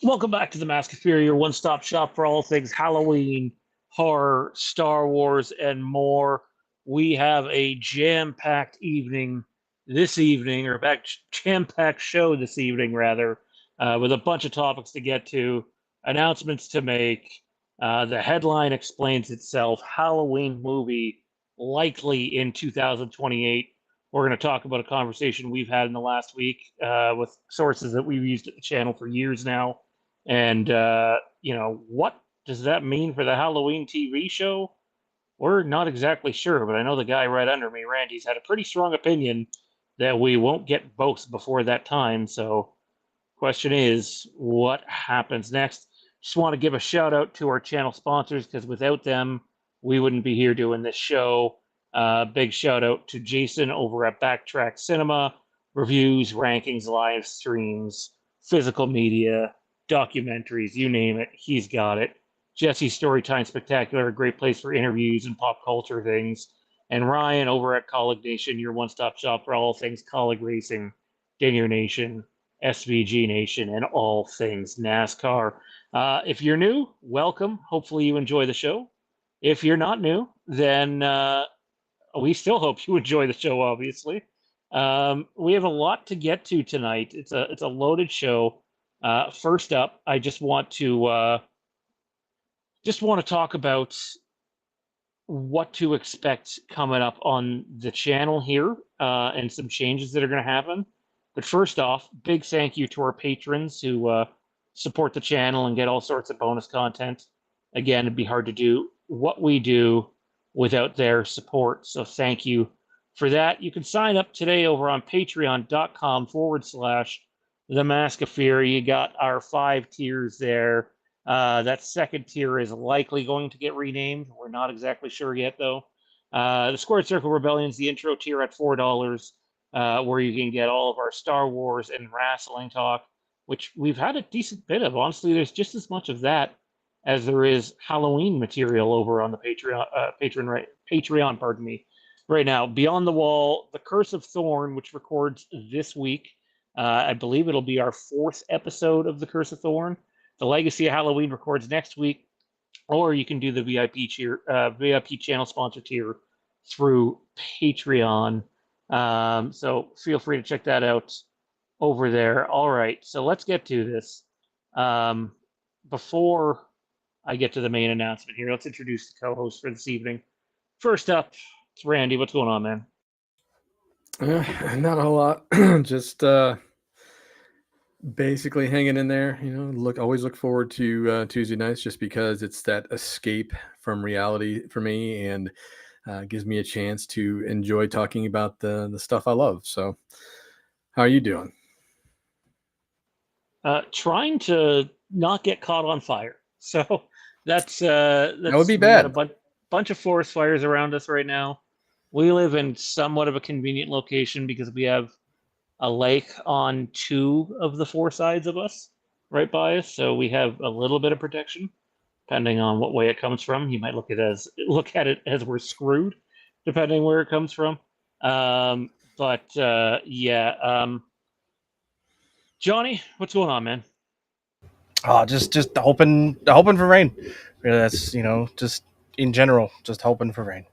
Welcome back to the Mask of Fear, your one-stop shop for all things Halloween, horror, Star Wars, and more. We have a jam-packed evening this evening, or back jam-packed show this evening, rather, with a bunch of topics to get to, announcements to make. The headline explains itself. Halloween movie likely in 2028. We're going to talk about a conversation we've had in the last week with sources that we've used at the channel for years now. And, what does that mean for the Halloween TV show? We're not exactly sure, but I know the guy right under me, Randy's had a pretty strong opinion that we won't get both before that time. So, question is, what happens next? Just want to give a shout out to our channel sponsors because without them, we wouldn't be here doing this show. Big shout out to Jason over at Backtrack Cinema, reviews, rankings, live streams, physical media, documentaries, you name it, he's got it. Jesse's Storytime Spectacular, a great place for interviews and pop culture things. And Ryan over at Kaulignation, your one stop shop for all things Kaulig Racing, Daniel Nation, SVG Nation, and all things NASCAR. If you're new, welcome. Hopefully, you enjoy the show. If you're not new, then we still hope you enjoy the show. Obviously, we have a lot to get to tonight. It's a loaded show. First up, I just want to talk about what to expect coming up on the channel here, and some changes that are going to happen. But first off, big thank you to our patrons who support the channel and get all sorts of bonus content. Again, it'd be hard to do what we do without their support. So thank you for that. You can sign up today over on patreon.com/the Mask of Fear. You got our 5 tiers there. That second tier is likely going to get renamed. We're not exactly sure yet, though. The Squared Circle Rebellion is the intro tier at $4, where you can get all of our Star Wars and wrestling talk, which we've had a decent bit of. Honestly, there's just as much of that as there is Halloween material over on the Patreon, pardon me, right now. Beyond the Wall, The Curse of Thorn, which records this week. I believe it'll be our 4th episode of The Curse of Thorn. The Legacy of Halloween records next week, or you can do the VIP channel sponsor tier through Patreon. So feel free to check that out over there. All right, so let's get to this. Before I get to the main announcement here, let's introduce the co-host for this evening. First up, it's Randy. What's going on, man? Not a whole lot. Just basically hanging in there. Always look forward to Tuesday nights just because it's that escape from reality for me and gives me a chance to enjoy talking about the stuff I love. So, how are you doing? Trying to not get caught on fire. So That would be we got a bad. bunch of forest fires around us right now. We live in somewhat of a convenient location because we have a lake on 2 of the 4 sides of us, right by us. So we have a little bit of protection, depending on what way it comes from. You might look at it as we're screwed, depending where it comes from. But yeah, Johnny, what's going on, man? Just hoping for rain. Really, that's just in general, just hoping for rain.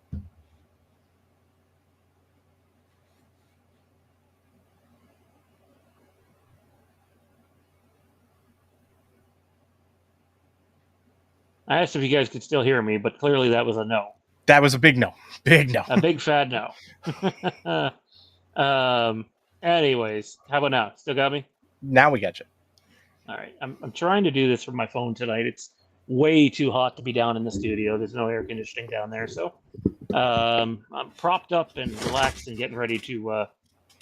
I asked if you guys could still hear me, but clearly that was a no. That was a big no, big no. A big fat no. Anyways, how about now? Still got me? Now we got you. All right. I'm trying to do this from my phone tonight. It's way too hot to be down in the studio. There's no air conditioning down there, so I'm propped up and relaxed and getting ready to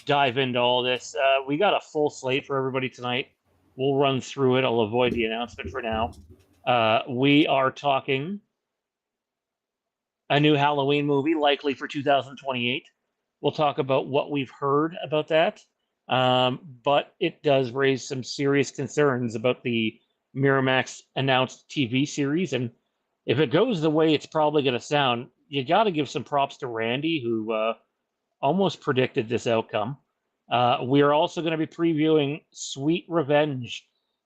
dive into all this. We got a full slate for everybody tonight. We'll run through it. I'll avoid the announcement for now. We are talking a new Halloween movie, likely for 2028. We'll talk about what we've heard about that. But it does raise some serious concerns about the Miramax announced TV series. And if it goes the way it's probably going to sound, you got to give some props to Randy, who almost predicted this outcome. We are also going to be previewing Sweet Revenge,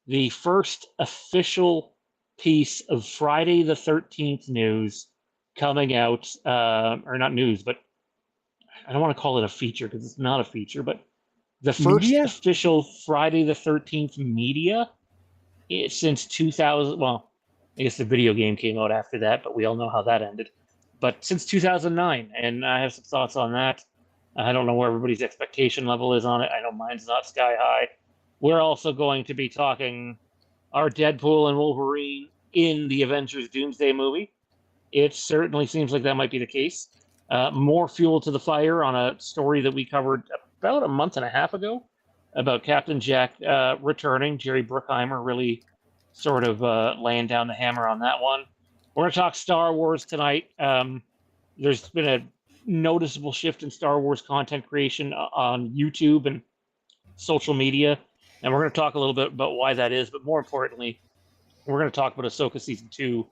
the first official piece of Friday the 13th news coming out, or not news, but I don't want to call it a feature because it's not a feature, but the first Media? official Friday the 13th media since 2000. Well, I guess the video game came out after that, but we all know how that ended. But since 2009, and I have some thoughts on that. I don't know where everybody's expectation level is on it. I know mine's not sky high. We're also going to be talking our Deadpool and Wolverine in the Avengers Doomsday movie. It certainly seems like that might be the case. More fuel to the fire on a story that we covered about a month and a half ago about Captain Jack returning. Jerry Bruckheimer really sort of laying down the hammer on that one. We're going to talk Star Wars tonight. There's been a noticeable shift in Star Wars content creation on YouTube and social media, and we're going to talk a little bit about why that is. But more importantly, we're going to talk about Ahsoka season 2.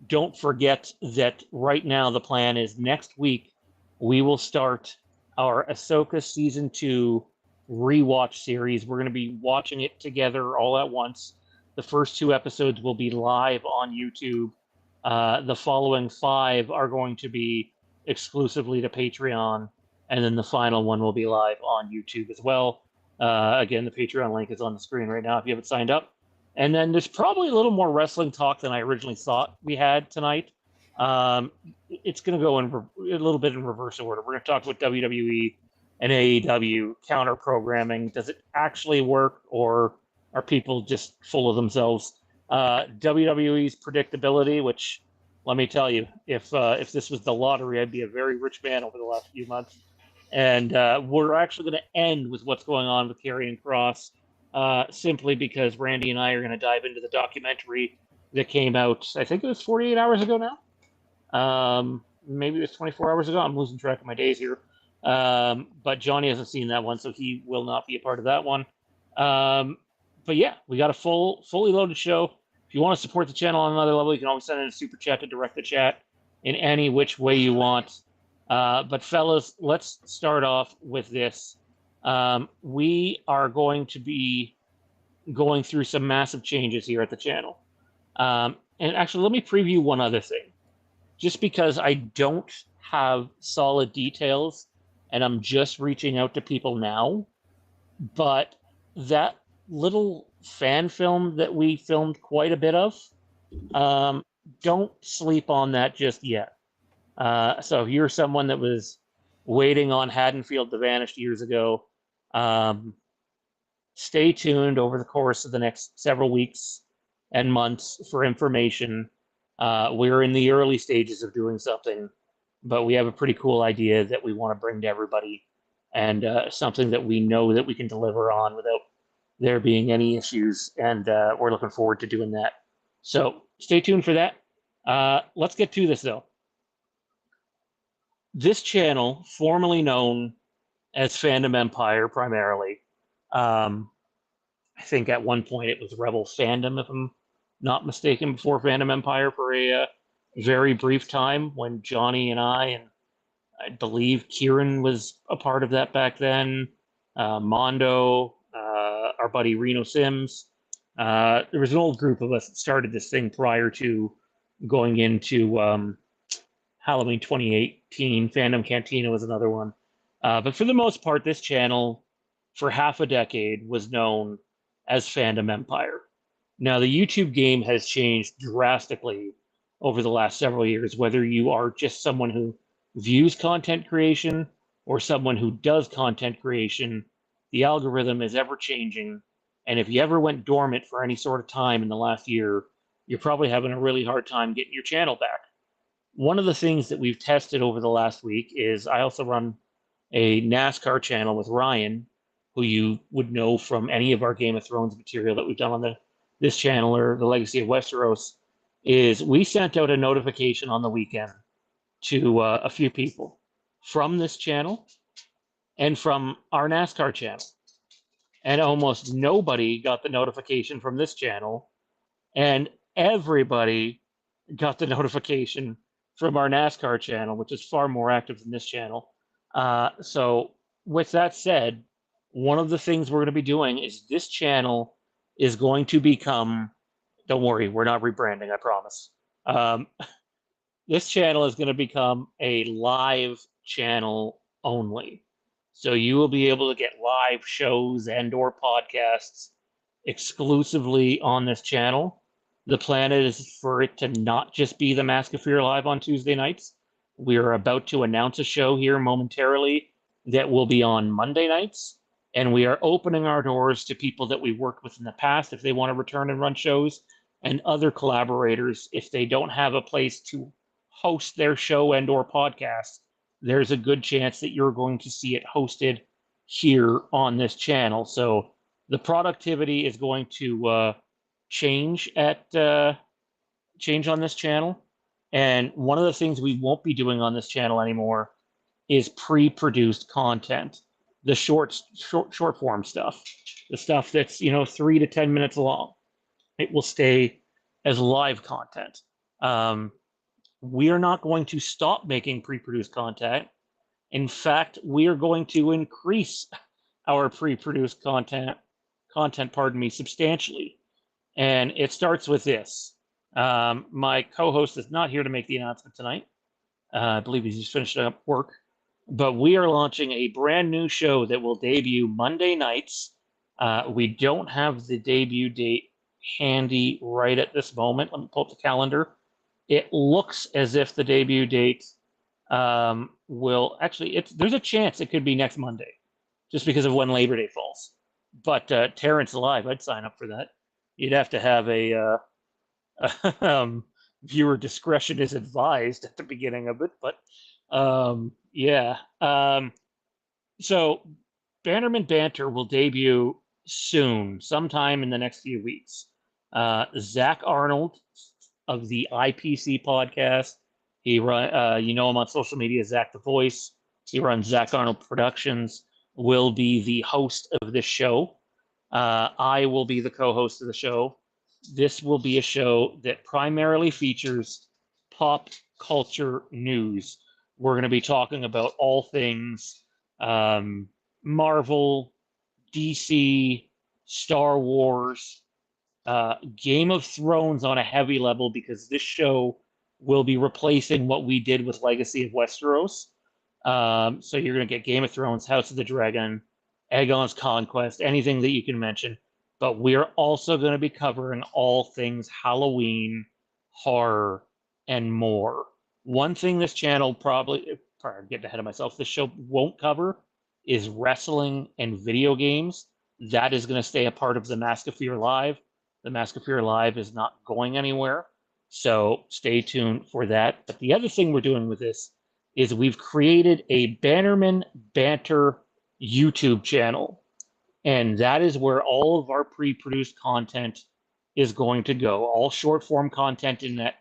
Don't forget that right now the plan is next week we will start our Ahsoka season 2 rewatch series. We're going to be watching it together all at once. The first 2 episodes will be live on YouTube. The following 5 are going to be exclusively to Patreon, and then the final one will be live on YouTube as well. Again, the Patreon link is on the screen right now if you haven't signed up. And then there's probably a little more wrestling talk than I originally thought we had tonight. It's going to go in a little bit in reverse order. We're going to talk about WWE and AEW counter programming. Does it actually work, or are people just full of themselves? WWE's predictability, which, let me tell you, if this was the lottery, I'd be a very rich man over the last few months. And we're actually going to end with what's going on with Karrion Kross, simply because Randy and I are going to dive into the documentary that came out, I think it was 48 hours ago now. Maybe it was 24 hours ago. I'm losing track of my days here. But Johnny hasn't seen that one, so he will not be a part of that one. But yeah, we got a fully loaded show. If you want to support the channel on another level, you can always send in a super chat to direct the chat in any which way you want. But fellas, let's start off with this. We are going to be going through some massive changes here at the channel. And actually, let me preview one other thing. Just because I don't have solid details and I'm just reaching out to people now, but that little fan film that we filmed quite a bit of, don't sleep on that just yet. So if you're someone that was waiting on Haddonfield to vanish years ago, stay tuned over the course of the next several weeks and months for information. We're in the early stages of doing something, but we have a pretty cool idea that we want to bring to everybody, and something that we know that we can deliver on without there being any issues, and we're looking forward to doing that. So stay tuned for that. Let's get to this, though. This channel, formerly known as Fandom Empire primarily, I think at one point it was Rebel Fandom, if I'm not mistaken, before Fandom Empire for a very brief time when Johnny and I believe Kieran was a part of that back then, Mondo, our buddy Reno Sims. There was an old group of us that started this thing prior to going into Halloween 2018. Fandom Cantina was another one. But for the most part, this channel, for half a decade, was known as Fandom Empire. Now, the YouTube game has changed drastically over the last several years, whether you are just someone who views content creation or someone who does content creation. The algorithm is ever changing, and if you ever went dormant for any sort of time in the last year, you're probably having a really hard time getting your channel back. One of the things that we've tested over the last week is I also run a NASCAR channel with Ryan, who you would know from any of our Game of Thrones material that we've done on this channel or the Legacy of Westeros. Is we sent out a notification on the weekend to a few people from this channel and from our NASCAR channel. And almost nobody got the notification from this channel, and everybody got the notification from our NASCAR channel, which is far more active than this channel. So with that said, one of the things we're going to be doing is this channel is going to become, don't worry, we're not rebranding, I promise. This channel is going to become a live channel only. So you will be able to get live shows and or podcasts exclusively on this channel. The plan is for it to not just be the Mask of Fear Live on Tuesday nights. We are about to announce a show here momentarily that will be on Monday nights. And we are opening our doors to people that we worked with in the past if they want to return and run shows, and other collaborators if they don't have a place to host their show and or podcast. There's a good chance that you're going to see it hosted here on this channel. So the productivity is going to change change on this channel. And one of the things we won't be doing on this channel anymore is pre-produced content, the short form stuff, the stuff that's 3 to 10 minutes long. It will stay as live content. We are not going to stop making pre-produced content. In fact, we are going to increase our pre-produced content, substantially. And it starts with this. My co-host is not here to make the announcement tonight. I believe he's just finished up work. But we are launching a brand new show that will debut Monday nights. We don't have the debut date handy right at this moment. Let me pull up the calendar. It looks as if the debut date will actually, there's a chance it could be next Monday, just because of when Labor Day falls. But Terrence Live, I'd sign up for that. You'd have to have a viewer discretion is advised at the beginning of it, but yeah. So Bannerman Banter will debut soon, sometime in the next few weeks. Zach Arnold of the IPC podcast, he run, you know him on social media, Zach the Voice. He runs Zach Arnold Productions. Will be the host of this show. I will be the co-host of the show. This will be a show that primarily features pop culture news. We're going to be talking about all things Marvel, DC, Star Wars, Game of Thrones on a heavy level, because this show will be replacing what we did with Legacy of Westeros. So you're going to get Game of Thrones, House of the Dragon, Aegon's Conquest, anything that you can mention. But we're also going to be covering all things Halloween, horror, and more. One thing this channel probably, I'm getting ahead of myself, this show won't cover is wrestling and video games. That is going to stay a part of the Mask of Fear Live. The Mask of Fear Live is not going anywhere. So stay tuned for that. But the other thing we're doing with this is we've created a Bannerman Banter YouTube channel. And that is where all of our pre-produced content is going to go. All short form content in that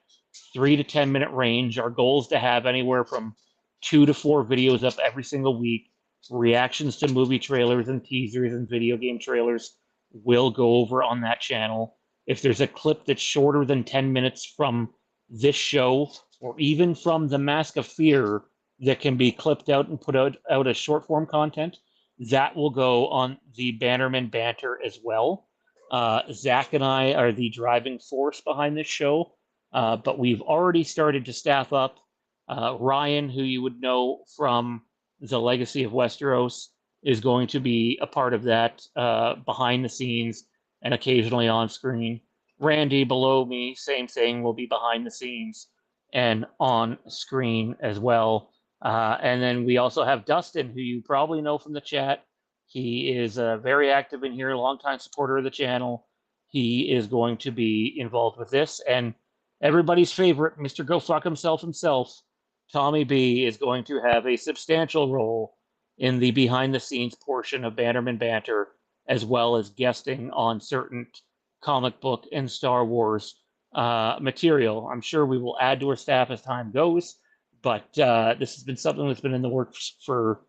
3 to 10 minute range. Our goal is to have anywhere from 2 to 4 videos up every single week. Reactions to movie trailers and teasers and video game trailers will go over on that channel. If there's a clip that's shorter than 10 minutes from this show, or even from the Mask of Fear, that can be clipped out and put out as short form content, that will go on the Bannerman Banter as well. Zach and I are the driving force behind this show, but we've already started to staff up. Ryan, who you would know from the Legacy of Westeros, is going to be a part of that behind the scenes and occasionally on screen. Randy, below me, same thing, will be behind the scenes and on screen as well. And then we also have Dustin, who you probably know from the chat. He is very active in here, longtime supporter of the channel. He is going to be involved with this. And everybody's favorite, Mr. Go Fuck Himself, Tommy B, is going to have a substantial role in the behind-the-scenes portion of Bannerman Banter, as well as guesting on certain comic book and Star Wars material. I'm sure we will add to our staff as time goes, but this has been something that's been in the works for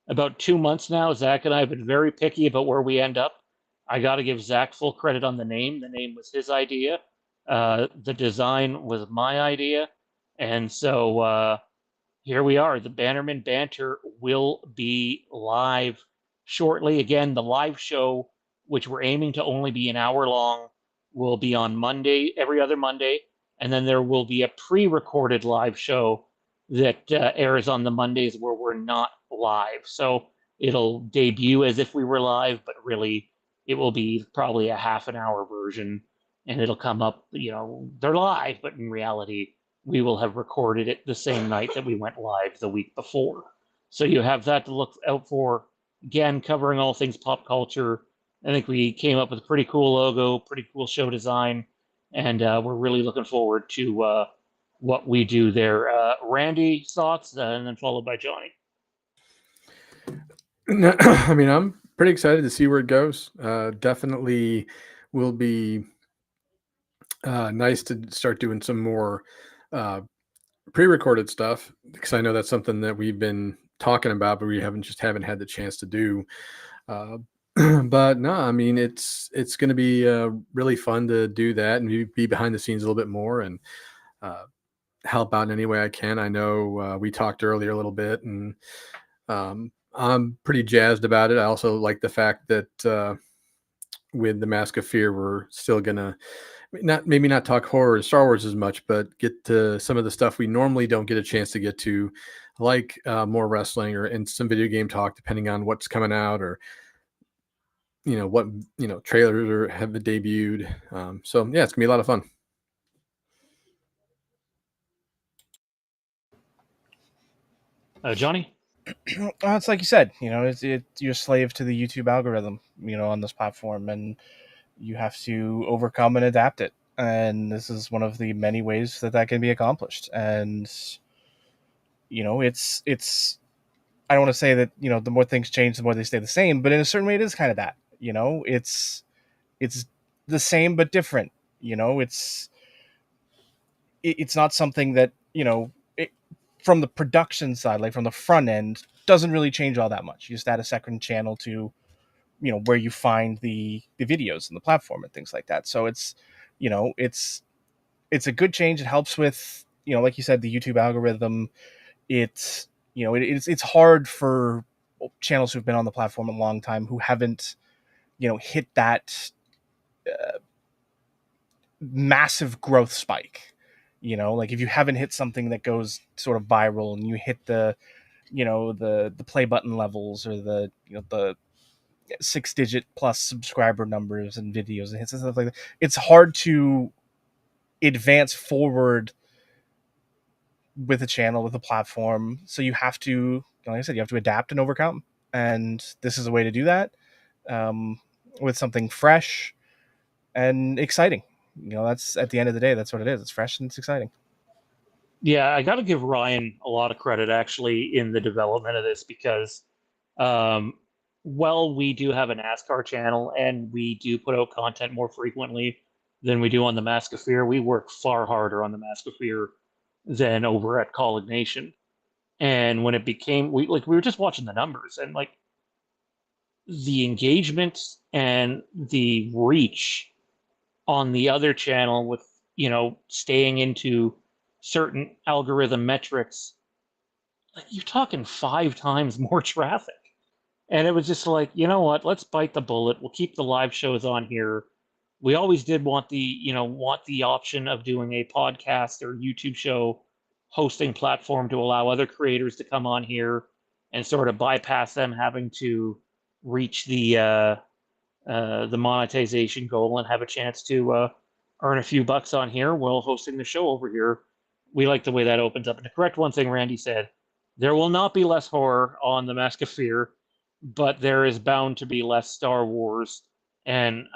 about 2 months now. Zach and I have been very picky about where we end up. I got to give Zach full credit on the name. The name was his idea. The design was my idea. And so here we are. The Bannerman Banter will be live shortly. Again, the live show which we're aiming to only be an hour long, will be on Monday, every other Monday. And then there will be a pre-recorded live show that airs on the Mondays where we're not live. So it'll debut as if we were live, but really it will be probably a half an hour version, and it'll come up, they're live, but in reality, we will have recorded it the same night that we went live the week before. So you have that to look out for. Again, covering all things pop culture. I think we came up with a pretty cool logo, pretty cool show design, and we're really looking forward to what we do there. Randy, thoughts, and then followed by Johnny. I mean, I'm pretty excited to see where it goes. Definitely will be nice to start doing some more pre-recorded stuff, because I know that's something that we've been talking about, but we haven't had the chance to do. But no, I mean, it's going to be really fun to do that and be behind the scenes a little bit more and help out in any way I can. I know we talked earlier a little bit, and I'm pretty jazzed about it. I also like the fact that with the Mask of Fear, we're still gonna maybe not talk horror and Star Wars as much, but get to some of the stuff we normally don't get a chance to get to, like more wrestling or in some video game talk, depending on what's coming out or what trailers or have debuted. So yeah, it's gonna be a lot of fun. Johnny? It's like you said, you're a slave to the YouTube algorithm, on this platform, and you have to overcome and adapt it. And this is one of the many ways that can be accomplished. And it's I don't want to say that the more things change, the more they stay the same, but in a certain way, it is kind of that. It's the same but different. It's not something that from the production side, like from the front end, doesn't really change all that much. You just add a second channel to where you find the videos and the platform and things like that. So it's it's a good change. It helps with like you said, the YouTube algorithm. It's hard for channels who've been on the platform a long time who haven't hit that massive growth spike. Like if you haven't hit something that goes sort of viral and you hit the the play button levels or the the 6-digit plus subscriber numbers and videos and hits and stuff like that, it's hard to advance forward with a channel, with a platform. So you have to, like I said, you have to adapt and overcome. And this is a way to do that, with something fresh and exciting. That's at the end of the day, that's what it is. It's fresh and it's exciting. Yeah, I got to give Ryan a lot of credit actually in the development of this because, well, we do have a NASCAR channel and we do put out content more frequently than we do on the Mask of Fear. We work far harder on the Mask of Fear than over at Kaulignation. And when it became, we were just watching the numbers and like the engagement and the reach on the other channel with staying into certain algorithm metrics, like you're talking 5 times more traffic. And it was just like, you know what, let's bite the bullet. We'll keep the live shows on here. We always did want the option of doing a podcast or YouTube show hosting platform to allow other creators to come on here and sort of bypass them having to reach the monetization goal and have a chance to earn a few bucks on here while hosting the show over here. We like the way that opens up. And to correct one thing Randy said, there will not be less horror on the Mask of Fear, but there is bound to be less Star Wars and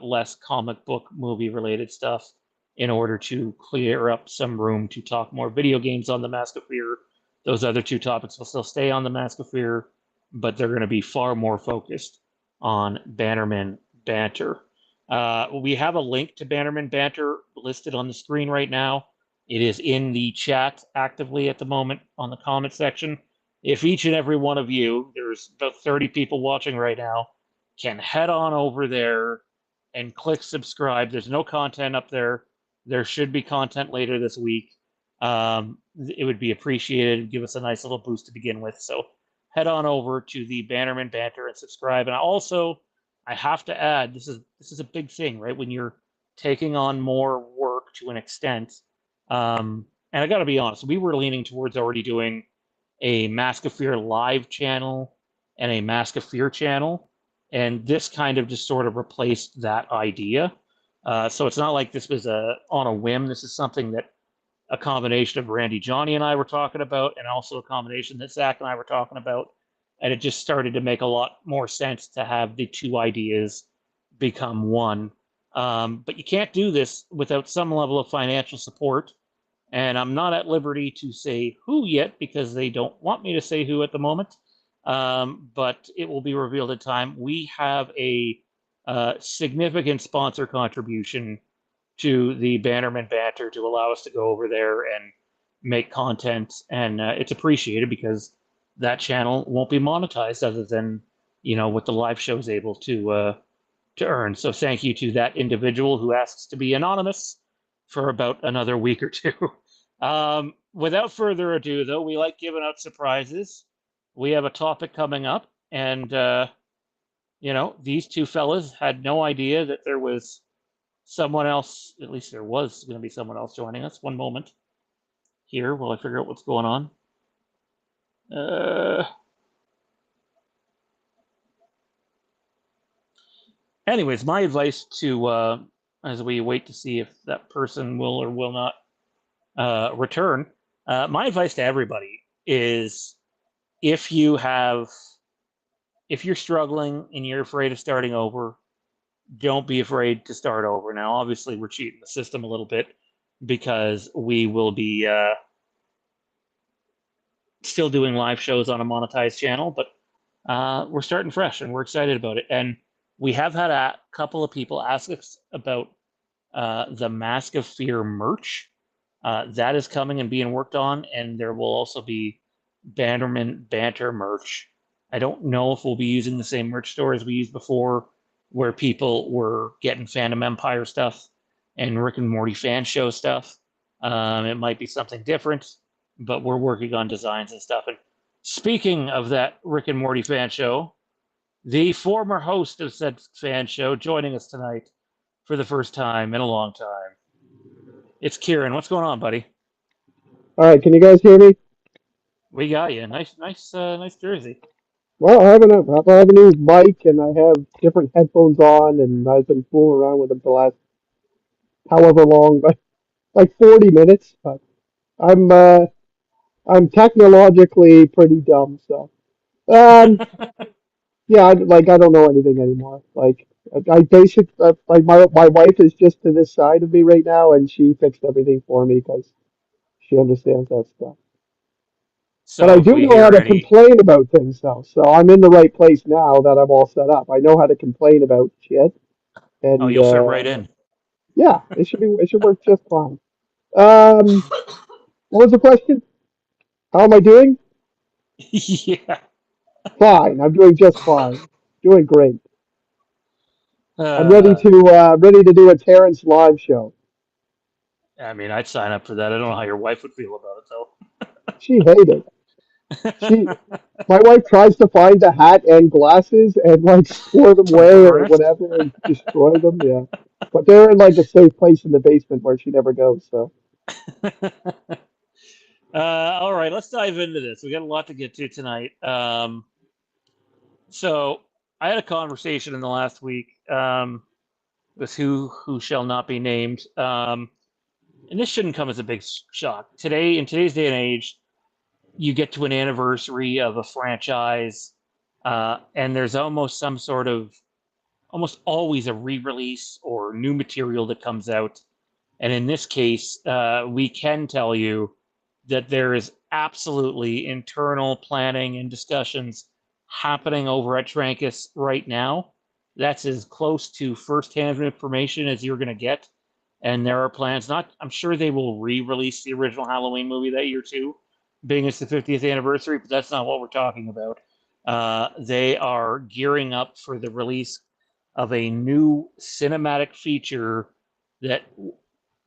less comic book movie related stuff in order to clear up some room to talk more video games on the Mask of Fear. Those other two topics will still stay on the Mask of Fear, but they're going to be far more focused on Bannerman Banter. We have a link to Bannerman Banter listed on the screen right now. It is in the chat actively at the moment on the comment section. If each and every one of you, there's about 30 people watching right now, can head on over there and click subscribe. There's no content up there. There should be content later this week. It would be appreciated. Give us a nice little boost to begin with. So head on over to the Bannerman Banter and subscribe. And also, I have to add, this is a big thing, right? When you're taking on more work to an extent, and I got to be honest, we were leaning towards already doing a Mask of Fear live channel and a Mask of Fear channel, and this kind of just sort of replaced that idea. So it's not like this was on a whim. This is something that a combination of Randy, Johnny, and I were talking about, and also a combination that Zach and I were talking about. And it just started to make a lot more sense to have the two ideas become one. But you can't do this without some level of financial support. And I'm not at liberty to say who yet because they don't want me to say who at the moment. But it will be revealed in time. We have a significant sponsor contribution to the Bannerman Banter to allow us to go over there and make content, and it's appreciated because that channel won't be monetized other than what the live show is able to earn. So thank you to that individual who asks to be anonymous for about another week or two. Without further ado, though, we like giving out surprises. We have a topic coming up, and these two fellas had no idea that there was someone else, at least there was going to be someone else joining us. One moment here while I figure out what's going on. Anyways, my advice to, as we wait to see if that person will or will not return, my advice to everybody is if you're struggling and you're afraid of starting over, don't be afraid to start over. Now, obviously, we're cheating the system a little bit because we will be still doing live shows on a monetized channel, but we're starting fresh and we're excited about it. And we have had a couple of people ask us about the Mask of Fear merch. That is coming and being worked on, and there will also be Bannerman Banter merch. I don't know if we'll be using the same merch store as we used before, where people were getting Phantom Empire stuff and Rick and Morty fan show stuff. It might be something different, but we're working on designs and stuff. And speaking of that Rick and Morty fan show, the former host of said fan show joining us tonight for the first time in a long time. It's Kieran. What's going on, buddy? All right, can you guys hear me? We got you. Nice jersey. Well, I have a new mic and I have different headphones on, and I've been fooling around with them for the last however long, but like 40 minutes. But I'm uh, I'm technologically pretty dumb, so um, yeah, I don't know anything anymore. Like I basic like my wife is just to this side of me right now, and she fixed everything for me because she understands that stuff. But I So if do we know how hear to any, complain about things though. So I'm in the right place now that I'm all set up. I know how to complain about shit. oh, And you'll fit right in. yeah, it should work just fine. Um, what was the question? How am I doing? Yeah. Fine. I'm doing just fine. Doing great. I'm Uh, ready to do a Terrence live show. I mean, I'd sign up for that. I don't know how your wife would feel about She hated it. it, She though. My wife tries to find a hat and glasses and like store them To away burn or it. whatever and destroy them. Yeah, but they're in like a safe place in the basement where she never goes. So All right, let's dive into this. We got a lot to get to tonight. So I had a conversation in the last week with who shall not be named, and this shouldn't come as a big shock. In today's day and age, you get to an anniversary of a franchise, and there's almost always a re-release or new material that comes out. And in this case, we can tell you that there is absolutely internal planning and discussions happening over at Trancas right now. That's as close to firsthand information as you're going to get. And there are plans. Not, I'm sure they will re-release the original Halloween movie that year too, being it's the 50th anniversary. But that's not what we're talking about. They are gearing up for the release of a new cinematic feature that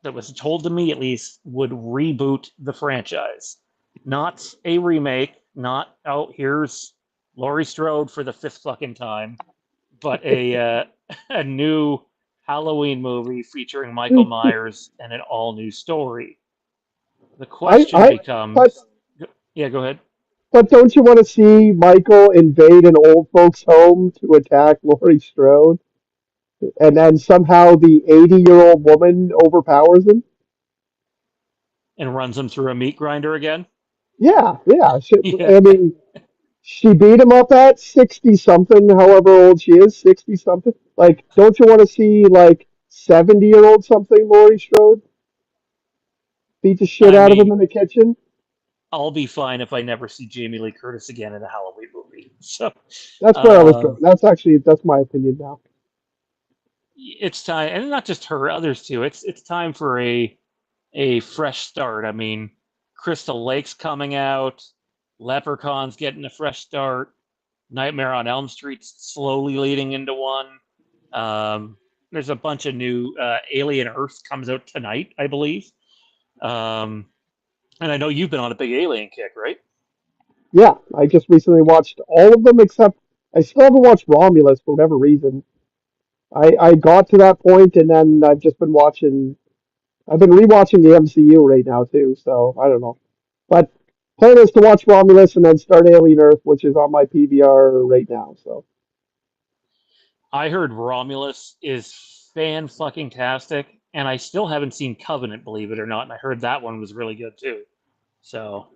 was told to me at least would reboot the franchise. Not a remake, not here's Laurie Strode for the fifth fucking time, but a new Halloween movie featuring Michael Myers and an all new story. The I, question I, but becomes, yeah, go ahead. but don't you want to see Michael invade an old folks' home to attack Laurie Strode, and then somehow the 80-year-old woman overpowers him? And runs him through a meat grinder again. Yeah, yeah. Yeah, I mean, she beat him up at 60 something, however old she is, 60 something. Like, don't you want to see like 70-year-old something Laurie Strode beat the shit I out of him mean, in the kitchen? I'll be fine if I never see Jamie Lee Curtis again in a Halloween movie. So, That's where I was um, going. That's my opinion now. it's time, and not just her, others too. It's time for a fresh start. I mean, Crystal Lake's coming out, Leprechaun's getting a fresh start, Nightmare on Elm Street's slowly leading into one. Um, there's a bunch of new Alien Earth comes out tonight, I believe. Um, and I know you've been on a big Alien kick, right? Yeah, I just recently watched all of them except I still haven't watched Romulus for whatever reason. I got to that point and then I've just been watching. I've been rewatching the MCU right now too, so I don't know. But plan is to watch Romulus and then start Alien Earth, which is on my PVR right now. So I heard Romulus is fan fucking tastic, and I still haven't seen Covenant, believe it or not, and I heard that one was really good too. So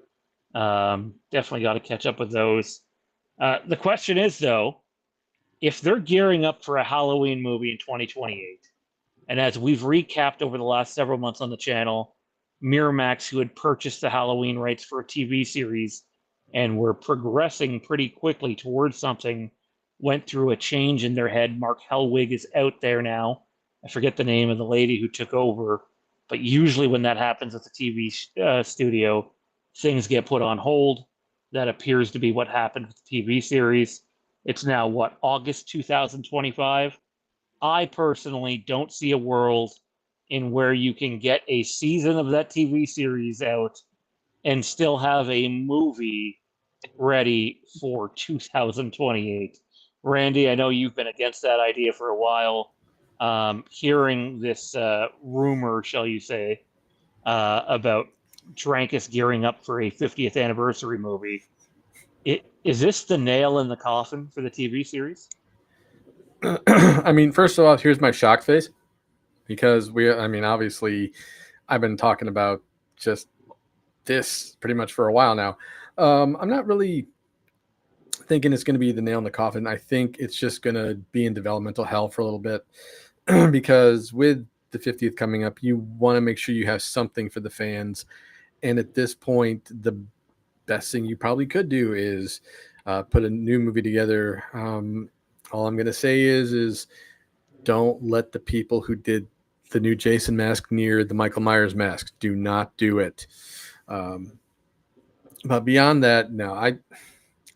definitely got to catch up with those. The question is though, if they're gearing up for a Halloween movie in 2028, and as we've recapped over the last several months on the channel, Miramax, who had purchased the Halloween rights for a TV series and were progressing pretty quickly towards something, went through a change in their head. Mark Helwig is out there now. I forget the name of the lady who took over, but usually when that happens at the TV studio, things get put on hold. That appears to be what happened with the TV series. It's now what, August 2025? I personally don't see a world in where you can get a season of that TV series out and still have a movie ready for 2028. Randy, I know you've been against that idea for a while. Hearing this rumor, shall you say, about Drankus gearing up for a 50th anniversary movie, is this the nail in the coffin for the TV series? I mean, first of all, here's my shock face because I mean, obviously, I've been talking about just this pretty much for a while now. I'm not really thinking it's going to be the nail in the coffin. I think it's just going to be in developmental hell for a little bit because with the 50th coming up, you want to make sure you have something for the fans. And at this point, the best thing you probably could do is put a new movie together. All I'm going to say is don't let the people who did the new Jason mask near the Michael Myers mask. Do not do it. But beyond that, no,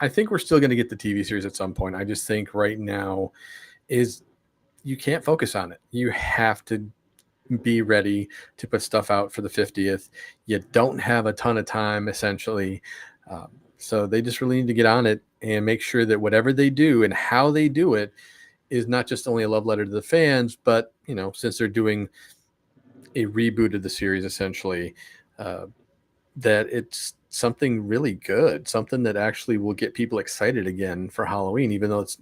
I think we're still going to get the TV series at some point. I just think right now is you can't focus on it. You have to be ready to put stuff out for the 50th. You don't have a ton of time, essentially. So they just really need to get on it and make sure that whatever they do and how they do it is not just only a love letter to the fans, but, you know, since they're doing a reboot of the series, essentially, that it's something really good, something that actually will get people excited again for Halloween, even though it's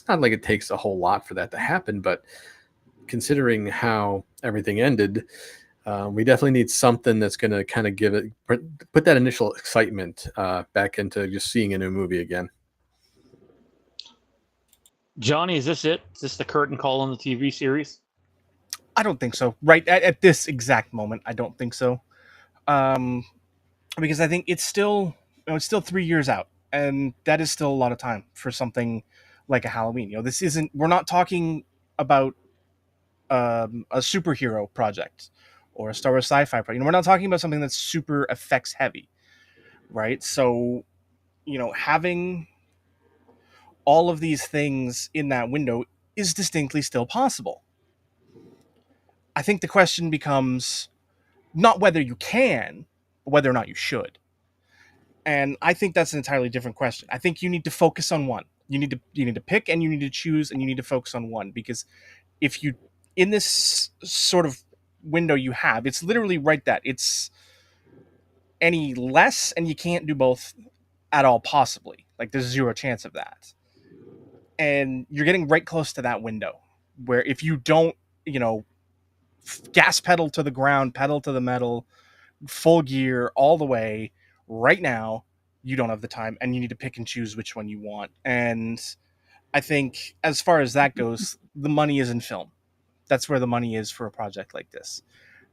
not like it takes a whole lot for that to happen. But considering how everything ended, we definitely need something that's going to kind of give it, put that initial excitement back into just seeing a new movie again. Johnny, is this it? Is this the curtain call on the TV series? I don't think so. Right at this exact moment, I don't think so. Um, because I think it's still it's still 3 years out, and that is still a lot of time for something like a Halloween. This isn't. We're not talking about a superhero project or a Star Wars sci-fi project. We're not talking about something that's super effects heavy, right? So, having all of these things in that window is distinctly still possible. I think the question becomes not whether you can, but whether or not you should. And I think that's an entirely different question. I think you need to focus on one. You need to pick, and you need to choose, and you need to focus on one, because if you, in this sort of window you have, it's literally right that it's any less, and you can't do both at all possibly. Like there's zero chance of that. And you're getting right close to that window where if you don't, you know, gas pedal to the ground, pedal to the metal, full gear all the way right now, you don't have the time, and you need to pick and choose which one you want. And I think as far as that goes, the money is in film. That's where the money is for a project like this.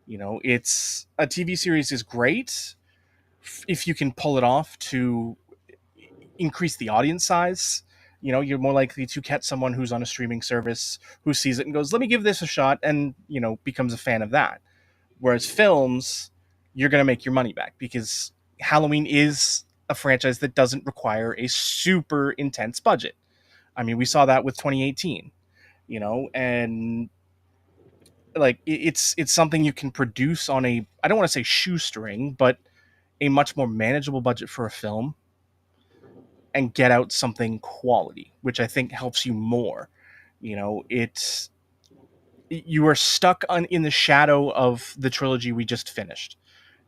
You know, it's a TV series is great if you can pull it off to increase the audience size. You know, you're more likely to catch someone who's on a streaming service who sees it and goes, let me give this a shot, and, you know, becomes a fan of that. Whereas films, you're going to make your money back, because Halloween is a franchise that doesn't require a super intense budget. I mean, we saw that with 2018, you know, and like it's something you can produce on a, I don't want to say shoestring, but a much more manageable budget for a film, and get out something quality, which I think helps you more. You know, you are stuck in the shadow of the trilogy we just finished,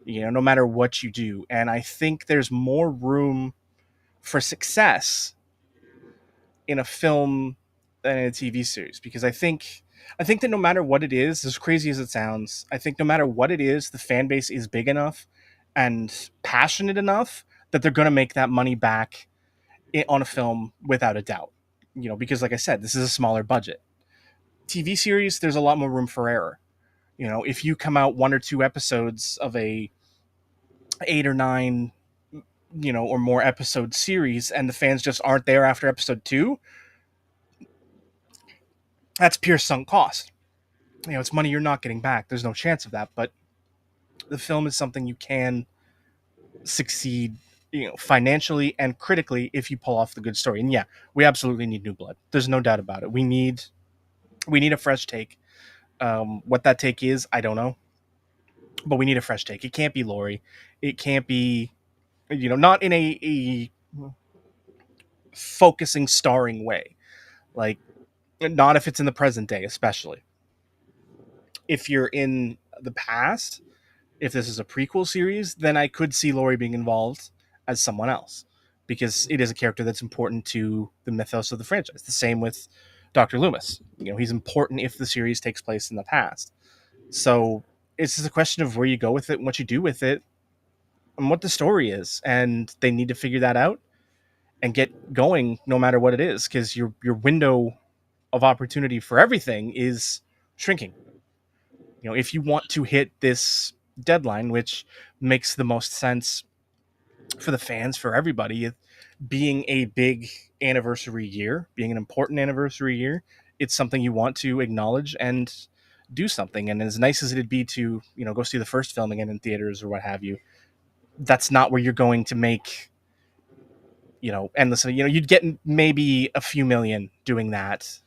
you know, no matter what you do. And I think there's more room for success in a film than in a TV series, because I think that no matter what it is, as crazy as it sounds, I think no matter what it is, the fan base is big enough and passionate enough that they're going to make that money back on a film without a doubt. You know, because like I said, this is a smaller budget. TV series, there's a lot more room for error. You know, if you come out 1 or 2 episodes of a 8 or 9, you know, or more episode series, and the fans just aren't there after episode 2, that's pure sunk cost. You know, it's money you're not getting back. There's no chance of that. But the film is something you can succeed, you know, financially and critically if you pull off the good story. And yeah, we absolutely need new blood. There's no doubt about it. We need a fresh take. What that take is, I don't know, but we need a fresh take. It can't be Laurie. It can't be, you know, not in a focusing, starring way. Like, not if it's in the present day, especially. If you're in the past, if this is a prequel series, then I could see Laurie being involved as someone else, because it is a character that's important to the mythos of the franchise. The same with Dr. Loomis. You know, he's important if the series takes place in the past. So it's just a question of where you go with it and what you do with it and what the story is. And they need to figure that out and get going no matter what it is, because your window of opportunity for everything is shrinking. You know, if you want to hit this deadline, which makes the most sense for the fans, for everybody, being a big anniversary year, being an important anniversary year, it's something you want to acknowledge and do something. And as nice as it'd be to, you know, go see the first film again in theaters or what have you, that's not where you're going to make, you know, endless. You know, you'd get maybe a few million doing that,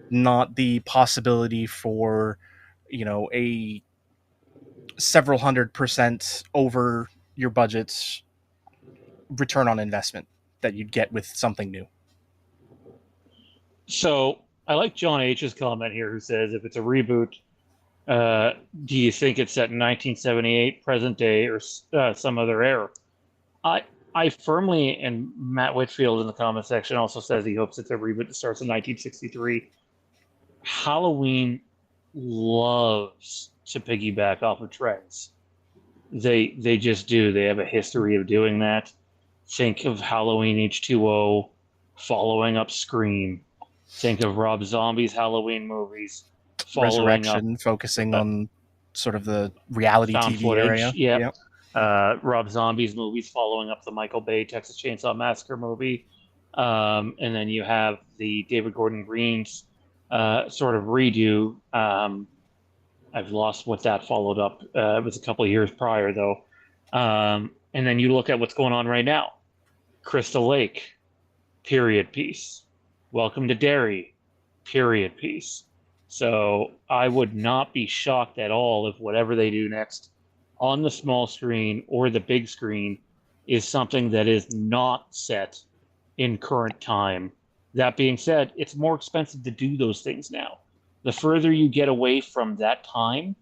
not the possibility for, you know, a several 100% over your budget's return on investment that you'd get with something new. So I like John H's comment here, who says, if it's a reboot, do you think it's set in 1978, present day, or some other era? I firmly, and Matt Whitfield in the comment section also says he hopes it's a reboot that starts in 1963. Halloween loves to piggyback off of trends. They just do. They have a history of doing that. Think of Halloween H2O following up Scream. Think of Rob Zombie's Halloween movies following Resurrection, up focusing on sort of the reality found TV footage. area. Yep. Rob Zombie's movies following up the Michael Bay Texas Chainsaw Massacre movie. And then you have the David Gordon Green's sort of redo. I've lost what that followed up. It was a couple of years prior, though. And then you look at what's going on right now. Crystal Lake, period piece. Welcome to Derry, period piece. So I would not be shocked at all if whatever they do next on the small screen or the big screen is something that is not set in current time That being said, it's more expensive to do those things now. The further you get away from that time,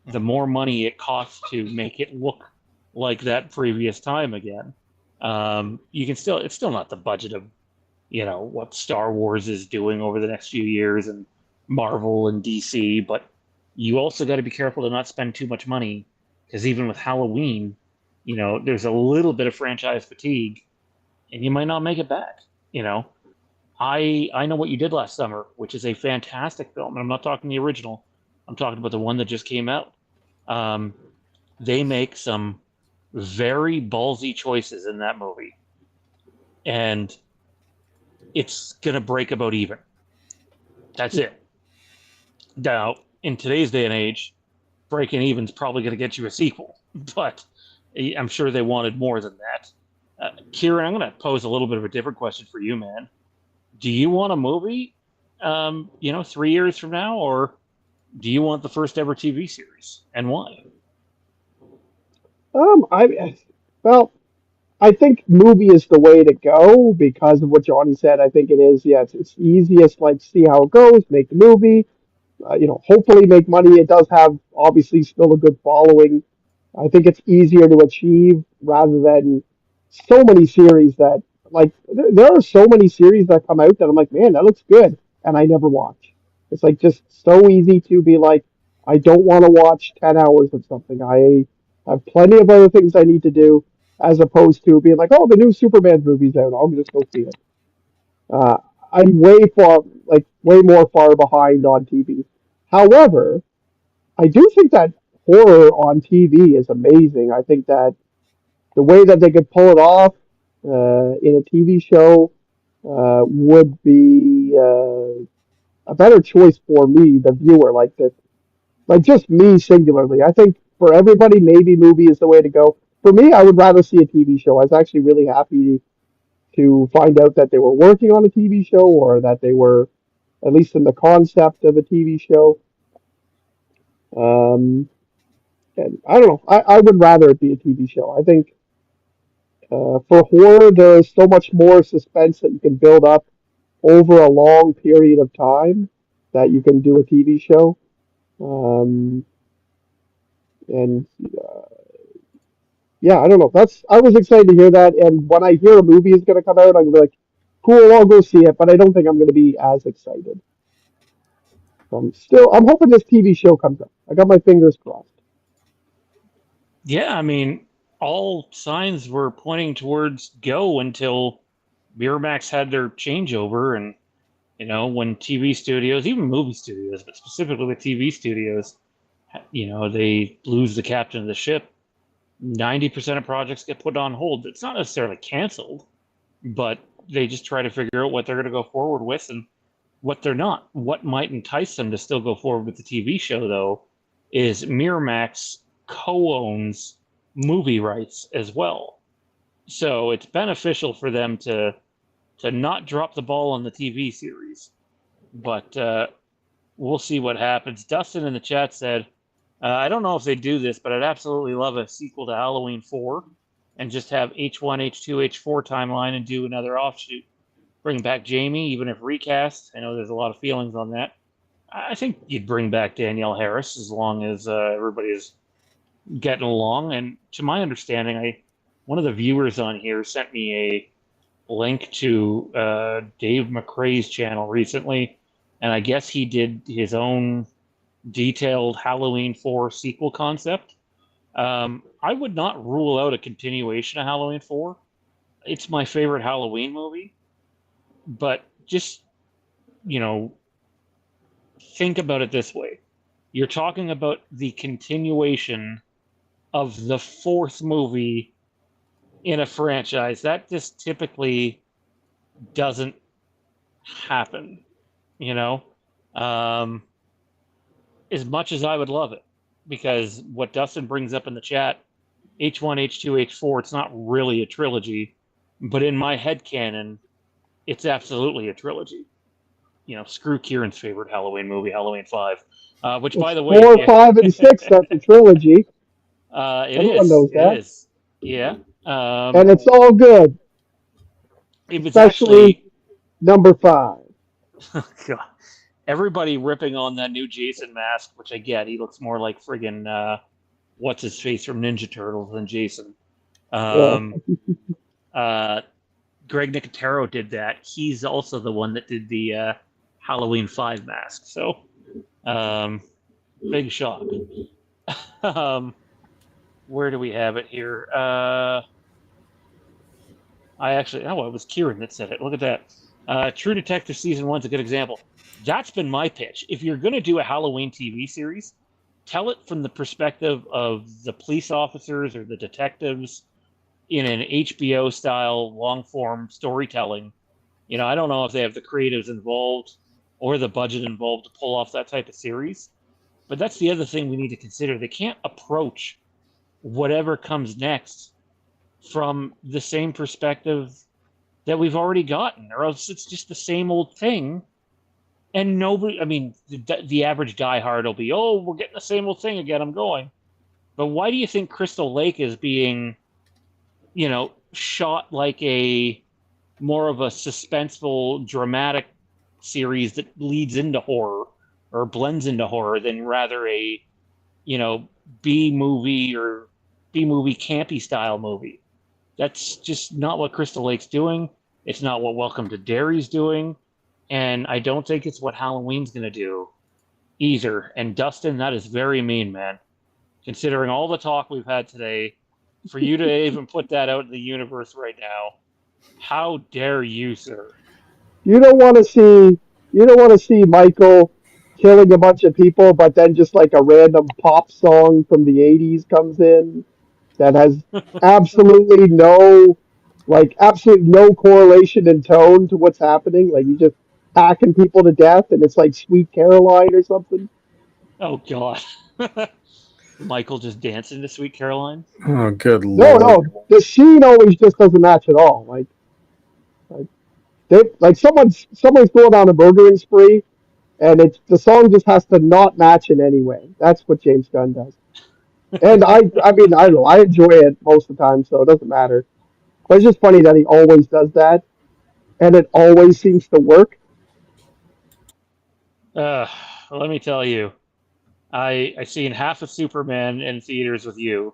the more money it costs to make it look like that previous time again. You can still, it's still not the budget of, what Star Wars is doing over the next few years and Marvel and DC, but you also got to be careful to not spend too much money because even with Halloween, there's a little bit of franchise fatigue and you might not make it back. I know what you did last summer, which is a fantastic film. And I'm not talking the original. I'm talking about the one that just came out. They make some very ballsy choices in that movie, and it's gonna break about even. That's it. Now, in today's day and age, breaking even's probably gonna get you a sequel, but I'm sure they wanted more than that. Kieran, I'm gonna pose a little bit of a different question for you, man. Do you want a movie, 3 years from now, or do you want the first ever TV series, and why? Well, I think movie is the way to go because of what Johnny said. I think it is. Yeah, it's easiest. Like, see how it goes, make the movie. Hopefully make money. It does have obviously still a good following. I think it's easier to achieve rather than so many series that like there are so many series that come out that I'm like, man, that looks good, and I never watch. It's like just so easy to be like, I don't want to watch 10 hours of something. I have plenty of other things I need to do, as opposed to being like, oh, the new Superman movie's out. I'll just go see it. Uh, I'm way more far behind on TV. However, I do think that horror on TV is amazing. I think that the way that they could pull it off in a TV show would be a better choice for me, the viewer, like just me singularly. I think for everybody, maybe movie is the way to go. For me, I would rather see a TV show. I was actually really happy to find out that they were working on a TV show or that they were at least in the concept of a TV show. Um, and I don't know. I would rather it be a TV show. I think for horror, there's so much more suspense that you can build up over a long period of time that you can do a TV show. Um, and yeah, I don't know. I was excited to hear that. And when I hear a movie is going to come out, I'm gonna be like, cool, I'll go see it. But I don't think I'm going to be as excited. I'm hoping this TV show comes up. I got my fingers crossed. Yeah, I mean, all signs were pointing towards go until Miramax had their changeover, and when TV studios, even movie studios, but specifically the TV studios, they lose the captain of the ship. 90% of projects get put on hold. It's not necessarily canceled, but they just try to figure out what they're going to go forward with and what they're not. What might entice them to still go forward with the TV show, though, is Miramax co-owns movie rights as well. So it's beneficial for them to not drop the ball on the TV series. But we'll see what happens. Dustin in the chat said, I don't know if they do this, but I'd absolutely love a sequel to Halloween 4 and just have H1, H2, H4 timeline and do another offshoot. Bring back Jamie, even if recast. I know there's a lot of feelings on that. I think you'd bring back Danielle Harris as long as everybody is getting along. And to my understanding, one of the viewers on here sent me a link to Dave McRae's channel recently, and I guess he did his own detailed Halloween 4 sequel concept. I would not rule out a continuation of Halloween 4. It's my favorite Halloween movie, but just, think about it this way. You're talking about the continuation of the fourth movie in a franchise. That just typically doesn't happen, as much as I would love it, because what Dustin brings up in the chat, H1, H2, H4, it's not really a trilogy, but in my headcanon, it's absolutely a trilogy. Screw Kieran's favorite Halloween movie, Halloween 5, which, by the way... 4, 5, and 6, that's a trilogy. Everyone knows that. It is. Yeah. And it's all good. It was Especially... Number 5. God. Everybody ripping on that new Jason mask, which I get. He looks more like friggin' what's his face from Ninja Turtles than Jason. Yeah. Greg Nicotero did that. He's also the one that did the Halloween 5 mask. So, big shock. Where do we have it here? It was Kieran that said it. Look at that. True Detective Season 1 is a good example. That's been my pitch. If you're going to do a Halloween TV series, tell it from the perspective of the police officers or the detectives in an HBO style long form storytelling. I don't know if they have the creatives involved or the budget involved to pull off that type of series, but that's the other thing we need to consider. They can't approach whatever comes next from the same perspective that we've already gotten, or else it's just the same old thing. And nobody, I mean, the average diehard will be, oh, we're getting the same old thing again. I'm going. But why do you think Crystal Lake is being, shot like a more of a suspenseful, dramatic series that leads into horror or blends into horror than rather a, B movie or B movie campy style movie? That's just not what Crystal Lake's doing. It's not what Welcome to Derry's doing. And I don't think it's what Halloween's going to do either. And Dustin, that is very mean, man. Considering all the talk we've had today, for you to even put that out in the universe right now, how dare you, sir? You don't want to see Michael killing a bunch of people, but then just like a random pop song from the 80s comes in that has absolutely no correlation in tone to what's happening. Like he's just hacking people to death and it's like Sweet Caroline or something. Oh, God. Michael just dancing to Sweet Caroline? Oh, good No, lord. no, the scene always just doesn't match at all. Like someone's going on a murdering spree, and the song just has to not match in any way. That's what James Gunn does. And I mean, I don't know, I enjoy it most of the time, so it doesn't matter. But it's just funny that he always does that, and it always seems to work. Uh, Let me tell you, I seen half of Superman in theaters with you,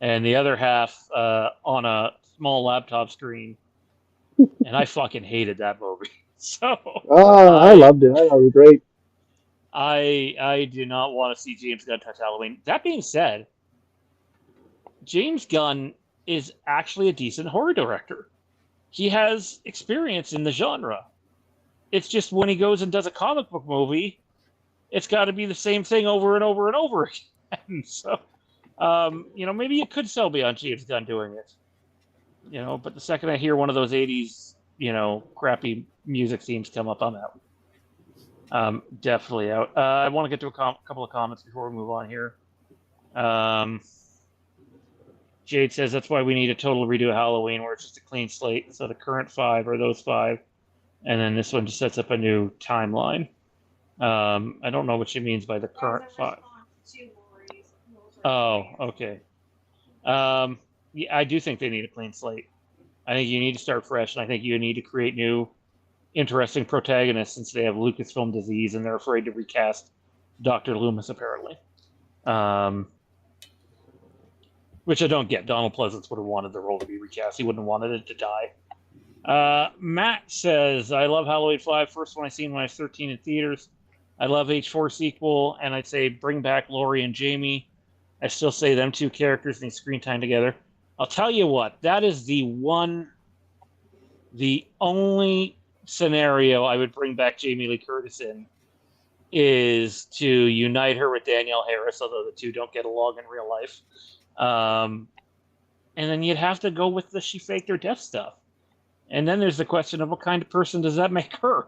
and the other half on a small laptop screen, and I fucking hated that movie. So I I loved it. I thought it was great. I do not want to see James Gunn touch Halloween. That being said, James Gunn is actually a decent horror director. He has experience in the genre. It's just when he goes and does a comic book movie, it's got to be the same thing over and over and over again. So, maybe it could still be on James Gunn doing it. But the second I hear one of those 80s, crappy music themes come up, I'm out. Definitely out. I want to get to a couple of comments before we move on here. Jade says that's why we need a total redo of Halloween, where it's just a clean slate. So the current 5 are those 5, and then this one just sets up a new timeline. I don't know what she means by the current 5. Oh, okay. Yeah, I do think they need a clean slate. I think you need to start fresh, and I think you need to create new, interesting protagonists since they have Lucasfilm disease and they're afraid to recast Dr. Loomis, apparently. Which I don't get. Donald Pleasance would have wanted the role to be recast. He wouldn't have wanted it to die. Matt says, I love Halloween 5. First one I seen when I was 13 in theaters. I love H4 sequel, and I'd say bring back Laurie and Jamie. I still say them two characters need screen time together. I'll tell you what, that is the only scenario I would bring back Jamie Lee Curtis in is to unite her with Danielle Harris, although the two don't get along in real life. And then you'd have to go with the she faked her death stuff. And then there's the question of what kind of person does that make her?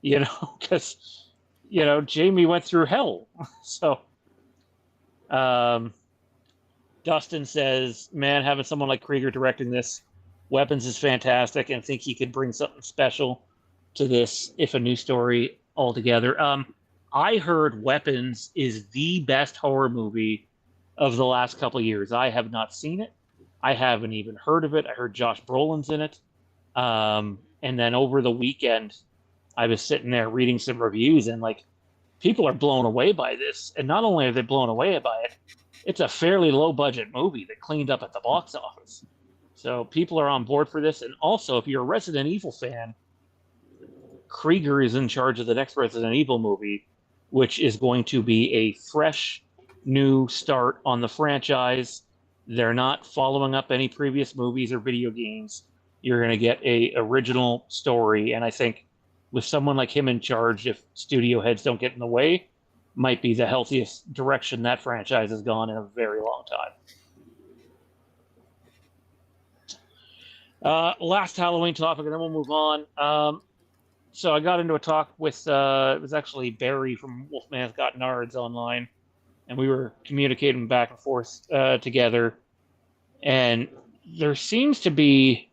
Because, Jamie went through hell. So, Dustin says, man, having someone like Krieger directing this, Weapons is fantastic, and think he could bring something special to this, if a new story altogether. I heard Weapons is the best horror movie of the last couple of years. I have not seen it. I haven't even heard of it. I heard Josh Brolin's in it. And And then over the weekend, I was sitting there reading some reviews, and like people are blown away by this. And not only are they blown away by it, it's a fairly low budget movie that cleaned up at the box office. So people are on board for this. And also, if you're a Resident Evil fan, Krieger is in charge of the next Resident Evil movie, which is going to be a fresh new start on the franchise. They're not following up any previous movies or video games. You're going to get a original story, and I think with someone like him in charge, if studio heads don't get in the way, might be the healthiest direction that franchise has gone in a very long time. Last Halloween topic, and then we'll move on. So I got into a talk with it was actually Barry from Wolfman's Got Nards online, and we were communicating back and forth together. And there seems to be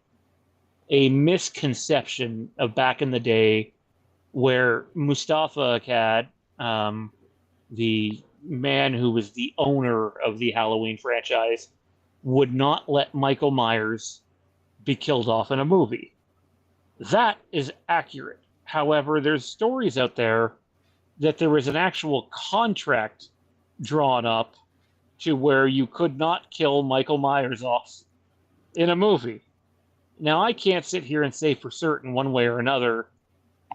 a misconception of back in the day where Mustafa Akkad, the man who was the owner of the Halloween franchise, would not let Michael Myers be killed off in a movie. That is accurate. However, there's stories out there that there was an actual contract drawn up to where you could not kill Michael Myers off in a movie. Now, I can't sit here and say for certain one way or another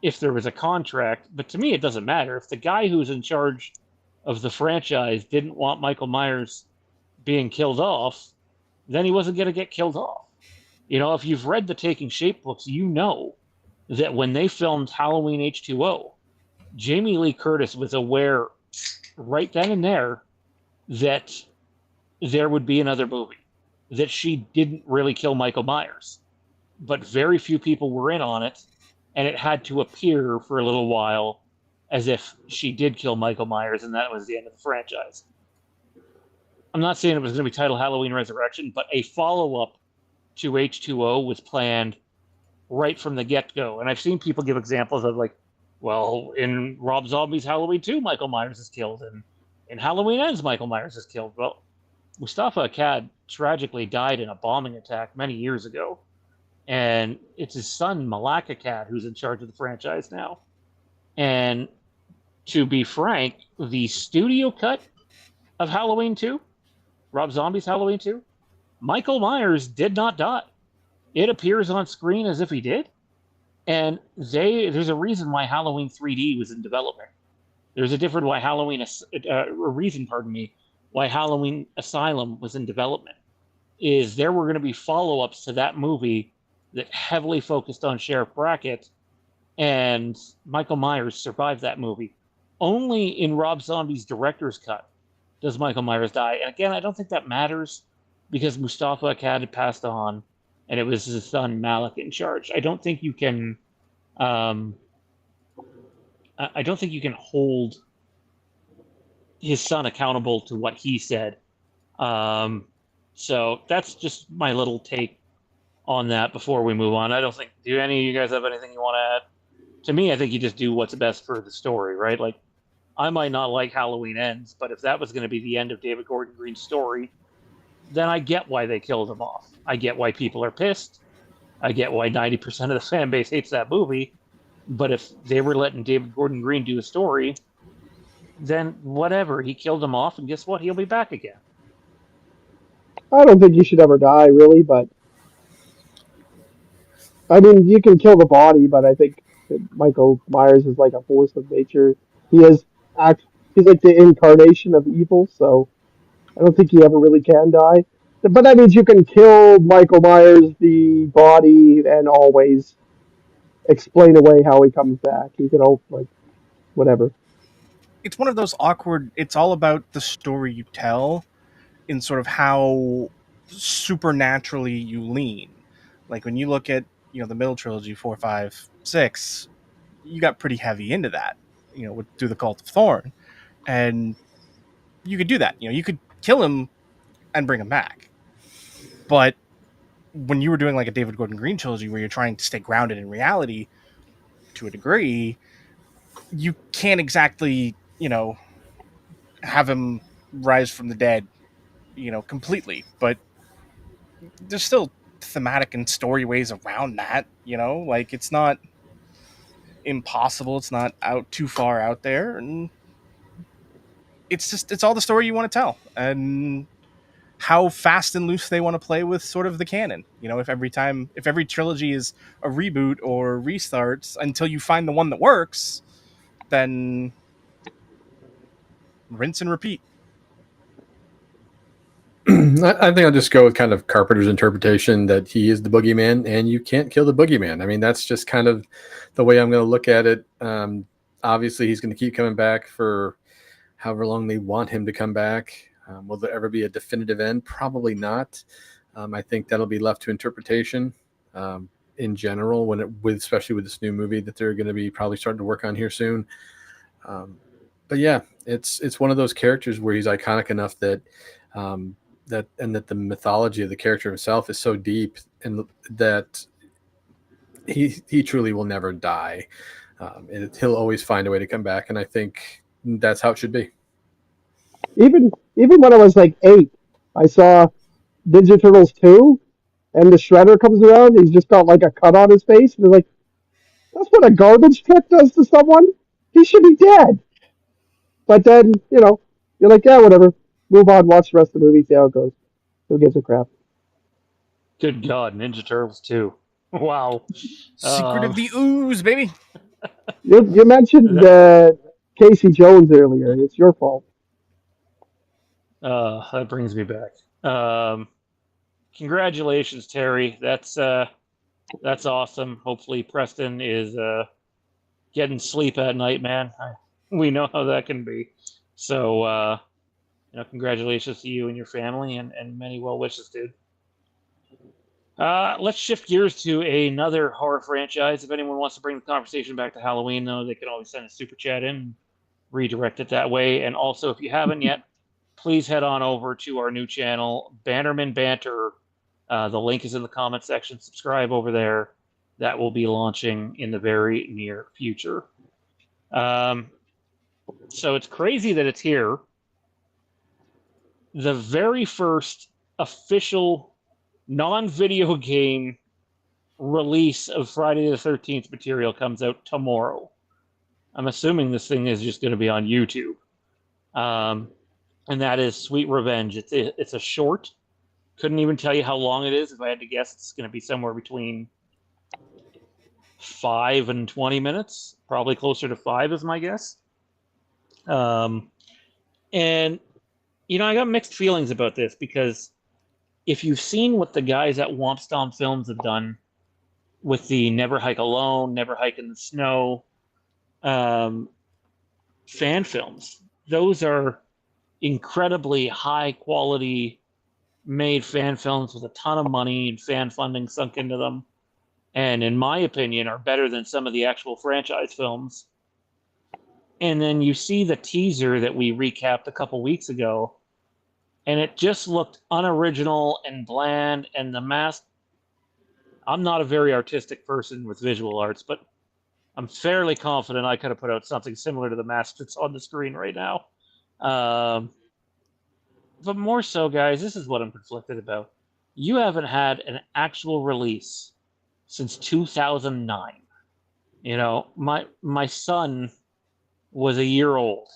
if there was a contract, but to me it doesn't matter. If the guy who's in charge of the franchise didn't want Michael Myers being killed off, then he wasn't going to get killed off. You know, if you've read the Taking Shape books, you know that when they filmed Halloween H2O, Jamie Lee Curtis was aware right then and there that there would be another movie, that she didn't really kill Michael Myers. But very few people were in on it, and it had to appear for a little while as if she did kill Michael Myers, and that was the end of the franchise. I'm not saying it was going to be titled Halloween Resurrection, but a follow-up to H2O was planned right from the get-go. And I've seen people give examples of like, well, in Rob Zombie's Halloween 2, Michael Myers is killed, and in Halloween Ends, Michael Myers is killed. Well, Mustafa Akkad tragically died in a bombing attack many years ago, and it's his son, Malak Akkad, who's in charge of the franchise now. And to be frank, the studio cut of Halloween 2, Rob Zombie's Halloween 2, Michael Myers did not die. It appears on screen as if he did. And there's a reason why Halloween 3D was in development. There's a different why why Halloween Asylum was in development. Is there were going to be follow-ups to that movie that heavily focused on Sheriff Brackett, and Michael Myers survived that movie. Only in Rob Zombie's director's cut does Michael Myers die. And again, I don't think that matters because Mustafa Akkad had passed on, and it was his son Malik in charge. I don't think you can. I don't think you can hold his son accountable to what he said. So that's just my little take on that before we move on. I don't think. Do any of you guys have anything you want to add? To me, I think you just do what's best for the story, right? Like, I might not like Halloween Ends, but if that was going to be the end of David Gordon Green's story, then I get why they killed him off. I get why people are pissed. I get why 90% of the fan base hates that movie. But if they were letting David Gordon Green do a story, then whatever. He killed him off, and guess what? He'll be back again. I don't think you should ever die, really, but I mean, you can kill the body, but I think that Michael Myers is like a force of nature. He is he's like the incarnation of evil, so I don't think he ever really can die. But that means you can kill Michael Myers, the body, and always explain away how he comes back. You can like whatever. It's one of those awkward. It's all about the story you tell, in sort of how supernaturally you lean. Like when you look at the middle trilogy 4, 5, 6, you got pretty heavy into that. Through the Cult of Thorn, and you could do that. You could kill him and bring him back. But when you were doing like a David Gordon Green trilogy where you're trying to stay grounded in reality to a degree, you can't exactly, have him rise from the dead, completely. But there's still thematic and story ways around that. Like it's not impossible. It's not out too far out there, and it's all the story you want to tell, and how fast and loose they want to play with sort of the canon. If every trilogy is a reboot or restarts until you find the one that works, then rinse and repeat. I think I'll just go with kind of Carpenter's interpretation that he is the boogeyman and you can't kill the boogeyman. I mean, that's just kind of the way I'm going to look at it. Obviously, he's going to keep coming back for however long they want him to come back. Will there ever be a definitive end? Probably not. I think that'll be left to interpretation in general, especially with this new movie that they're going to be probably starting to work on here soon. But yeah, it's one of those characters where he's iconic enough that that the mythology of the character himself is so deep, and that he truly will never die. He'll always find a way to come back, and I think that's how it should be. Even when I was like 8, I saw Ninja Turtles 2, and the Shredder comes around. He's just got like a cut on his face, and they're like, "That's what a garbage truck does to someone. He should be dead." But then you're like, "Yeah, whatever. Move on. Watch the rest of the movie. See how it goes. Who gives a crap?" Good God, Ninja Turtles 2. Wow. Secret of the Ooze, baby. You mentioned Casey Jones earlier. It's your fault. That brings me back. Congratulations, Terry. That's awesome. Hopefully, Preston is getting sleep at night, man. We know how that can be. So, congratulations to you and your family, and many well wishes, dude. Let's shift gears to another horror franchise. If anyone wants to bring the conversation back to Halloween, though, they can always send a super chat in, redirect it that way. And also, if you haven't yet, please head on over to our new channel, Bannerman Banter. The link is in the comment section. Subscribe over there. That will be launching in the very near future. So it's crazy that it's here. The very first official non-video game release of Friday the 13th material comes out tomorrow. I'm assuming this thing is just going to be on YouTube. And that is Sweet Revenge. It's a short. Couldn't even tell you how long it is. If I had to guess, it's going to be somewhere between 5 and 20 minutes. Probably closer to 5 is my guess. And, I got mixed feelings about this because if you've seen what the guys at Womp Stomp Films have done with the Never Hike Alone, Never Hike in the Snow fan films, those are incredibly high quality made fan films with a ton of money and fan funding sunk into them, and in my opinion are better than some of the actual franchise films. And then you see the teaser that we recapped a couple weeks ago, and it just looked unoriginal and bland, and the mask, I'm not a very artistic person with visual arts, but I'm fairly confident I could have put out something similar to the mask that's on the screen right now. But more so, guys, this is what I'm conflicted about. You haven't had an actual release since 2009. My son was a year old.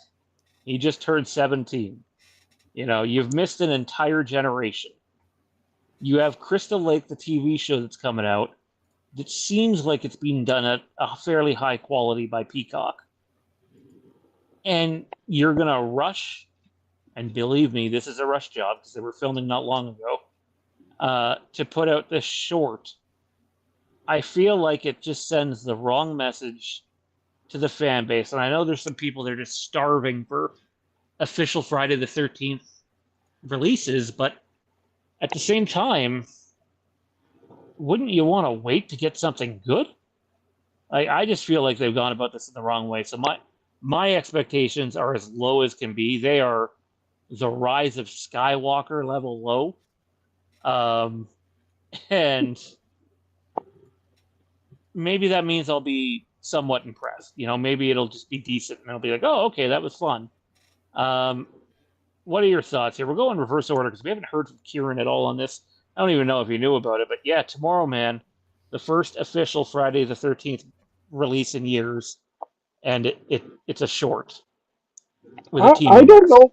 He just turned 17. You've missed an entire generation. You have Crystal Lake, the TV show that's coming out, that seems like it's being done at a fairly high quality by Peacock. And you're going to rush, and believe me, this is a rush job because they were filming not long ago, to put out this short. I feel like it just sends the wrong message to the fan base. And I know there's some people that are just starving for official Friday the 13th releases, but at the same time, wouldn't you want to wait to get something good? I just feel like they've gone about this in the wrong way. So my expectations are as low as can be. They are the Rise of Skywalker level low. And maybe that means I'll be somewhat impressed. Maybe it'll just be decent and I'll be like, oh, okay, that was fun. What are your thoughts here? We'll go in reverse order because we haven't heard from Kieran at all on this. I don't even know if you knew about it, but yeah, tomorrow, man, the first official Friday the 13th release in years, and it's a short with a I teeny don't mask. know.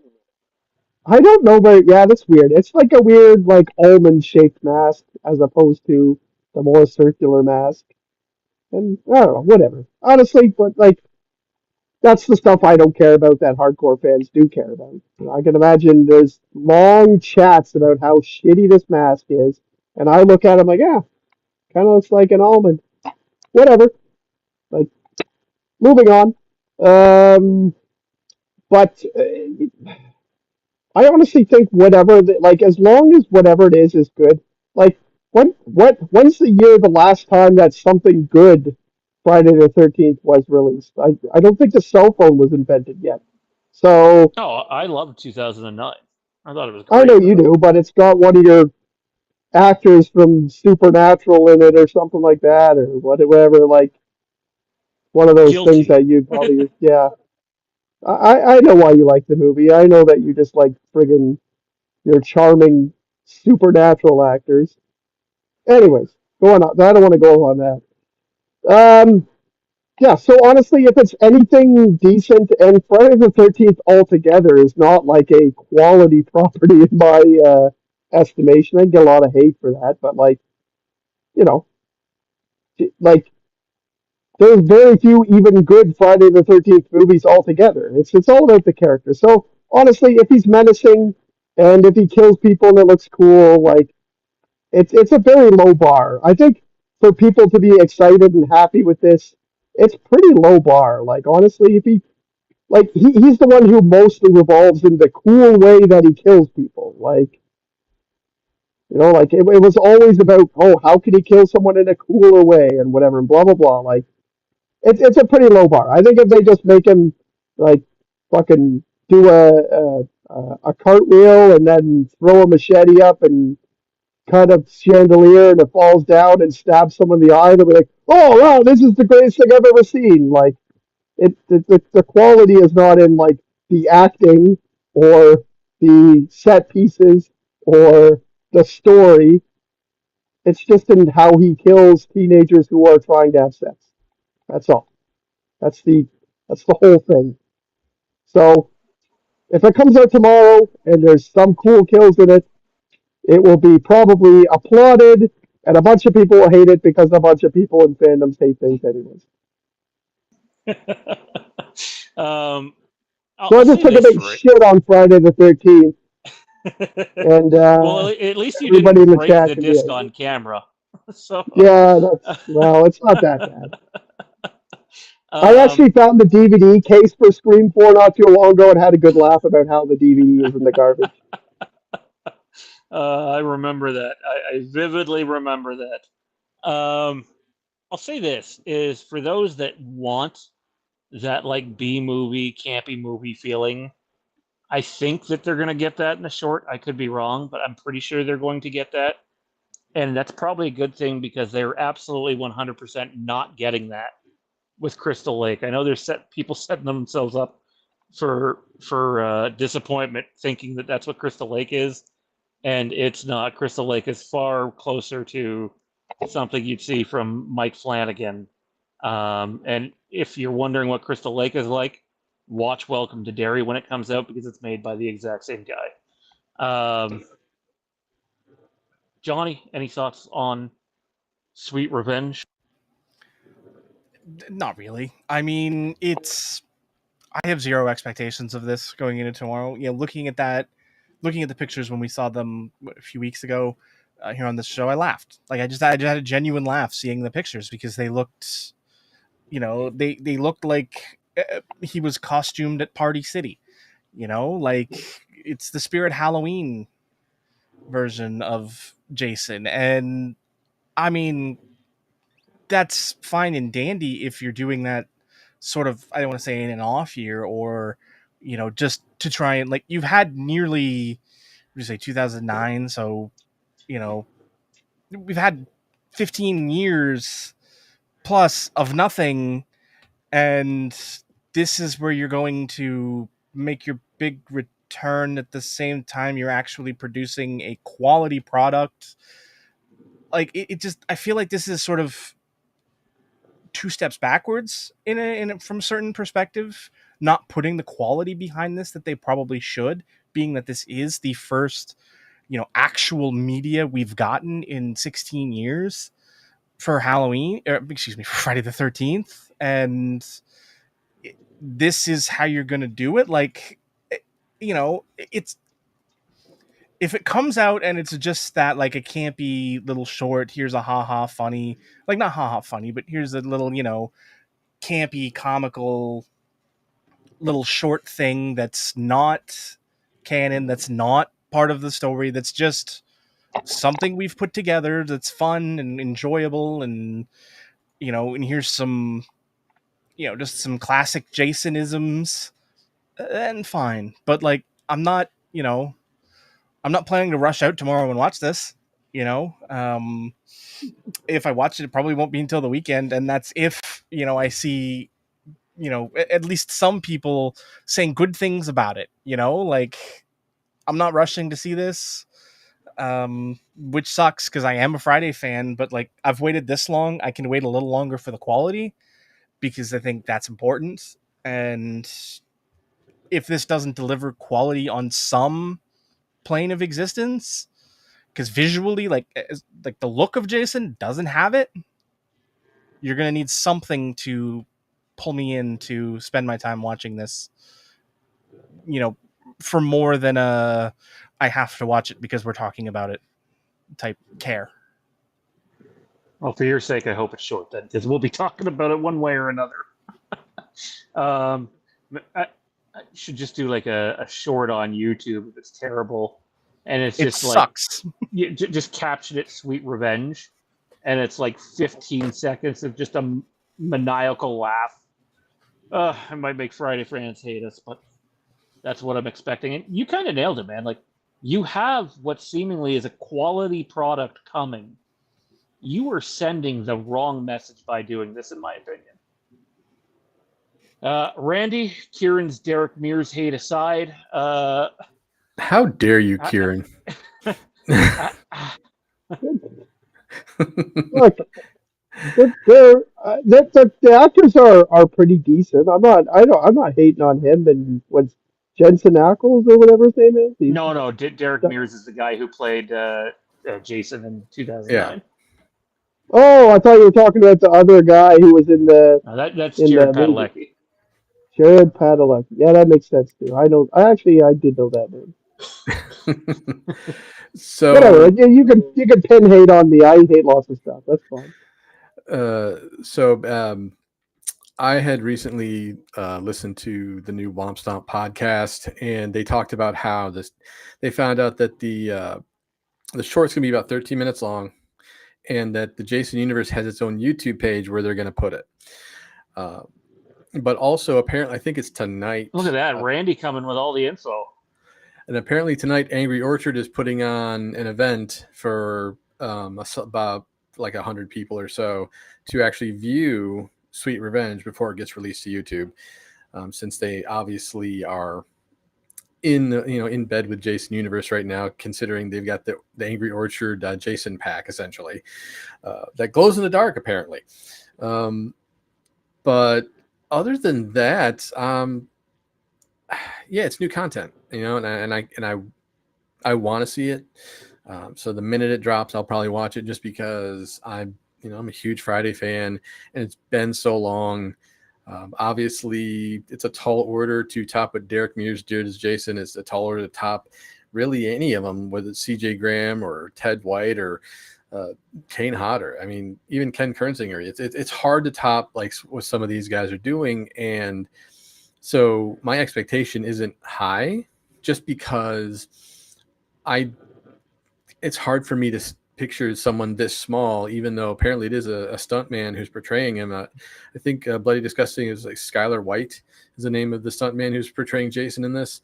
I don't know, but yeah, that's weird. It's like a weird, like almond shaped mask as opposed to the more circular mask. And I don't know, whatever. Honestly, but like that's the stuff I don't care about that hardcore fans do care about. I can imagine there's long chats about how shitty this mask is, and I look at it like, yeah, kind of looks like an almond. Whatever. Like, moving on. Um, but I honestly think whatever, like, as long as whatever it is good. Like, when's the year the last time that something good Friday the 13th was released? I don't think the cell phone was invented yet. So Oh, I loved 2009. I thought it was I know great. you do, but it's got one of your actors from Supernatural in it or something like that, or whatever. Like one of those things Guilty. that you probably, yeah. I know why you like the movie. I know that you just like friggin' your charming supernatural actors. Anyways, going on. I don't want to go on that. Um, yeah. So honestly, if it's anything decent, and Friday the 13th altogether is not like a quality property in my estimation. I get a lot of hate for that, but like you know, like there's very few even good Friday the 13th movies altogether. It's all about the character. So honestly, if he's menacing and if he kills people and it looks cool, like it's a very low bar. I think for people to be excited and happy with this, it's pretty low bar. Like honestly, if he like he's the one who mostly revolves in the cool way that he kills people. Like like it was always about how can he kill someone in a cooler way and whatever and blah blah blah. Like it's a pretty low bar. I think if they just make him like fucking do a cartwheel and then throw a machete up and cut a chandelier and it falls down and stabs someone in the eye, they'll be like, "Oh wow, this is the greatest thing I've ever seen." Like the quality is not in like the acting or the set pieces or the story. It's just in how he kills teenagers who are trying to have sex. That's all. That's the that's the whole thing. So if it comes out tomorrow and there's some cool kills in it, it will be probably applauded, and a bunch of people will hate it because a bunch of people in fandoms hate things anyways. um, So I I'll just say took a this, big Rick. shit on Friday the 13th, and Well, at least you everybody didn't in the break chat the can be disc like, on camera. So, yeah, that's, well, it's not that bad. I um, actually found the DVD case for Scream 4 not too long ago and had a good laugh about how the DVD is in the garbage. I remember that. I vividly remember that. I'll say this is for those that want that like B movie, campy movie feeling. I think that they're going to get that in the short. I could be wrong, but I'm pretty sure they're going to get that. And that's probably a good thing because they're absolutely 100% not getting that with Crystal Lake. I know there's people setting themselves up for disappointment, thinking that that's what Crystal Lake is, and it's not. Crystal Lake is far closer to something you'd see from Mike Flanagan. And if you're wondering what Crystal Lake is like, watch Welcome to Derry when it comes out because it's made by the exact same guy. Johnny, any thoughts on Sweet Revenge? Not really. I mean, I have zero expectations of this going into tomorrow. Looking at the pictures when we saw them a few weeks ago here on this show, I laughed. Like I just had a genuine laugh seeing the pictures because they looked, they looked like he was costumed at Party City. Like it's the Spirit Halloween version of Jason, and I mean that's fine and dandy if you're doing that sort of, I don't want to say in an off year, or just to try and, like, you've had nearly, what do you say, 2009, so you know we've had 15 years plus of nothing, and this is where you're going to make your big turn at the same time you're actually producing a quality product. Like it just, I feel like this is sort of two steps backwards from a certain perspective, not putting the quality behind this that they probably should, being that this is the first, actual media we've gotten in 16 years for Halloween, or excuse me, for Friday the 13th. And this is how you're going to do it. Like, it's, if it comes out and it's just that, like, a campy little short, here's a haha funny, like, not haha funny, but here's a little, campy comical little short thing that's not canon, that's not part of the story, that's just something we've put together that's fun and enjoyable, and and here's some just some classic Jasonisms, and fine. But like, I'm not planning to rush out tomorrow and watch this. If I watch it, it probably won't be until the weekend, and that's if I see at least some people saying good things about it. Like, I'm not rushing to see this, which sucks because I am a Friday fan. But like, I've waited this long, I can wait a little longer for the quality, because I think that's important. And if this doesn't deliver quality on some plane of existence, because visually, like the look of Jason doesn't have it, you're gonna need something to pull me in to spend my time watching this, for more than a I have to watch it because we're talking about it type care. Well, for your sake, I hope it's short then, because we'll be talking about it one way or another. um, I should just do like a short on YouTube if it's terrible, and it's just sucks. Like just caption it "Sweet Revenge," and it's like 15 seconds of just a maniacal laugh. I might make Friday fans hate us, but that's what I'm expecting. And you kind of nailed it, man. Like, you have what seemingly is a quality product coming. You are sending the wrong message by doing this, in my opinion. Randy, Kieran's Derek Mears hate aside. How dare you, Kieran? Look, the actors are pretty decent. I'm not hating on him. And what's Jensen Ackles or whatever his name is? No. Derek Mears is the guy who played Jason in 2009. Yeah. Oh, I thought you were talking about the other guy who was in the. That's Jared Padalecki. Jared Padalecki. Yeah, that makes sense too. I did know that name. So whatever. You can pin hate on me. I hate lots of stuff. That's fine. I had recently listened to the new Womp Stomp podcast, and they talked about how they found out that the short's gonna be about 13 minutes long, and that the Jason universe has its own YouTube page where they're gonna put it. But also, apparently, I think it's tonight. Look at that, Randy coming with all the info. And apparently tonight, Angry Orchard is putting on an event for about like 100 people or so to actually view Sweet Revenge before it gets released to YouTube, since they obviously are in bed with Jason Universe right now, considering they've got the Angry Orchard Jason pack essentially that glows in the dark apparently. But other than that, yeah, it's new content, and I want to see it. So the minute it drops, I'll probably watch it just because I'm a huge Friday fan, and it's been so long. Obviously, it's a tall order to top what Derek Mears did as Jason. It's a tall order to top really any of them, whether it's C.J. Graham or Ted White or Kane Hodder. I mean, even Ken Kernzinger. It's hard to top like what some of these guys are doing, and so my expectation isn't high, just because it's hard for me to picture someone this small, even though apparently it is a stuntman who's portraying him. I think Bloody Disgusting is like Skylar White is the name of the stuntman who's portraying Jason in this.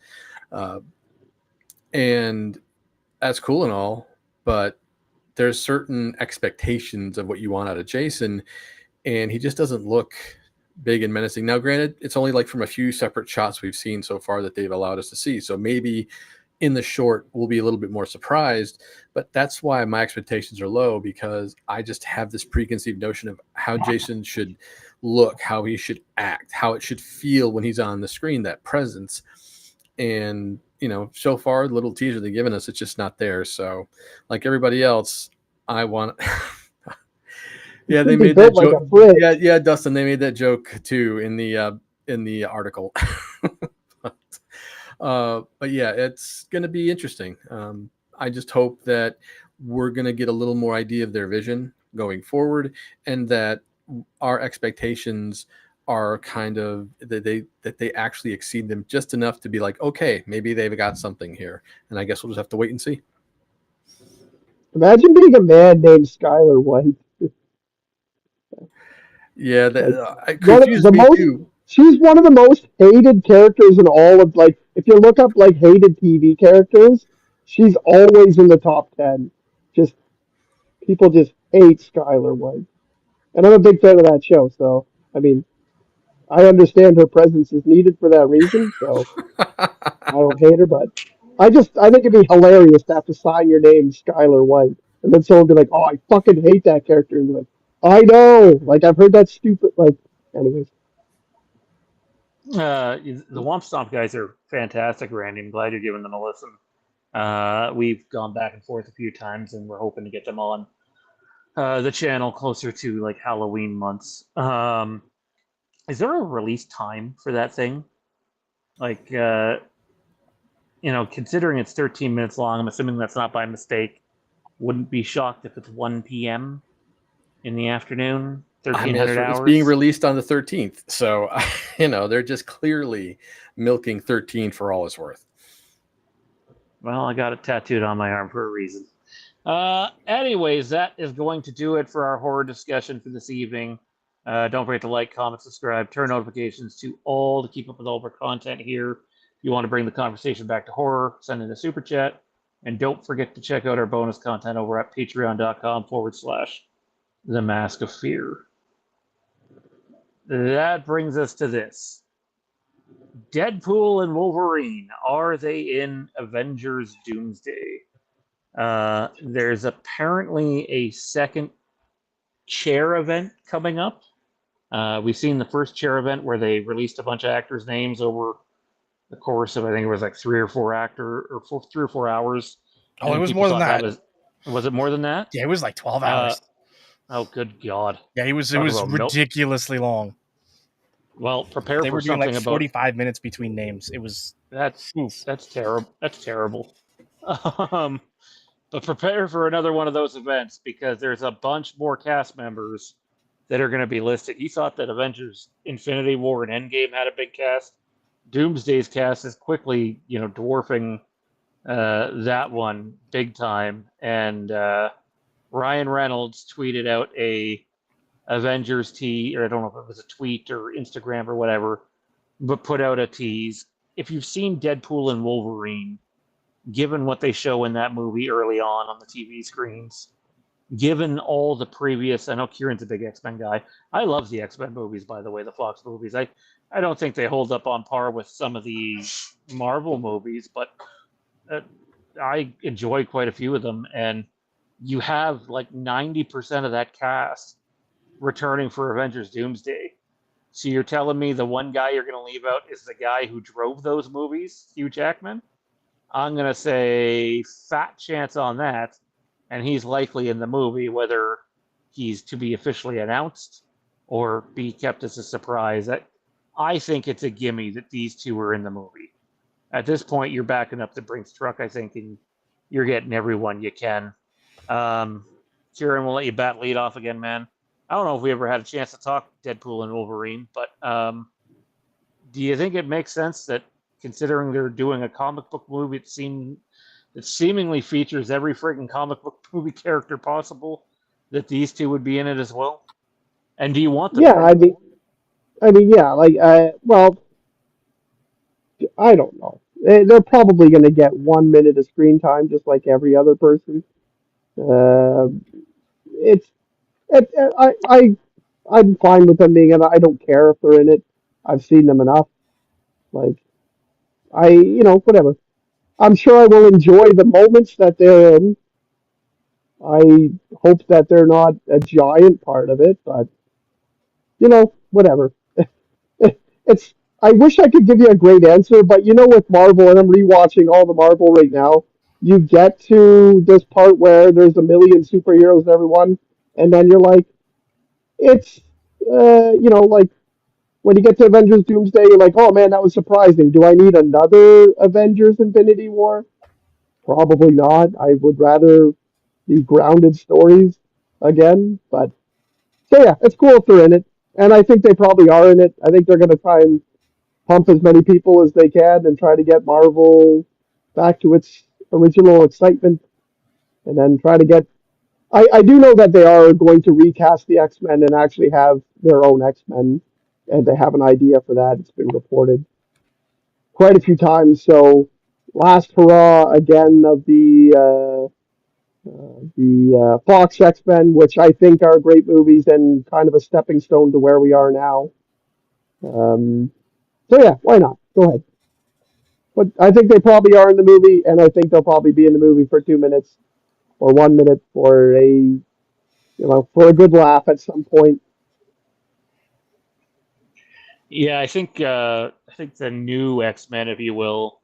And that's cool and all, but there's certain expectations of what you want out of Jason, and he just doesn't look big and menacing. Now, granted, it's only like from a few separate shots we've seen so far that they've allowed us to see. So maybe in the short, we'll be a little bit more surprised. But that's why my expectations are low, because I just have this preconceived notion of how Jason should look, how he should act, how it should feel when he's on the screen, that presence. And, so far, the little teaser they've given us, it's just not there. So, like everybody else, I want. Yeah, they made that like joke. a brick. Yeah, Dustin, they made that joke too in the article. But yeah, it's going to be interesting. I just hope that we're going to get a little more idea of their vision going forward, and that our expectations are kind of that they actually exceed them just enough to be like, okay, maybe they've got something here, and I guess we'll just have to wait and see. Imagine being a man named Skylar White. Yeah, Like it one of confused the me most, too. she's one of the most hated characters in all of, like, if you look up like hated TV characters, she's always in the top 10. Just people just hate Skylar White, and I'm a big fan of that show. So I mean, I understand her presence is needed for that reason. So I don't hate her, but I think it'd be hilarious to have to sign your name Skylar White, and then someone be like, "Oh, I fucking hate that character," and be like, "I know, like I've heard that stupid." Like, anyways, The Womp Stomp guys are fantastic, Randy. I'm glad you're giving them a listen. We've gone back and forth a few times, and we're hoping to get them on the channel closer to like Halloween months. Is there a release time for that thing? Like, considering it's 13 minutes long, I'm assuming that's not by mistake. Wouldn't be shocked if it's 1 p.m. in the afternoon, I mean, 1300 it's being hours. released on the 13th, so they're just clearly milking 13 for all it's worth. Well, I got it tattooed on my arm for a reason. Anyways, that is going to do it for our horror discussion for this evening. Don't forget to like, comment, subscribe, turn notifications to all to keep up with all of our content here. If you want to bring the conversation back to horror, send in a super chat. And don't forget to check out our bonus content over at patreon.com/The Mask of Fear. That brings us to this. Deadpool and Wolverine, are they in Avengers Doomsday? There's apparently a second chair event coming up. We've seen the first chair event where they released a bunch of actors' names over the course of, I think it was like 3 or 4 hours. Oh, it was more than that. Was it more than that? Yeah, it was like 12 hours. Oh, good God. Yeah, it was ridiculously long. Well, prepare They for were doing something like about 45 minutes between names. It was that's terrible. That's terrible. But prepare for another one of those events, because there's a bunch more cast members that are going to be listed. You thought that Avengers Infinity War and Endgame had a big cast. Doomsday's cast is quickly, dwarfing that one big time. And Ryan Reynolds tweeted out a Avengers tee, or I don't know if it was a tweet or Instagram or whatever, but put out a tease. If you've seen Deadpool and Wolverine, given what they show in that movie early on the TV screens, given all the previous, I know Kieran's a big X-Men guy. I love the X-Men movies, by the way, the Fox movies. I don't think they hold up on par with some of the Marvel movies, but I enjoy quite a few of them. And you have like 90% of that cast returning for Avengers Doomsday. So you're telling me the one guy you're going to leave out is the guy who drove those movies, Hugh Jackman? I'm going to say fat chance on that. And he's likely in the movie, whether he's to be officially announced or be kept as a surprise. I think it's a gimme that these two are in the movie. At this point, you're backing up the Brinks truck, I think, and you're getting everyone you can. Kieran, we'll let you bat lead off again, man. I don't know if we ever had a chance to talk Deadpool and Wolverine, but do you think it makes sense that, considering they're doing a comic book movie that seemingly features every freaking comic book movie character possible, that these two would be in it as well? And do you want them? yeah, yeah, like, well, I don't know. They're probably going to get 1 minute of screen time, just like every other person. Uh, it's, I I'm fine with them being in it. I don't care if they're in it. I've seen them enough. Like whatever. I'm sure I will enjoy the moments that they're in. I hope that they're not a giant part of it, but whatever. It's. I wish I could give you a great answer, but with Marvel, and I'm rewatching all the Marvel right now. You get to this part where there's a million superheroes and everyone, and then you're like, it's, like when you get to Avengers Doomsday, you're like, oh man, that was surprising. Do I need another Avengers Infinity War? Probably not. I would rather the grounded stories again. But so yeah, it's cool if they're in it, and I think they probably are in it. I think they're going to try and pump as many people as they can and try to get Marvel back to its original excitement, and then try to get. I do know that they are going to recast the X Men and actually have their own X Men, and they have an idea for that. It's been reported quite a few times. So, last hurrah again of the Fox X Men, which I think are great movies and kind of a stepping stone to where we are now. Um, so yeah, why not? Go ahead. But I think they probably are in the movie, and I think they'll probably be in the movie for 2 minutes or 1 minute for a good laugh at some point. Yeah, I think the new X-Men, if you will,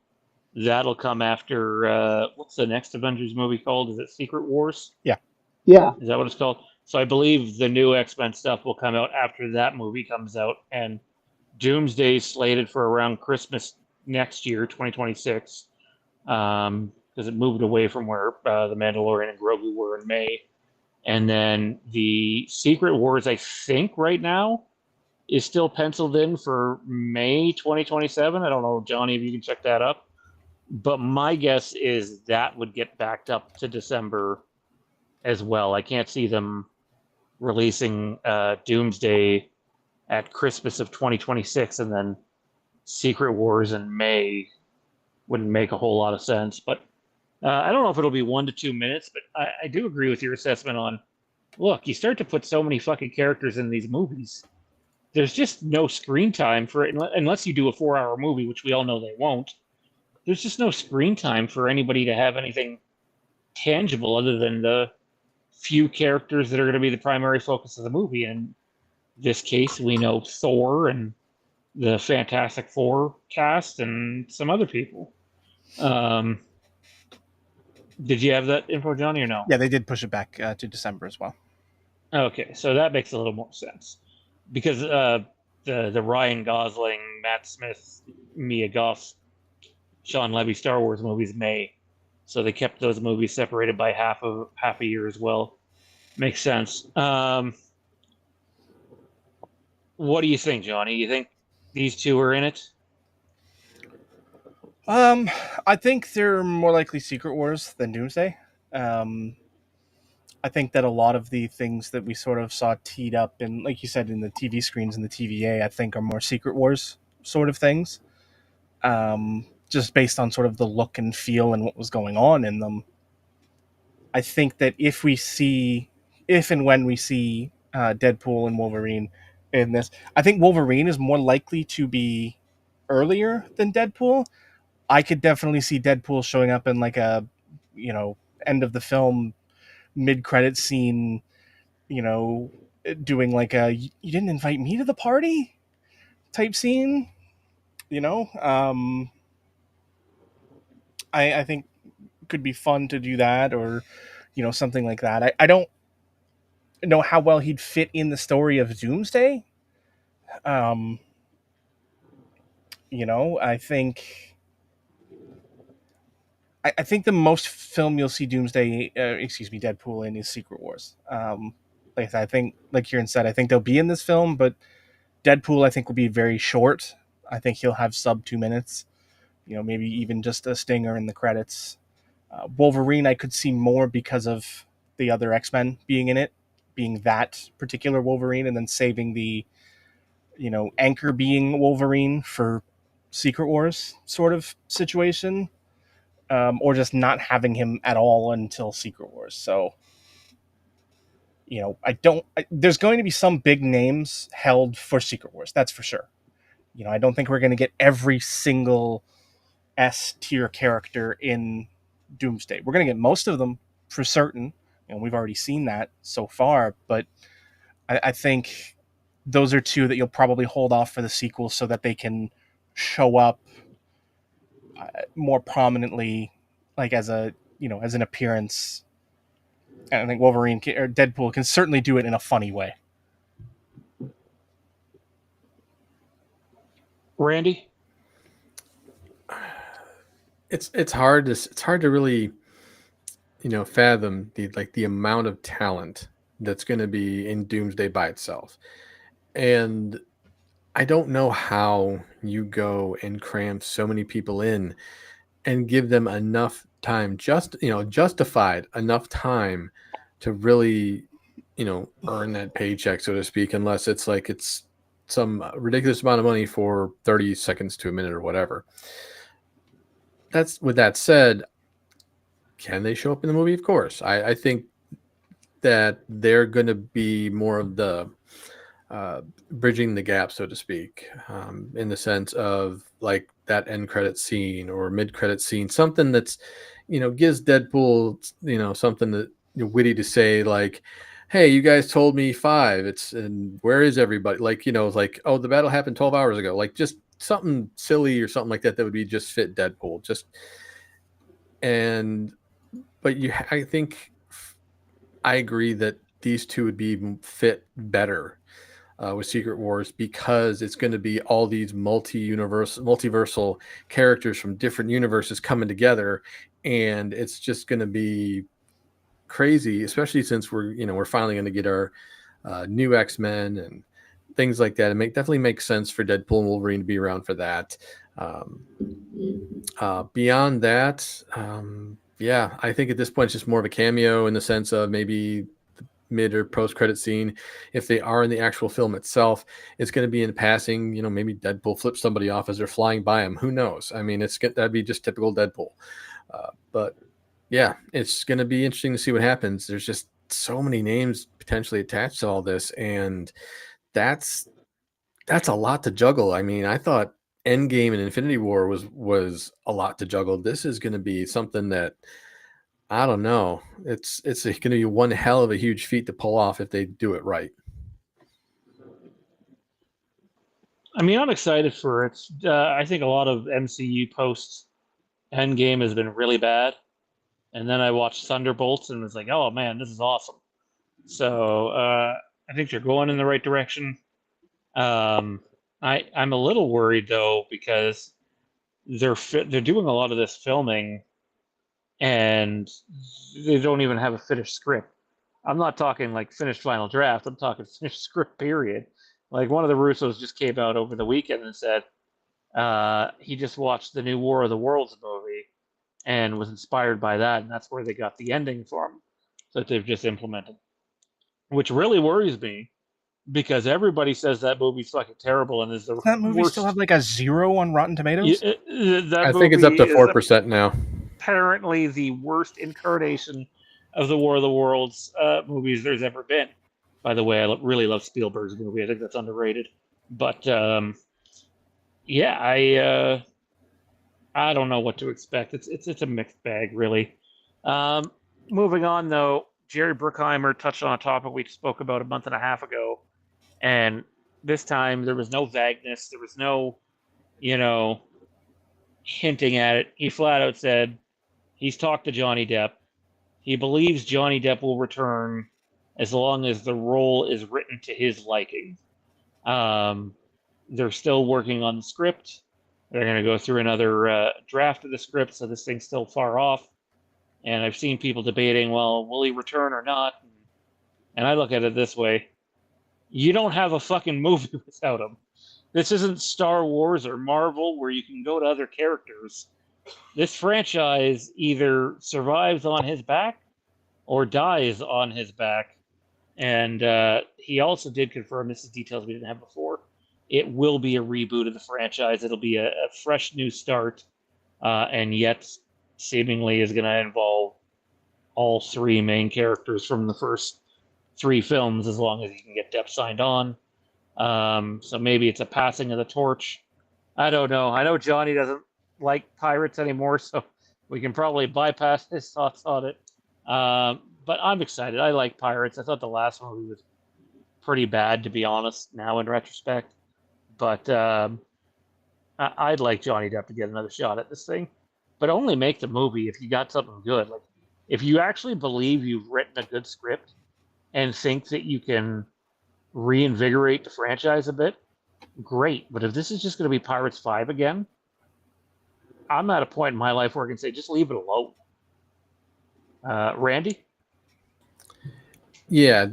that'll come after what's the next Avengers movie called? Is it Secret Wars? Yeah. Yeah, Is that what it's called? So I believe the new X-Men stuff will come out after that movie comes out, and Doomsday's slated for around Christmas next year, 2026, because it moved away from where the Mandalorian and Grogu were in May. And then the Secret Wars, I think, right now is still penciled in for May 2027. I don't know, Johnny, if you can check that up. But my guess is that would get backed up to December as well. I can't see them releasing Doomsday at Christmas of 2026 and then Secret Wars in May. Wouldn't make a whole lot of sense. But I don't know if it'll be 1 to 2 minutes, but I do agree with your assessment on look, you start to put so many fucking characters in these movies. There's just no screen time for it unless you do a 4 hour movie, which we all know they won't. There's just no screen time for anybody to have anything tangible other than the few characters that are going to be the primary focus of the movie. In this case, we know Thor and the Fantastic Four cast and some other people. Did you have that info, Johnny, or no? Yeah, they did push it back to December as well. Okay, so that makes a little more sense because the Ryan Gosling, Matt Smith, Mia Goth, Sean Levy Star Wars movies May, so they kept those movies separated by half a year as well. Makes sense. What do you think, Johnny? You think these two are in it? I think they're more likely Secret Wars than Doomsday. Um, I think that a lot of the things that we sort of saw teed up in, like you said, in the TV screens and the TVA, I think are more Secret Wars sort of things. Just based on sort of the look and feel and what was going on in them. I think that if and when we see Deadpool and Wolverine in this, I think Wolverine is more likely to be earlier than Deadpool. I could definitely see Deadpool showing up in like a, end of the film mid credit scene, you know, doing like a "you didn't invite me to the party" type scene. You know, I think could be fun to do that, or something like that. I don't know how well he'd fit in the story of Doomsday. Um, I think I think the most film you'll see Deadpool in is Secret Wars. Like I said, I think, like Kieran said, I think they'll be in this film, but Deadpool I think will be very short. I think he'll have sub 2 minutes. Maybe even just a stinger in the credits. Wolverine I could see more because of the other X-Men being in it, being that particular Wolverine, and then saving the Anchor being Wolverine for Secret Wars sort of situation, or just not having him at all until Secret Wars. So There's going to be some big names held for Secret Wars, that's for sure. I don't think we're going to get every single S tier character in Doomsday. We're going to get most of them for certain, and we've already seen that so far, but I think those are two that you'll probably hold off for the sequel so that they can show up more prominently, like as an appearance. And I think or Deadpool can certainly do it in a funny way. Randy? It's hard to really fathom the amount of talent that's going to be in Doomsday by itself. And I don't know how you go and cram so many people in and give them enough time, justified enough time to really, earn that paycheck, so to speak, unless it's like it's some ridiculous amount of money for 30 seconds to a minute or whatever. With that said, can they show up in the movie? Of course. I think that they're going to be more of the bridging the gap, so to speak, in the sense of like that end credit scene or mid credit scene, something that's, gives Deadpool, something that witty to say, like, hey, you guys told me 5. And where is everybody? Like, it's like, oh, the battle happened 12 hours ago. Like just something silly or something like that would be just fit Deadpool. But I think I agree that these two would be fit better with Secret Wars, because it's going to be all these multiversal characters from different universes coming together, and it's just going to be crazy, especially since we're finally going to get our new X-Men and things like that. It definitely makes sense for Deadpool and Wolverine to be around for that. Beyond that, yeah, I think at this point it's just more of a cameo in the sense of maybe the mid or post-credit scene. If they are in the actual film itself, it's going to be in passing. Maybe Deadpool flips somebody off as they're flying by him. Who knows? I mean, that'd be just typical Deadpool. But yeah, it's going to be interesting to see what happens. There's just so many names potentially attached to all this, and that's a lot to juggle. I mean, I thought Endgame and Infinity War was a lot to juggle. This is going to be something that, I don't know. It's going to be one hell of a huge feat to pull off if they do it right. I mean, I'm excited for it. I think a lot of MCU posts Endgame has been really bad, and then I watched Thunderbolts and was like, oh man, this is awesome. So I think they're going in the right direction. I'm a little worried though, because they're doing a lot of this filming and they don't even have a finished script. I'm not talking like finished final draft. I'm talking finished script period. Like one of the Russos just came out over the weekend and said he just watched the new War of the Worlds movie and was inspired by that, and that's where they got the ending from that they've just implemented, which really worries me because everybody says that movie's fucking terrible and is the That movie worst. still have like a 0 on Rotten Tomatoes? That I think it's up to 4% now. Apparently the worst incarnation of the War of the Worlds movies there's ever been. By the way, I really love Spielberg's movie. I think that's underrated. But yeah, I don't know what to expect. It's a mixed bag, really. Moving on, though, Jerry Bruckheimer touched on a topic we spoke about a month and a half ago, and this time there was no vagueness. There was no, hinting at it. He flat out said he's talked to Johnny Depp. He believes Johnny Depp will return as long as the role is written to his liking. They're still working on the script. They're going to go through another draft of the script, so this thing's still far off. And I've seen people debating, well, will he return or not? And I look at it this way. You don't have a fucking movie without him. This isn't Star Wars or Marvel where you can go to other characters. This franchise either survives on his back or dies on his back. And he also did confirm, this is details we didn't have before, it will be a reboot of the franchise. It'll be a fresh new start, and yet seemingly is going to involve all 3 main characters from the first 3 films as long as you can get Depp signed on. So maybe it's a passing of the torch. I don't know. I know Johnny doesn't like Pirates anymore, so we can probably bypass his thoughts on it. But I'm excited. I like Pirates. I thought the last movie was pretty bad, to be honest, now in retrospect. But I'd like Johnny Depp to get another shot at this thing. But only make the movie if you got something good. Like, if you actually believe you've written a good script and think that you can reinvigorate the franchise a bit, great. But if this is just going to be Pirates 5 again, I'm at a point in my life where I can say, just leave it alone. Randy? Yeah,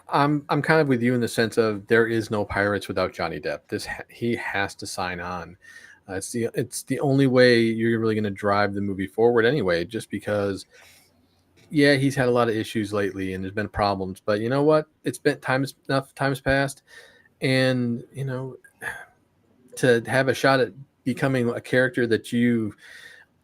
I'm kind of with you in the sense of there is no Pirates without Johnny Depp. He has to sign on. It's the only way you're really going to drive the movie forward anyway. Just because, yeah, he's had a lot of issues lately and there's been problems. But you know what? It's been enough times passed, and to have a shot at becoming a character that you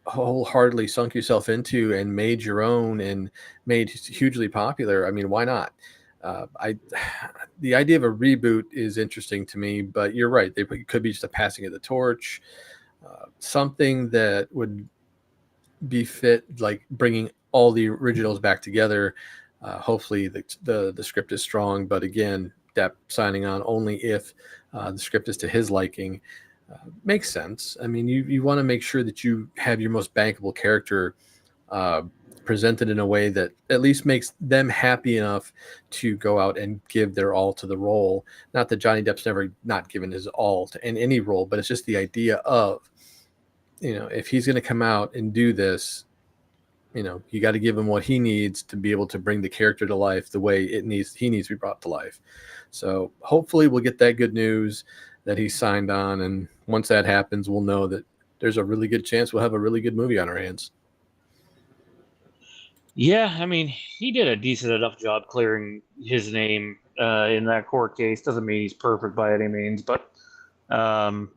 wholeheartedly sunk yourself into and made your own and made hugely popular. I mean, why not? The idea of a reboot is interesting to me, but you're right. It could be just a passing of the torch, something that would be fit, like bringing all the originals back together. Hopefully the script is strong, but again, Depp signing on only if the script is to his liking. Makes sense. I mean, you want to make sure that you have your most bankable character presented in a way that at least makes them happy enough to go out and give their all to the role. Not that Johnny Depp's never not given his all in any role, but it's just the idea of, if he's going to come out and do this, you got to give him what he needs to be able to bring the character to life the way he needs to be brought to life. So hopefully we'll get that good news that he signed on, and once that happens, we'll know that there's a really good chance we'll have a really good movie on our hands. Yeah, I mean, he did a decent enough job clearing his name in that court case. Doesn't mean he's perfect by any means, but I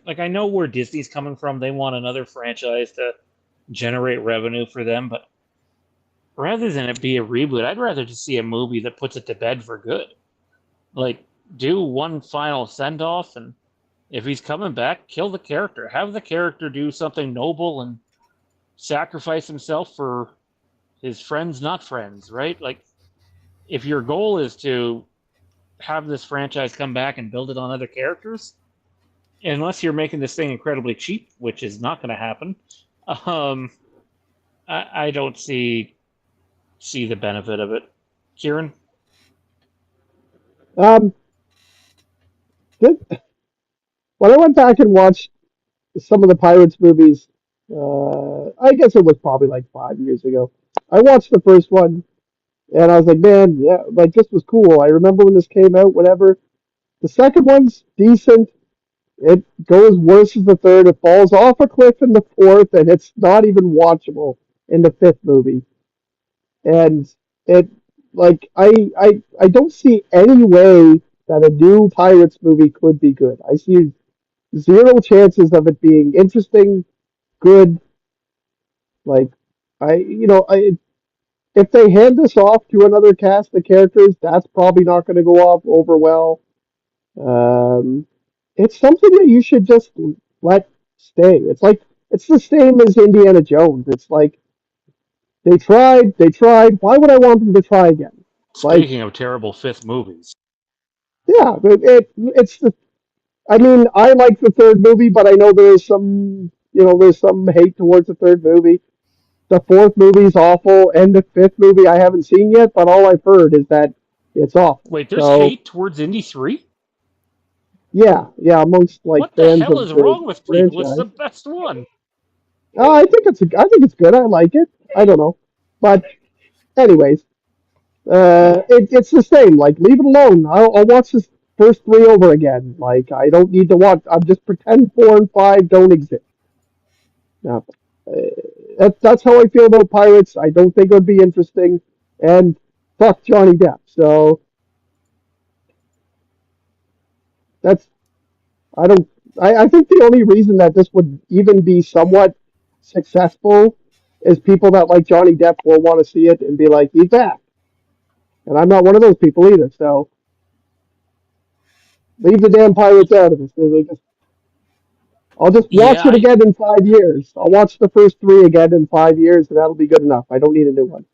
know where Disney's coming from. They want another franchise to generate revenue for them, but rather than it be a reboot, I'd rather just see a movie that puts it to bed for good. Like, do one final send-off, and if he's coming back, kill the character. Have the character do something noble and sacrifice himself for his friends, not friends, right? Like, if your goal is to have this franchise come back and build it on other characters, unless you're making this thing incredibly cheap, which is not going to happen, I don't see the benefit of it. Kieran? When I went back and watched some of the Pirates movies, I guess it was probably like 5 years ago. I watched the first one and I was like, man, yeah, like this was cool. I remember when this came out, whatever. The second one's decent. It goes worse as the third. It falls off a cliff in the fourth, and it's not even watchable in the fifth movie. And it, like, I don't see any way that a new Pirates movie could be good. I see zero chances of it being interesting, good. Like, if they hand this off to another cast of characters, that's probably not going to go off over well. Um, it's something that you should just let stay. It's the same as Indiana Jones. It's like they tried, they tried. Why would I want them to try again? Like, Speaking of terrible fifth movies, yeah, it's the. I mean, I like the third movie, but I know there's some hate towards the third movie. The fourth movie's awful, and the fifth movie I haven't seen yet, but all I've heard is that it's awful. wait, there's So hate towards Indy 3? yeah, amongst like What the fans hell of is the wrong with people? It's franchise. the best one. I think it's good. I like it. I don't know, but anyways, it's the same. Like, leave it alone. I'll watch this first three over again. Like, I don't need to watch. I'm just pretend 4 and 5 don't exist. Now, that's how I feel about Pirates. I don't think it would be interesting, and fuck Johnny Depp. So that's I don't. I think the only reason that this would even be somewhat successful is people that like Johnny Depp will want to see it and be like, he's back. and I'm not one of those people either. So leave the damn pirates out of this. I'll just watch Yeah, it again in 5 years. I'll watch the first three again in 5 years, and that'll be good enough. I don't need a new one.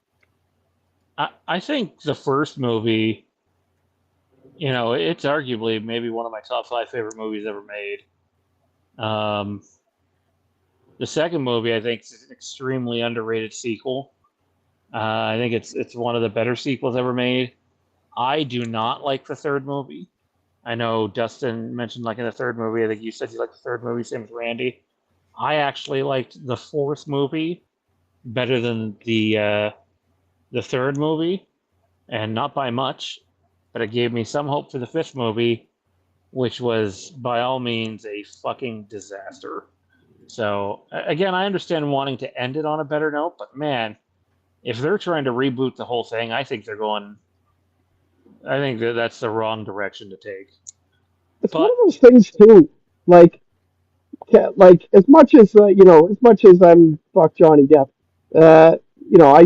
I think the first movie, it's arguably maybe one of my top 5 favorite movies ever made. The second movie, I think, is an extremely underrated sequel. I think it's one of the better sequels ever made. I do not like the third movie. I know Dustin mentioned liking the third movie. I think you said you liked the third movie, same as Randy. I actually liked the fourth movie better than the third movie, and not by much, but it gave me some hope for the fifth movie, which was by all means a fucking disaster. So again, I understand wanting to end it on a better note, but man, if they're trying to reboot the whole thing, I think that's the wrong direction to take. It's one But of those things too. Like, as much as as much as I'm fuck Johnny Depp, I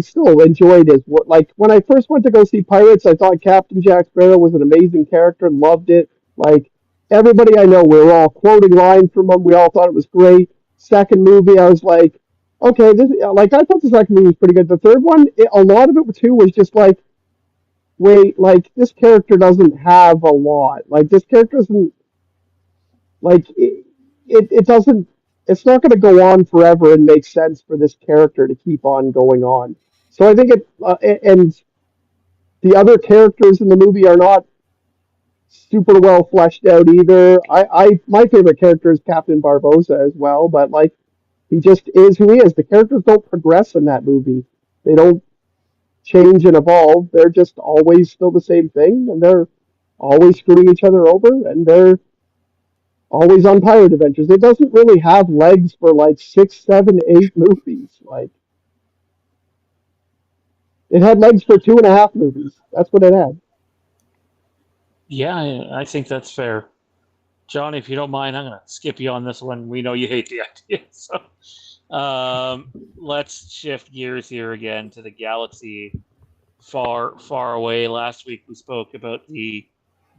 still enjoyed his work. Like when I first went to go see Pirates, I thought Captain Jack Sparrow was an amazing character, loved it. Like everybody I know, we were all quoting lines from him. We all thought it was great. Second movie, I was like, okay, this like I thought the second movie was pretty good. The third one, a lot of it too was just like, wait, like this character doesn't have a lot. Like this character doesn't like it doesn't it's not going to go on forever and make sense for this character to keep on going on. So I think and the other characters in the movie are not super well fleshed out either. I my favorite character is Captain Barbosa as well, but like he just is who he is. The characters don't progress in that movie. They don't change and evolve. They're just always still the same thing, and they're always screwing each other over, and they're always on pirate adventures. It doesn't really have legs for like 6, 7, 8 movies. Like it had legs for 2.5 movies. That's what it had. yeah, I think that's fair. John, if you don't mind, I'm going to skip you on this one. We know you hate the idea. So let's shift gears here again to the galaxy far, far away. Last week we spoke about the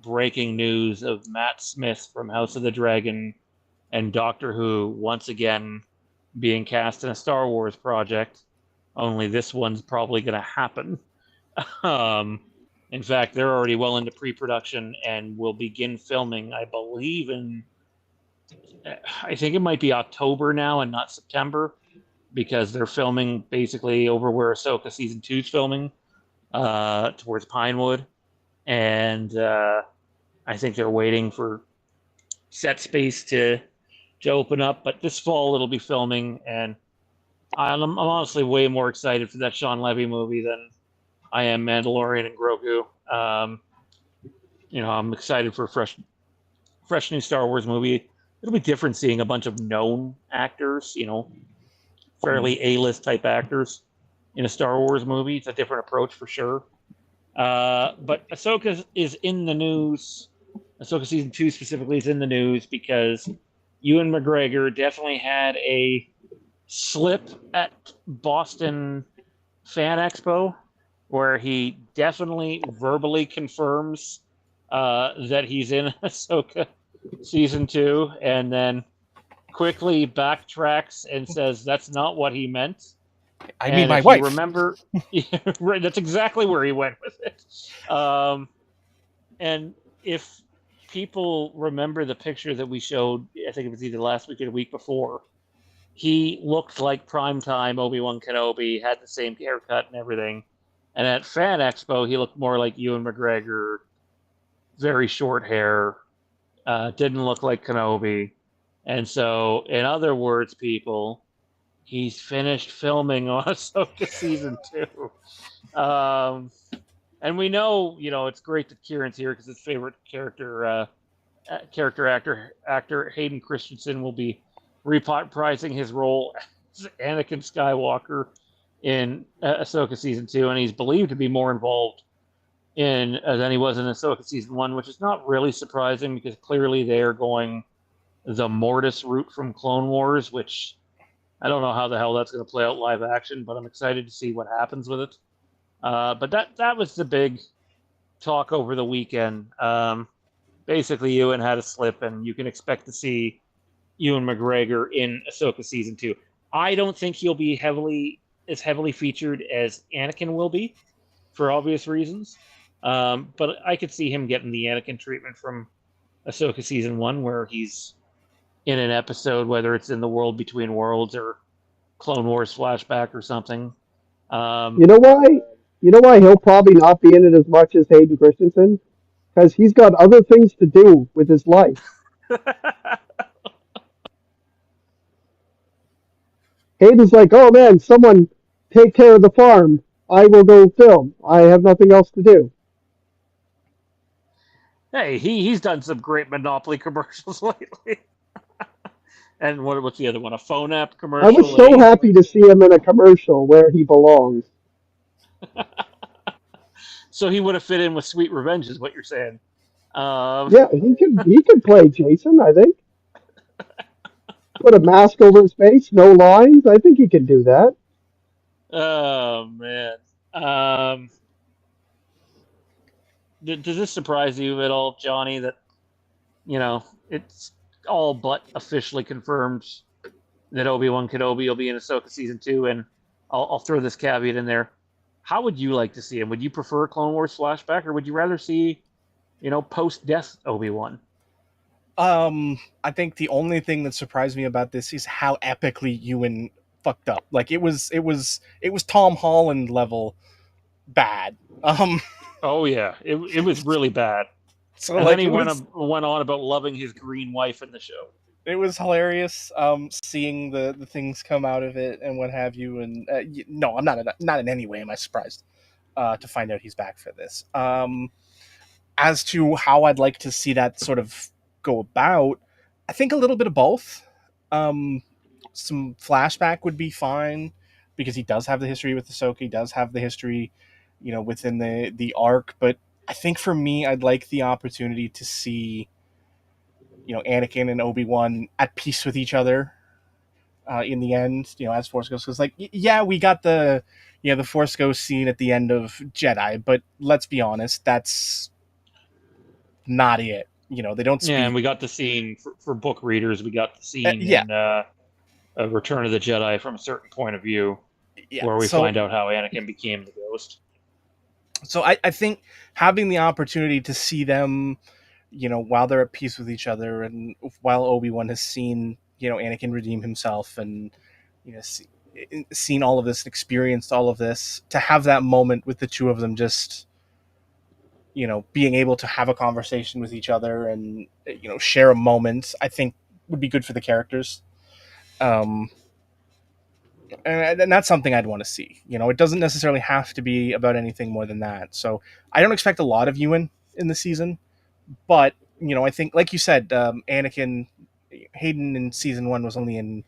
breaking news of Matt Smith from House of the Dragon and Doctor Who once again being cast in a Star Wars project. Only this one's probably going to happen. In fact, they're already well into pre-production and will begin filming, I believe, I think it might be October now and not September, because they're filming basically over where Ahsoka season 2 is filming, towards Pinewood, and I think they're waiting for set space to open up. But this fall it'll be filming, and I'm honestly way more excited for that Sean Levy movie than I am Mandalorian and Grogu. I'm excited for a fresh new Star Wars movie. It'll be different seeing a bunch of known actors, fairly A-list type actors in a Star Wars movie. It's a different approach for sure. But Ahsoka is in the news. Ahsoka season 2 specifically is in the news because Ewan McGregor definitely had a slip at Boston Fan Expo where he definitely verbally confirms that he's in Ahsoka season 2, and then quickly backtracks and says that's not what he meant. I mean, my if wife. You remember, right? That's exactly where he went with it. And if people remember the picture that we showed, I think it was either last week or the week before, he looked like primetime Obi-Wan Kenobi, had the same haircut and everything. And at Fan Expo, he looked more like Ewan McGregor, very short hair, didn't look like Kenobi. And so, in other words, people, he's finished filming on Ahsoka season 2. And we know, it's great that Kieran's here because his favorite character actor Hayden Christensen will be reprising his role as Anakin Skywalker in Ahsoka season 2, and he's believed to be more involved in than he was in Ahsoka season 1, which is not really surprising because clearly they are going the Mortis route from Clone Wars, which I don't know how the hell that's going to play out live action, but I'm excited to see what happens with it. But that was the big talk over the weekend. Basically, Ewan had a slip, and you can expect to see Ewan McGregor in Ahsoka season 2. I don't think he'll be heavily featured as Anakin will be, for obvious reasons. But I could see him getting the Anakin treatment from Ahsoka season 1, where he's in an episode, whether it's in the World Between Worlds or Clone Wars flashback or something. You know why? You know why he'll probably not be in it as much as Hayden Christensen? Because he's got other things to do with his life. Hayden's like, oh man, someone take care of the farm. I will go film. I have nothing else to do. Hey, he's done some great Monopoly commercials lately. And what's the other one? A phone app commercial. I was so happy to see him in a commercial where he belongs. So he would have fit in with Sweet Revenge, is what you're saying. Yeah, he could play Jason, I think. Put a mask over his face, no lines. I think he could do that. Oh man. Does this surprise you at all, Johnny, that it's all but officially confirmed that Obi-Wan Kenobi will be in Ahsoka season 2? And I'll throw this caveat in there. How would you like to see him? Would you prefer Clone Wars flashback, or would you rather see, post-death Obi-Wan? I think the only thing that surprised me about this is how epically Ewan fucked up. Like it was Tom Holland level bad. Oh yeah, it was really bad. So and like then he went on about loving his green wife in the show. It was hilarious seeing the things come out of it and what have you. And no, I'm not in any way am I surprised to find out he's back for this. As to how I'd like to see that sort of go about, I think a little bit of both. Some flashback would be fine because he does have the history with Ahsoka. He does have the history, within the arc. But I think for me, I'd like the opportunity to see, Anakin and Obi-Wan at peace with each other in the end, as Force Ghost. Because, we got the Force Ghost scene at the end of Jedi, but let's be honest, that's not it. They don't speak. Yeah, and we got the scene for book readers. We got the scene in Return of the Jedi from a certain point of view, where we find out how Anakin became the Ghost. So I think having the opportunity to see them, while they're at peace with each other, and while Obi-Wan has seen, Anakin redeem himself, and seen all of this, experienced all of this, to have that moment with the two of them just, being able to have a conversation with each other and, share a moment, I think would be good for the characters. And that's something I'd want to see. It doesn't necessarily have to be about anything more than that. So I don't expect a lot of Ewan in the season, but I think, like you said, Anakin Hayden in season 1 was only in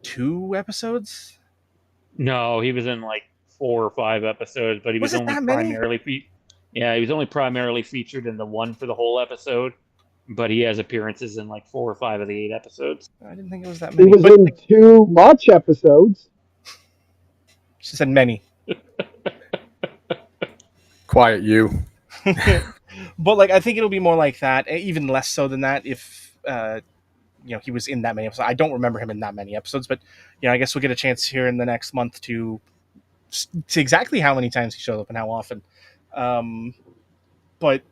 2 episodes? No, he was in 4 or 5 episodes, but he was only primarily he was only primarily featured in the one for the whole episode, but he has appearances in 4 or 5 of the 8 episodes. I didn't think it was that many. He was in 2 Much episodes. She said many. Quiet you. But I think it'll be more like that, even less so than that if he was in that many episodes. I don't remember him in that many episodes, but I guess we'll get a chance here in the next month to see exactly how many times he showed up and how often. But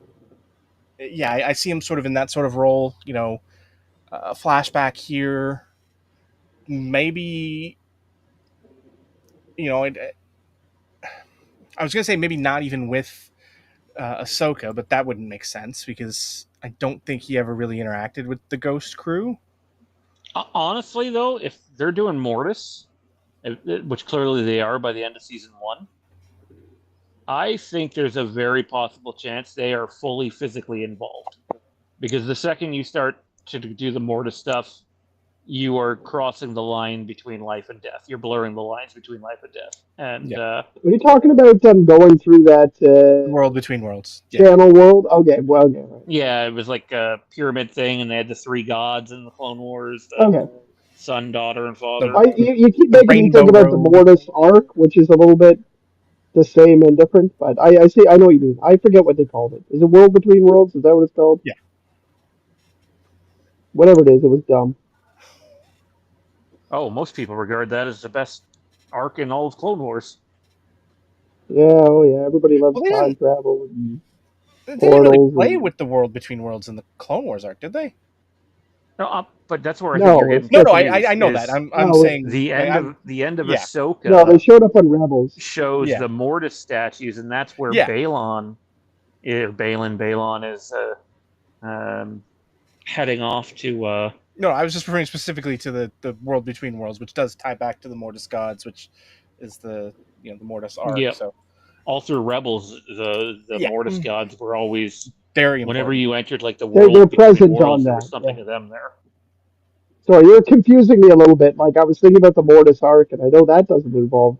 yeah, I see him sort of in that sort of role, a flashback here, maybe, I was going to say maybe not even with Ahsoka, but that wouldn't make sense because I don't think he ever really interacted with the Ghost crew. Honestly, though, if they're doing Mortis, which clearly they are by the end of season 1, I think there's a very possible chance they are fully physically involved. Because the second you start to do the Mortis stuff, you are crossing the line between life and death. You're blurring the lines between life and death. And are you talking about them going through that World Between Worlds channel world? Okay, well, okay. Right. Yeah, it was like a pyramid thing, and they had the 3 gods in the Clone Wars. Son, daughter, and father. You keep making me think about the Mortis arc, which is a little bit the same and different. But I see. I know what you mean. I forget what they called it. Is it World Between Worlds? Is that what it's called? Yeah. Whatever it is, it was dumb. Oh, most people regard that as the best arc in all of Clone Wars. Yeah. Oh yeah. Everybody loves Well, time travel and they didn't really portals play and with the world between worlds in the Clone Wars arc, did they? No, but that's where I think you're no. getting It's No, just I know that. is I'm no. saying the end of yeah, No. They Ahsoka showed up on Rebels. shows yeah, the Mortis statues, and that's where yeah. Balon is heading off to. No, I was just referring specifically to the world between worlds, which does tie back to the Mortis gods, which is the the Mortis arc. Yep. So All through Rebels, the yeah, Mortis gods were always very whenever important. you entered like the They're world between present on worlds, there was that. something Yeah. of them there. Sorry, you're confusing me a little bit. Like I was thinking about the Mortis arc, and I know that doesn't involve,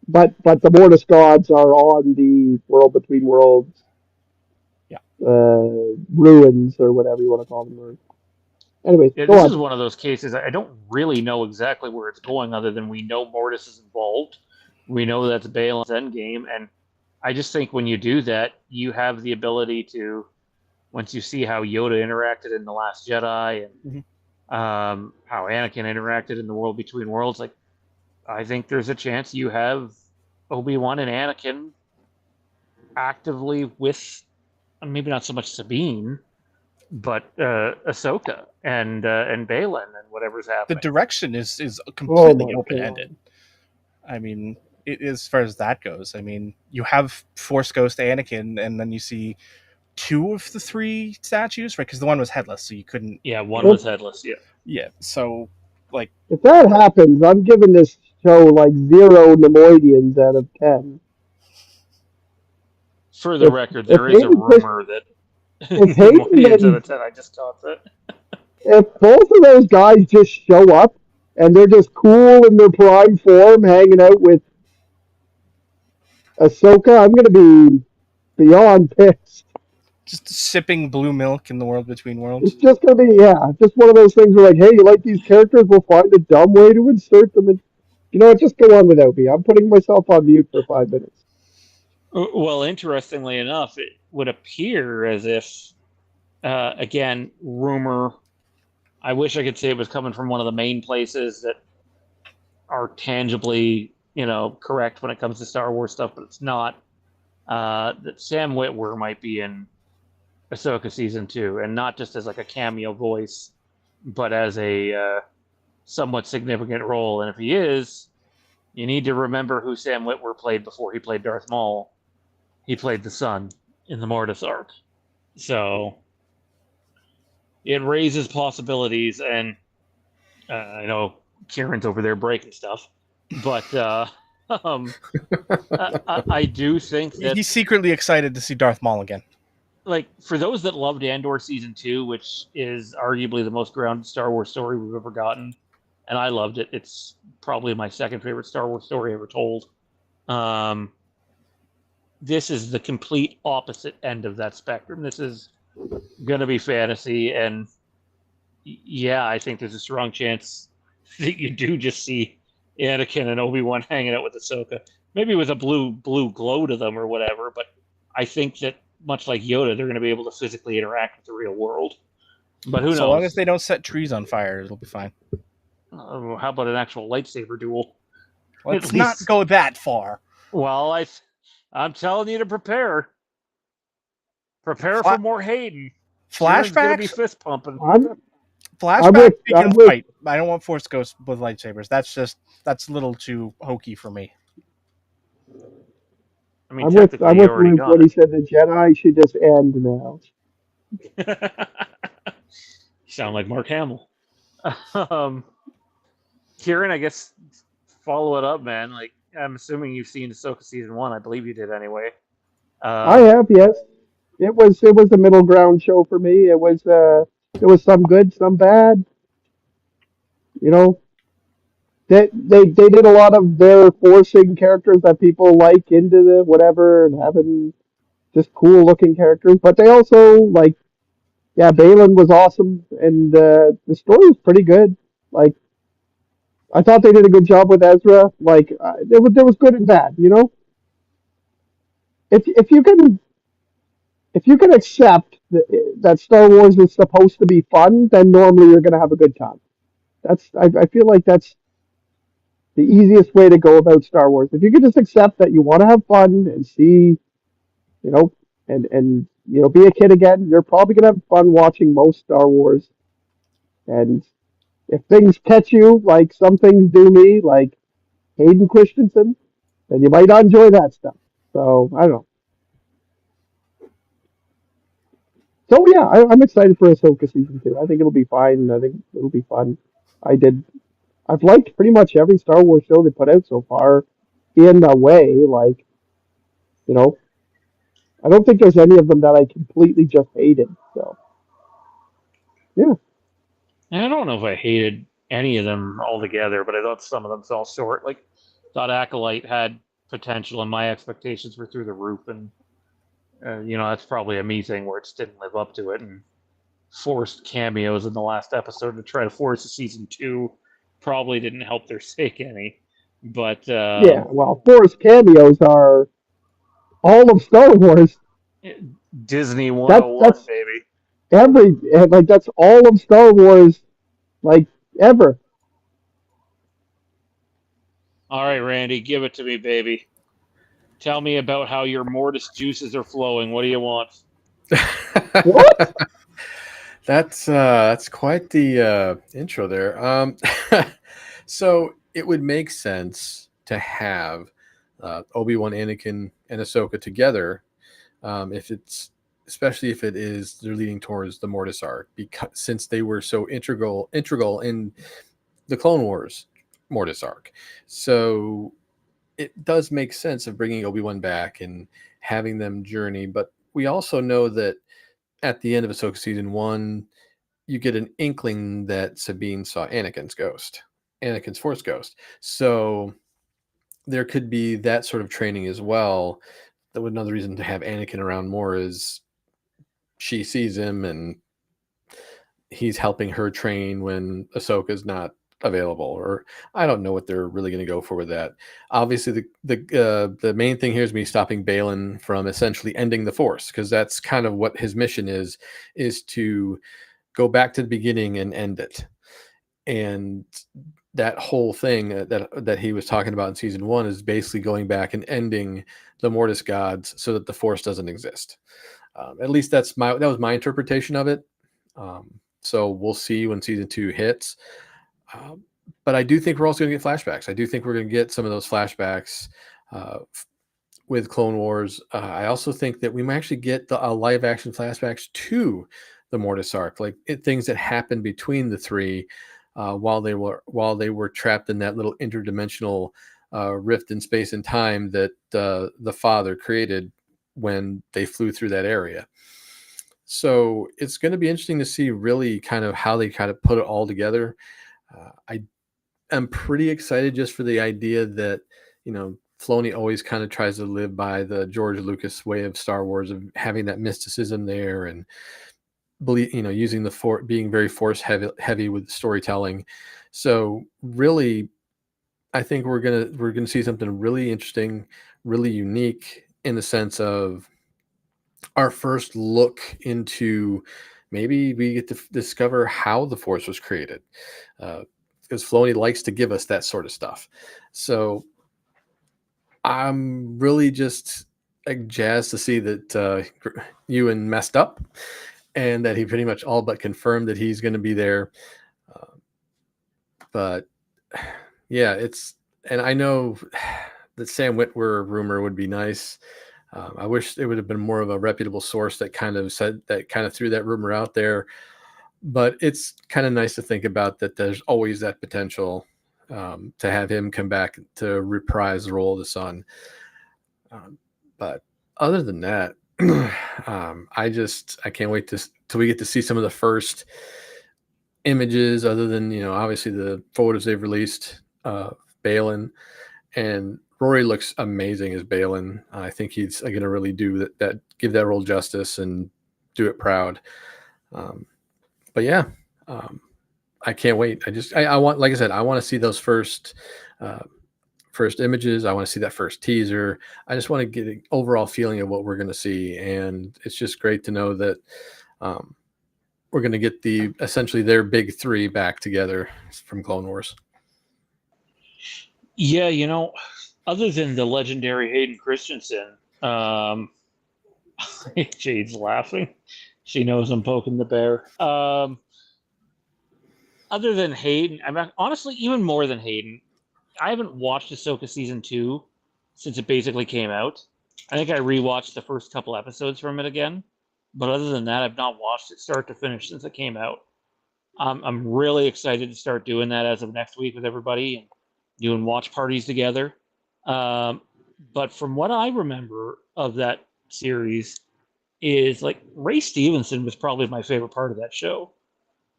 but the Mortis gods are on the World Between Worlds Yeah. ruins or whatever you want to call them. Or, anyways, Yeah, go this is on. one of those cases. I don't really know exactly where it's going, other than we know Mortis is involved. We know that's Balon's endgame, and I just think when you do that, you have the ability to, once you see how Yoda interacted in The Last Jedi and how Anakin interacted in the World Between Worlds, like I think there's a chance you have Obi-Wan and Anakin actively with maybe not so much Sabine, but Ahsoka and Balin and whatever's The happening. direction is Oh completely my open God. ended. I mean, as far as that goes, I mean, you have Force Ghost Anakin, and then you see two of the three statues, right? Because the one was headless, so you couldn't. Yeah, one was headless. Yeah, Yeah, so like, If that happens, I'm giving this show like 0 Nemoidians out of 10. for the record, there is a Hayden rumor that if the Hayden Moidians out and of 10. I just caught that. if both of those guys just show up and they're just cool in their prime form, hanging out with Ahsoka, I'm gonna be beyond pissed. just sipping blue milk in the world between It's worlds. just gonna be just one of those things where like, hey, you like these characters? We'll find a dumb way to insert them. And you know what? Just go on without me. I'm putting myself on mute for 5 minutes. Well, interestingly enough, it would appear as if, again, rumor. I wish I could say it was coming from one of the main places that are tangibly, correct when it comes to Star Wars stuff, but it's not. That Sam Witwer might be in Ahsoka season 2, and not just as like a cameo voice, but as a somewhat significant role. And if he is, you need to remember who Sam Witwer played before he played Darth Maul. He played the son in the Mortis arc. So it raises possibilities, and I know Kieran's over there breaking stuff, but I do think that He's secretly excited to see Darth Maul again. Like for those that loved Andor season 2, which is arguably the most grounded Star Wars story we've ever gotten, and I loved it. It's probably my second favorite Star Wars story ever told. This is the complete opposite end of that spectrum. This is going to be fantasy, and yeah, I think there's a strong chance that you do just see Anakin and Obi-Wan hanging out with Ahsoka, maybe with a blue glow to them or whatever. But I think that much like Yoda, they're going to be able to physically interact with the real world. But who knows? So long as they don't set trees on fire, it'll be fine. How about an actual lightsaber duel? Let's not go that far. Well, I'm telling you to prepare. Prepare for more Hayden. Kieran's gonna be Flashbacks. fist pumping. Flashback. Fight. I don't want Force Ghosts with lightsabers. That's a little too hokey for me. I mean, I'm with Luke when he said the Jedi should just end now. You sound like Mark Hamill. Kieran, I guess follow it up, man. Like I'm assuming you've seen Ahsoka season 1. I believe you did anyway. I have, yes. It was a middle ground show for me. It was some good, some bad. You know, they did a lot of their forcing characters that people like into the whatever and having just cool looking characters, but they also Balin was awesome and the story was pretty good. Like I thought they did a good job with Ezra. Like there was good and bad, you know. if you can accept that Star Wars is supposed to be fun, then normally you're going to have a good time. I feel like that's the easiest way to go about Star Wars. If you can just accept that you want to have fun and see, you know, and be a kid again, you're probably going to have fun watching most Star Wars. And if things catch you, like some things do me, like Hayden Christensen, then you might not enjoy that stuff. So I don't know. So yeah, I'm excited for Ahsoka season 2. I think it'll be fine. I think it'll be fun. I did. I've liked pretty much every Star Wars show they put out so far. In a way, like you know, I don't think there's any of them that I completely just hated. So yeah, And I don't know if I hated any of them altogether, but I thought some of them fell short. Like, thought Acolyte had potential, and my expectations were through the roof. And that's probably a me thing where it just didn't live up to it, and forced cameos in the last episode to try to force a season 2 probably didn't help their sake any. But yeah. Well, Forrest cameos are all of Star Wars. Disney That's 101, baby. like that's all of Star Wars, like ever. All right, Randy, give it to me, baby. Tell me about how your Mortis juices are flowing. What do you want? What? That's quite the intro there. So it would make sense to have Obi-Wan, Anakin, and Ahsoka together, if it's especially if they're leading towards the Mortis arc, because since they were so integral in the Clone Wars Mortis arc. So it does make sense of bringing Obi-Wan back and having them journey. But we also know that at the end of Ahsoka season 1, you get an inkling that Sabine saw Anakin's Force ghost. So there could be that sort of training as well. That would another reason to have Anakin around more is she sees him and he's helping her train when Ahsoka's not available. Or I don't know what they're really going to go for with that. Obviously, the main thing here is me stopping Balin from essentially ending the Force, because that's kind of what his mission is to go back to the beginning and end it. And that whole thing that he was talking about in season 1 is basically going back and ending the Mortis gods so that the Force doesn't exist. At least that was my interpretation of it. So we'll see when season 2 hits. But I do think we're also going to get flashbacks. I do think we're going to get some of those flashbacks with Clone Wars. I also think that we might actually get a live action flashbacks to the Mortis arc, like things that happened between the three while they were trapped in that little interdimensional rift in space and time that the father created when they flew through that area. So it's going to be interesting to see really kind of how they kind of put it all together. I am pretty excited just for the idea that, Filoni always kind of tries to live by the George Lucas way of Star Wars, of having that mysticism there and using being very force heavy with storytelling. So really, I think we're gonna see something really interesting, really unique in the sense of our first look into, maybe we get to discover how the Force was created, because Filoni likes to give us that sort of stuff. So I'm really just jazzed to see that Ewan messed up and that he pretty much all but confirmed that he's going to be there. But yeah, and I know the Sam Witwer rumor would be nice. I wish it would have been more of a reputable source that kind of threw that rumor out there. But it's kind of nice to think about that there's always that potential to have him come back to reprise the role of the son. But other than that, I can't wait till we get to see some of the first images, other than, obviously the photos they've released of Balin, and Rory looks amazing as Balin. I think he's going to really do that, give that role justice and do it proud. But yeah, I can't wait. I want, like I said, I want to see those first first images. I want to see that first teaser. I just want to get an overall feeling of what we're going to see. And it's just great to know that we're going to get essentially their big three back together from Clone Wars. Yeah, other than the legendary Hayden Christensen, Jade's laughing. She knows I'm poking the bear. Other than Hayden, honestly, even more than Hayden, I haven't watched Ahsoka season 2 since it basically came out. I think I rewatched the first couple episodes from it again, but other than that, I've not watched it start to finish since it came out. I'm really excited to start doing that as of next week with everybody and doing watch parties together. But from what I remember of that series, is like Ray Stevenson was probably my favorite part of that show.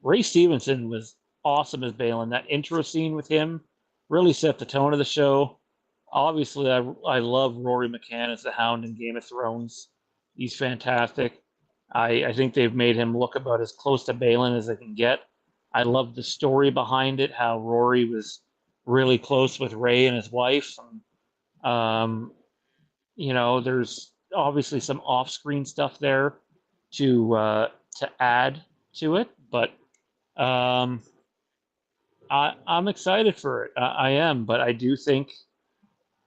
Ray Stevenson was awesome as Balin. That intro scene with him really set the tone of the show. Obviously, I love Rory McCann as the Hound in Game of Thrones. He's fantastic. I think they've made him look about as close to Balin as they can get. I love the story behind it, how Rory was really close with Ray and his wife. There's obviously some off-screen stuff there to add to it, but I'm excited for it. I am, but I do think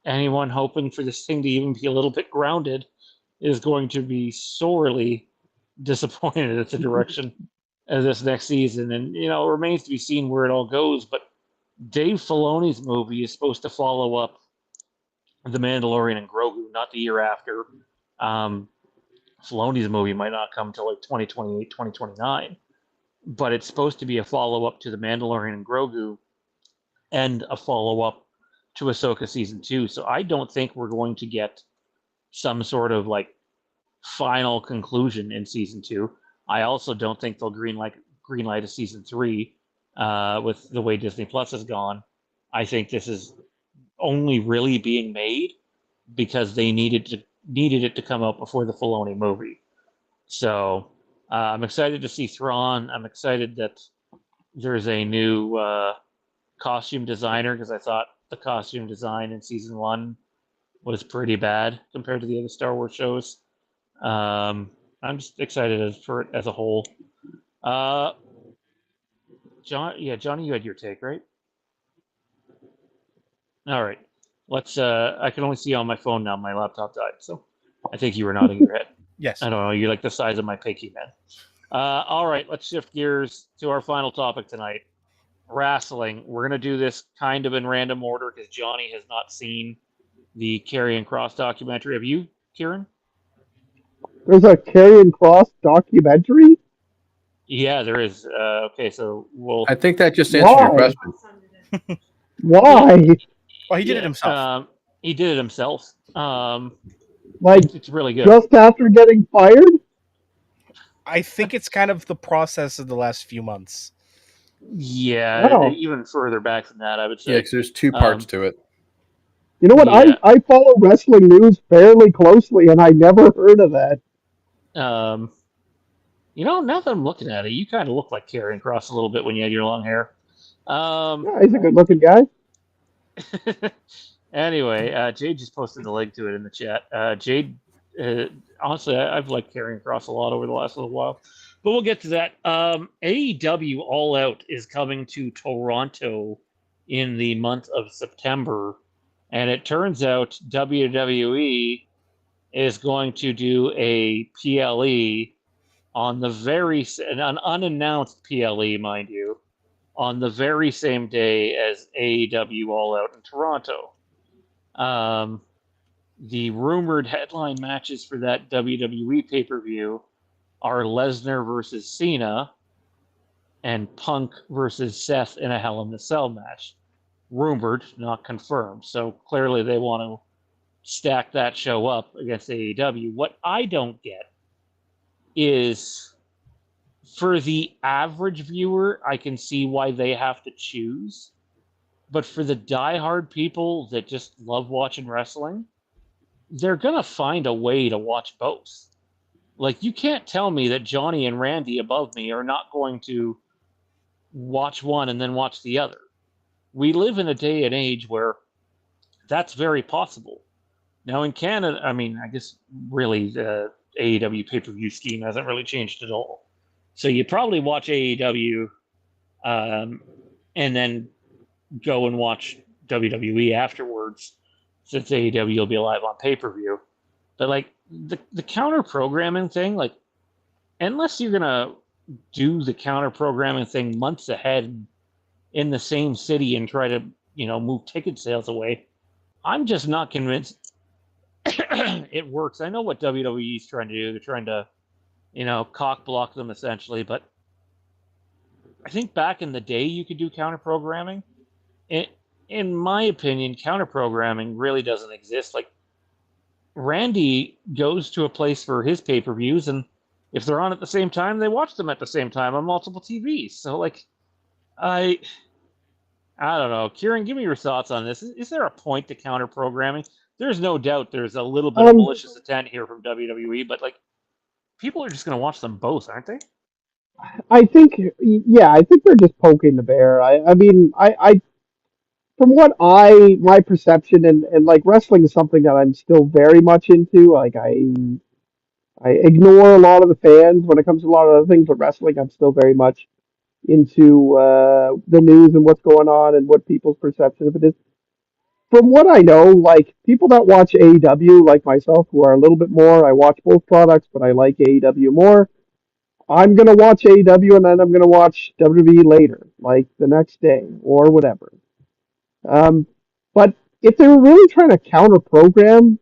anyone hoping for this thing to even be a little bit grounded is going to be sorely disappointed at the direction of this next season. And it remains to be seen where it all goes. But Dave Filoni's movie is supposed to follow up The Mandalorian and Grogu, not the year after. Filoni's movie might not come till like 2028, 2029. But it's supposed to be a follow-up to The Mandalorian and Grogu and a follow-up to Ahsoka Season 2. So I don't think we're going to get some sort of like final conclusion in Season 2. I also don't think they'll greenlight a Season 3 with the way Disney Plus has gone. I think this is only really being made because they needed it to come out before the Filoni movie. So I'm excited to see Thrawn. I'm excited that there's a new costume designer because I thought the costume design in season 1 was pretty bad compared to the other Star Wars shows. I'm just excited for it as a whole. Johnny, you had your take, right? All right. Let's. I can only see on my phone now. My laptop died, so I think you were nodding your head. Yes. I don't know. You're like the size of my pinky, man. All right. Let's shift gears to our final topic tonight. Wrestling. We're gonna do this kind of in random order because Johnny has not seen the Karrion Kross documentary. Have you, Kieran? There's a Karrion Kross documentary? Yeah, there is. Okay, so we'll. I think that just answered your Why? question. Why? Well, he did it himself. He did it himself. Like, It's really good. just after getting fired? I think it's kind of the process of the last few months. Yeah, Wow. even further back than that, I would say. Yeah, because there's two parts to it. You know what? Yeah. I follow wrestling news fairly closely, and I never heard of that. Now that I'm looking at it, you kind of look like Karrion Kross a little bit when you had your long hair. Yeah, he's a good-looking guy. Anyway, Jade just posted the link to it in the chat. Jade, honestly, I've liked Karrion Kross a lot over the last little while. But we'll get to that. AEW All Out is coming to Toronto in the month of September. And it turns out WWE is going to do a PLE on an unannounced PLE, mind you, on the very same day as AEW All Out in Toronto. The rumored headline matches for that WWE pay-per-view are Lesnar versus Cena and Punk versus Seth in a Hell in a Cell match. Rumored, not confirmed. So clearly they want to stack that show up against AEW. What I don't get is, for the average viewer, I can see why they have to choose. But for the diehard people that just love watching wrestling, they're going to find a way to watch both. Like, you can't tell me that Johnny and Randy above me are not going to watch one and then watch the other. We live in a day and age where that's very possible. Now in Canada, I mean, I guess really the AEW pay-per-view scheme hasn't really changed at all. So you probably watch AEW and then go and watch WWE afterwards, since AEW will be live on pay-per-view. But like the counter programming thing, like unless you're gonna do the counter programming thing months ahead in the same city and try to move ticket sales away, I'm just not convinced it works. I know what WWE is trying to do. They're trying to cock block them essentially, but I think back in the day you could do counter programming. In my opinion, counter programming really doesn't exist. Like Randy goes to a place for his pay-per-views, and if they're on at the same time, they watch them at the same time on multiple TVs. So like I I don't know. Kieran, give me your thoughts on this. Is there a point to counter programming? There's no doubt there's a little bit of Um, malicious intent here from WWE, but like people are just going to watch them both, aren't they? I think, yeah, I think they're just poking the bear. I mean, from what my perception and like wrestling is something that I'm still very much into. Like I ignore a lot of the fans when it comes to a lot of other things, but wrestling, I'm still very much into the news and what's going on and what people's perception of it is. From what I know, like people that watch AEW, like myself, who are a little bit more, I watch both products, but I like AEW more. I'm gonna watch AEW and then I'm gonna watch WWE later, like the next day or whatever. Um, but if they were really trying to counter program,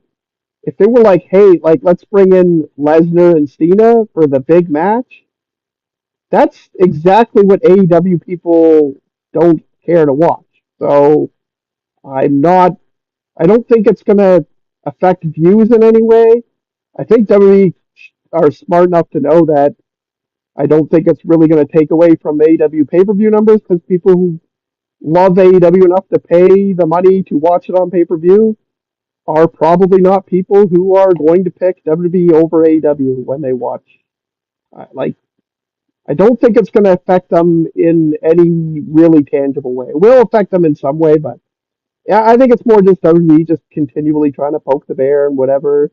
if they were like, hey, like let's bring in Lesnar and Cena for the big match, that's exactly what AEW people don't care to watch. So I'm not. I don't think it's gonna affect views in any way. I think WWE are smart enough to know that I don't think it's really going to take away from AEW pay-per-view numbers because people who love AEW enough to pay the money to watch it on pay-per-view are probably not people who are going to pick WWE over AEW when they watch. Like, I don't think it's going to affect them in any really tangible way. It will affect them in some way, but yeah, I think it's more just WWE just continually trying to poke the bear and whatever,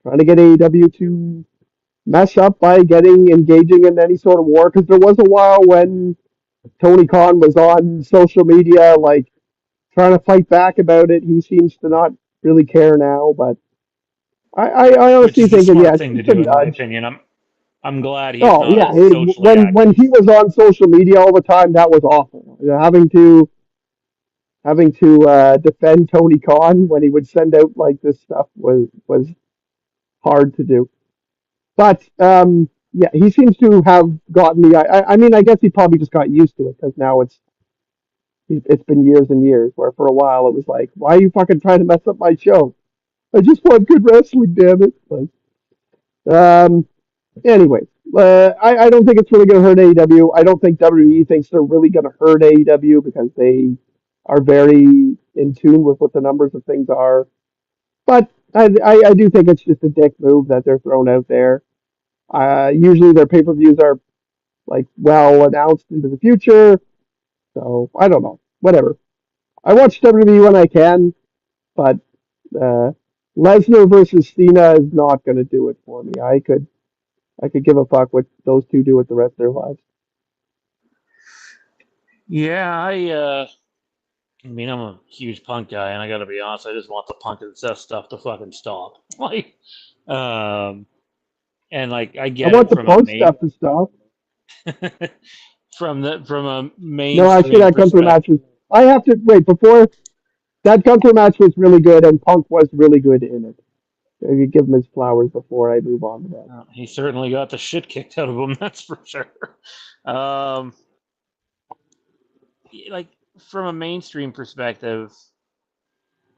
trying to get AEW to mess up by getting engaging in any sort of war. Because there was a while when Tony Khan was on social media, like trying to fight back about it. He seems to not really care now, but I Which honestly is a think, yeah, smart it's thing to just a do, in my nudge. opinion. I'm glad he's Oh not yeah, as socially when active. he was on social media all the time, that was awful. You know, having to defend Tony Khan when he would send out like this stuff was hard to do. But yeah, he seems to have gotten the. I mean, I guess he probably just got used to it because now it's been years and years. Where for a while it was like, why are you fucking trying to mess up my show? I just want good wrestling, damn it. But, anyway, I don't think it's really going to hurt AEW. I don't think WWE thinks they're really going to hurt AEW because they are very in tune with what the numbers of things are. But I do think it's just a dick move that they're throwing out there. Usually their pay-per-views are like well announced into the future. So I don't know. Whatever. I watch WWE when I can, but uh, Lesnar versus Cena is not going to do it for me. I could give a fuck what those two do with the rest of their lives. Yeah, I mean, I'm a huge Punk guy, and I got to be honest, I just want the Punk and Seth stuff to fucking stop. Like, um, and like I I get want it the from a Punk stuff to stop. from a No, actually, mainstream that Gunther match perspective. was. I have to wait before that Gunther match was really good, and Punk was really good in it. Maybe give him his flowers before I move on to that. He certainly got the shit kicked out of him. That's for sure. Um, like from a mainstream perspective,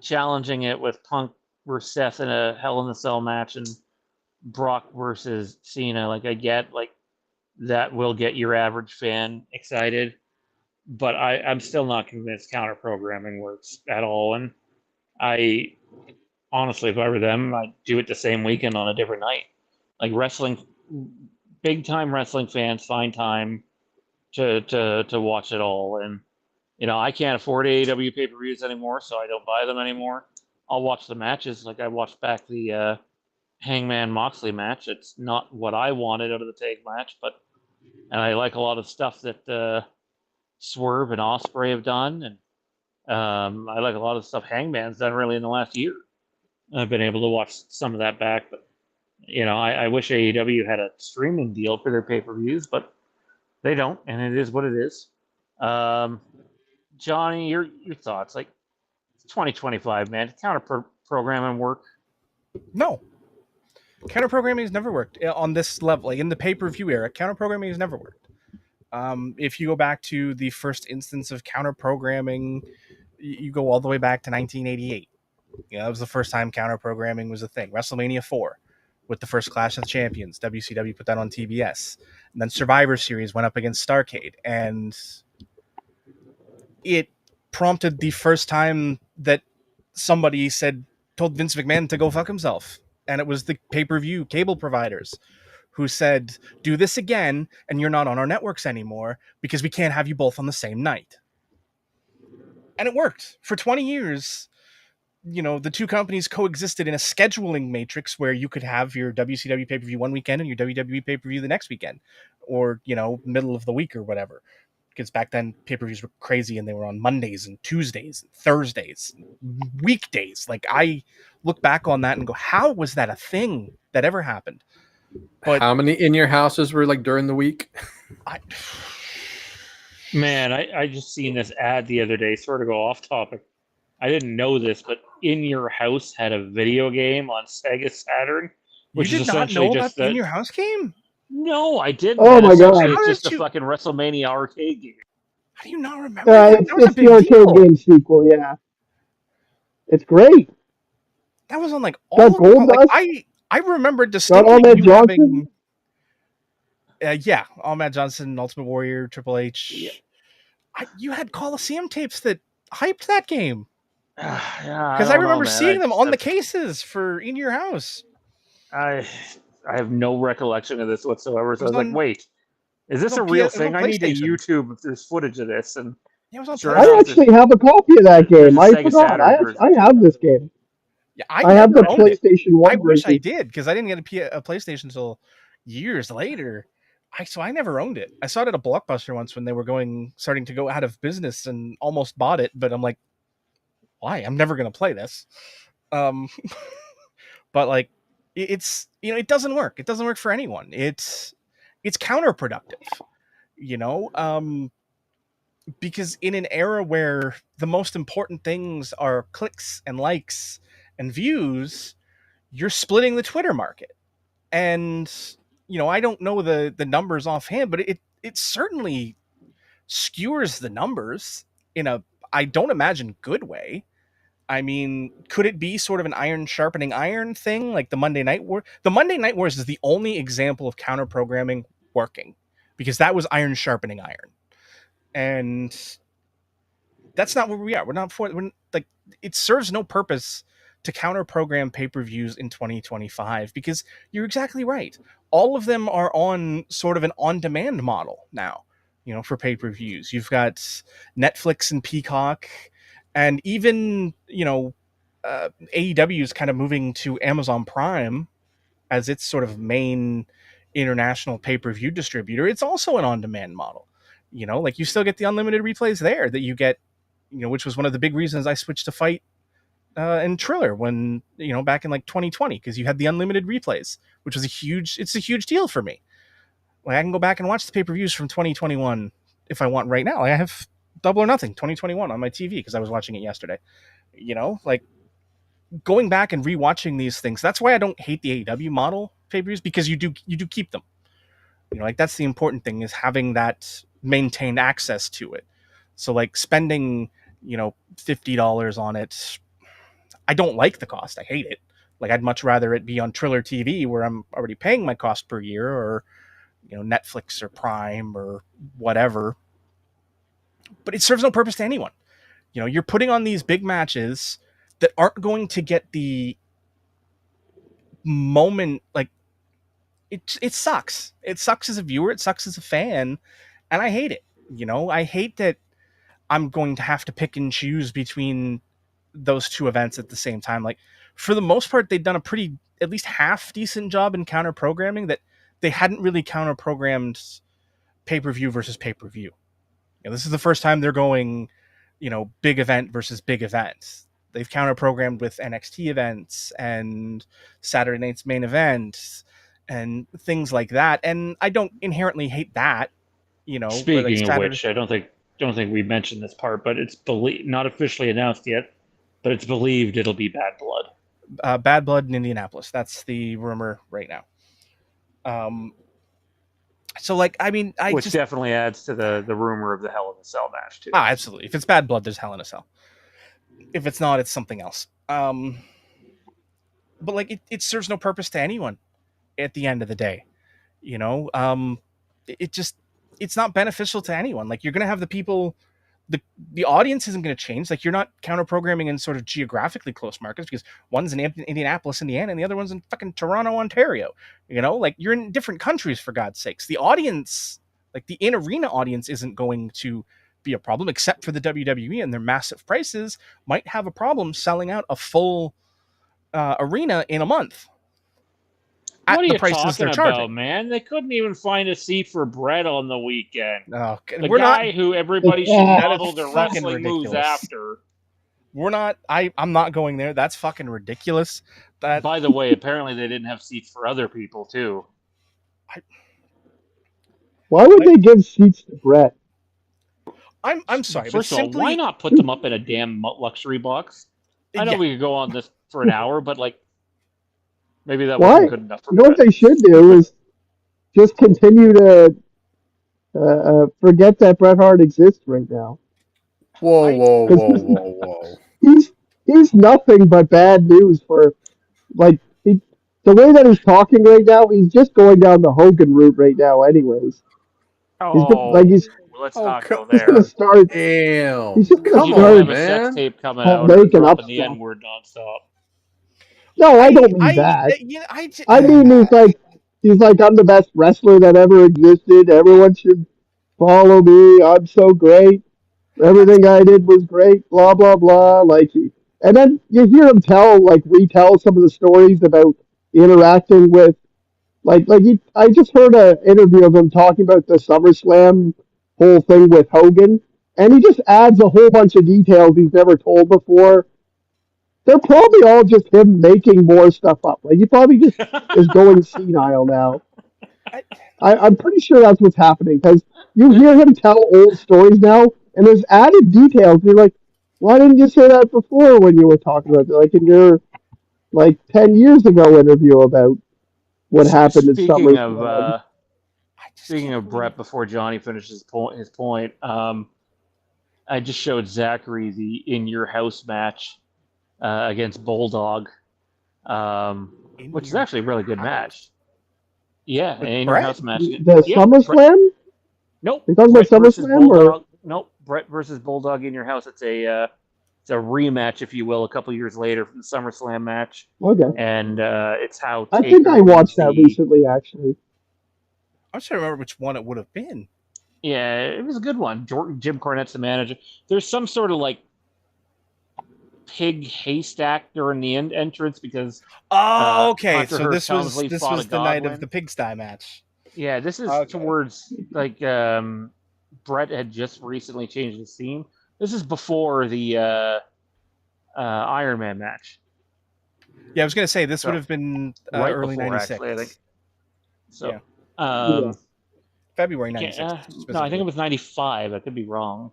challenging it with Punk versus Seth in a Hell in a Cell match and Brock versus Cena, like I get like that will get your average fan excited, but I'm still not convinced counter programming works at all. And I honestly, if I were them, I'd do it the same weekend on a different night. Like wrestling, big time wrestling fans find time to watch it all, and I can't afford AEW pay-per-views anymore, so I don't buy them anymore. I'll watch the matches. Like I watched back the Hangman Moxley match. It's not what I wanted out of the tag match, and I like a lot of stuff that Swerve and Osprey have done, and I like a lot of stuff Hangman's done really in the last year. I've been able to watch some of that back, but I wish AEW had a streaming deal for their pay-per-views, but they don't, and it is what it is. Johnny, your thoughts? Like, it's 2025, man. Counter programming work. No, counter programming has never worked on this level. Like in the pay-per-view era, counter programming has never worked. If you go back to the first instance of counter programming, you go all the way back to 1988. That was the first time counter programming was a thing. WrestleMania 4 with the first Clash of the Champions. WCW put that on TBS. And then Survivor Series went up against Starrcade. And it prompted the first time that somebody told Vince McMahon to go fuck himself. And it was the pay-per-view cable providers who said, do this again, and you're not on our networks anymore because we can't have you both on the same night. And it worked. For 20 years, the two companies coexisted in a scheduling matrix where you could have your WCW pay-per-view one weekend and your WWE pay-per-view the next weekend, or, middle of the week or whatever. Because back then pay-per-views were crazy and they were on Mondays and Tuesdays and Thursdays, weekdays. Like, I look back on that and go, how was that a thing that ever happened? But how many in your houses were like during the week? Man, I just seen this ad the other day, sort of go off topic. I didn't know this, but In Your House had a video game on Sega Saturn, which you is did not essentially know just about the In Your House game? No, I didn't. Oh my God. Essentially, How it's just did a you- fucking WrestleMania arcade game. How do you not remember that? It's, That was a it's the big arcade deal. game sequel, yeah. It's great. That was on like Got all of the Gold Dust? I remember Got distinctly Ahmed you Johnson? having Ahmed Johnson, Ultimate Warrior, Triple H. Yeah. You had Coliseum tapes that hyped that game. Yeah, Because I don't know, remember man. seeing them on the cases for In Your House. I have no recollection of this whatsoever. So I was like, on- wait, is this on a real it was on thing? I need to PlayStation. YouTube if there's footage of this. And It was on sure I enough, PlayStation. actually have a copy of that there's game. a I Sega forgot. Saturn version. I have this game. Yeah, I have the PlayStation 1 I wish I version. did, because I didn't get a PlayStation until years later. So I never owned it. I saw it at a Blockbuster once when they were starting to go out of business, and almost bought it, but I'm like, why? I'm never going to play this. But like, it's, it doesn't work. It doesn't work for anyone. It's counterproductive, because in an era where the most important things are clicks and likes and views, you're splitting the Twitter market. And, I don't know the numbers offhand, but it certainly skewers the numbers in a, I don't imagine, good way. I mean, could it be sort of an iron sharpening iron thing, like the Monday Night War? The Monday Night Wars is the only example of counter programming working, because that was iron sharpening iron. And that's not where we are. It serves no purpose to counter program pay-per-views in 2025, because you're exactly right. All of them are on sort of an on-demand model now, for pay-per-views. You've got Netflix and Peacock, and even, AEW is kind of moving to Amazon Prime as its sort of main international pay-per-view distributor. It's also an on-demand model. Like, you still get the unlimited replays there that you get, which was one of the big reasons I switched to Fight and Triller when, back in like 2020, because you had the unlimited replays, which was it's a huge deal for me. Like, I can go back and watch the pay-per-views from 2021 if I want right now. Like, I have Double or Nothing 2021 on my TV because I was watching it yesterday. Like, going back and rewatching these things. That's why I don't hate the AEW model pay-per-views, because you do keep them. Like, that's the important thing, is having that maintained access to it. So like, spending, $50 on it, I don't like the cost. I hate it. Like, I'd much rather it be on Triller TV, where I'm already paying my cost per year, or, Netflix or Prime or whatever. But it serves no purpose to anyone. You're putting on these big matches that aren't going to get the moment. Like, it sucks. It sucks as a viewer. It sucks as a fan. And I hate it. I hate that I'm going to have to pick and choose between those two events at the same time. Like, for the most part, they've done a pretty, at least half decent job in counter programming that they hadn't really counter programmed pay-per-view versus pay-per-view. This is the first time they're going, big event versus big event. They've counter programmed with NXT events and Saturday night's main event and things like that. And I don't inherently hate that, Speaking of which, I don't think we mentioned this part, but it's not officially announced yet, but it's believed it'll be Bad Blood. Bad Blood in Indianapolis. That's the rumor right now. So, which definitely adds to the rumor of the Hell in a Cell match too. Absolutely. If it's Bad Blood, there's Hell in a Cell. If it's not, it's something else. But it serves no purpose to anyone at the end of the day. It's not beneficial to anyone. Like, you're going to have the people, the audience isn't going to change. Like, you're not counter programming in sort of geographically close markets because one's in Indianapolis, Indiana, and the other one's in fucking Toronto, Ontario. Like, you're in different countries, for God's sakes. The audience, like the in-arena audience, isn't going to be a problem, except for the WWE and their massive prices might have a problem selling out a full arena in a month. What are you talking about, man? They couldn't even find a seat for Brett on the weekend. Oh, the guy who everybody should model their wrestling moves after. I'm not going there. That's fucking ridiculous. By the way, apparently they didn't have seats for other people too. Why would they give seats to Brett? I'm sorry. First of all, why not put them up in a damn luxury box? I know we could go on this for an hour, but maybe that wasn't good enough for Brett. What they should do is just continue to forget that Bret Hart exists right now. Whoa. He's nothing but bad news for, the way that he's talking right now, he's just going down the Hogan route right now anyways. Let's not go there. He's going to start. Damn. He's just going to start a sex tape coming out and dropping the N-word nonstop. No, I don't mean that. I mean he's like, I'm the best wrestler that ever existed. Everyone should follow me. I'm so great. Everything I did was great. Blah blah blah. And then you hear him retell some of the stories about interacting with, I just heard an interview of him talking about the SummerSlam whole thing with Hogan, and he just adds a whole bunch of details he's never told before. They're probably all just him making more stuff up. He probably just is going senile now. I'm pretty sure that's what's happening, because you hear him tell old stories now, and there's added details. You're like, why didn't you say that before when you were talking about it? In your 10 years ago interview about what happened in SummerSlam. Speaking of Brett, before Johnny finishes his point, I just showed Zachary the In Your House match against Bulldog, which is actually a really good match. Yeah, In Your House match. The SummerSlam? Nope. You're talking about SummerSlam? Nope. Brett versus Bulldog In Your House. It's a rematch, if you will, a couple years later from the SummerSlam match. Okay. And it's how I think I watched that recently, actually. I'm trying to remember which one it would have been. Yeah, it was a good one. Jim Cornette's the manager. There's some sort of pig haystack during the entrance because. Oh, okay. So this was the night of the pigsty match. Yeah, this is towards Brett had just recently changed his theme. This is before the Iron Man match. Yeah, I was gonna say this would have been early '96. Actually, I think. So. Yeah. February 96. No, I think it was 95. I could be wrong.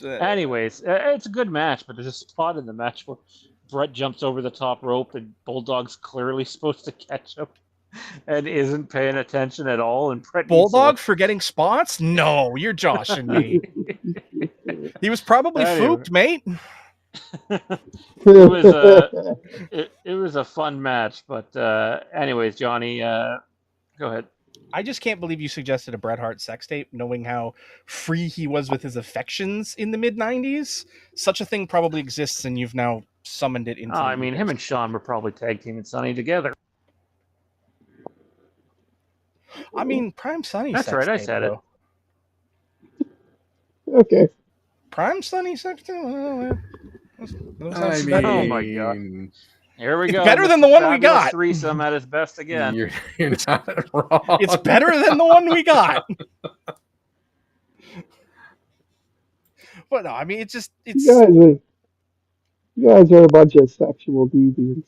Anyways, it's a good match, but there's a spot in the match where Brett jumps over the top rope and Bulldog's clearly supposed to catch him and isn't paying attention at all. And Brett Bulldog forgetting spots? No, you're joshing me. He was probably fooked, mate. It was a fun match, but anyways, Johnny, go ahead. I just can't believe you suggested a Bret Hart sex tape, knowing how free he was with his affections in the mid-90s. Such a thing probably exists, and you've now summoned it into... I mean, him and Sean were probably tag teaming Sonny together. I mean, Prime Sonny That's sex right, tape, I said it. Okay. crime, Sonny Sexton? I Oh my God. mean, Here we It's go. better than Mr. the one we Fabulous got. Threesome at his best again. you're not wrong. It's better than the one we got. But no, I mean, it's You guys are a bunch of sexual deviants.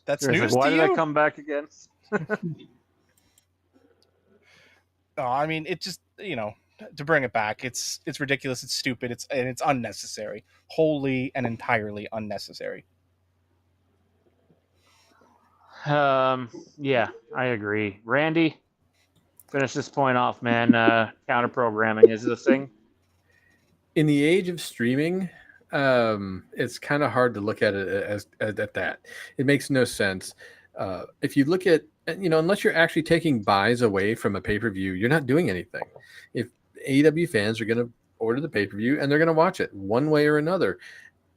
that's It's like, news why to did I you. come back again? No, I mean, it just, to bring it back, it's ridiculous, it's stupid, it's unnecessary, wholly and entirely unnecessary. Yeah, I agree. Randy, finish this point off, man. Counter programming is it a thing? In the age of streaming, it's kind of hard to look at it as at that. It makes no sense. If you look at, unless you're actually taking buys away from a pay-per-view, you're not doing anything. If AEW fans are going to order the pay-per-view and they're going to watch it one way or another,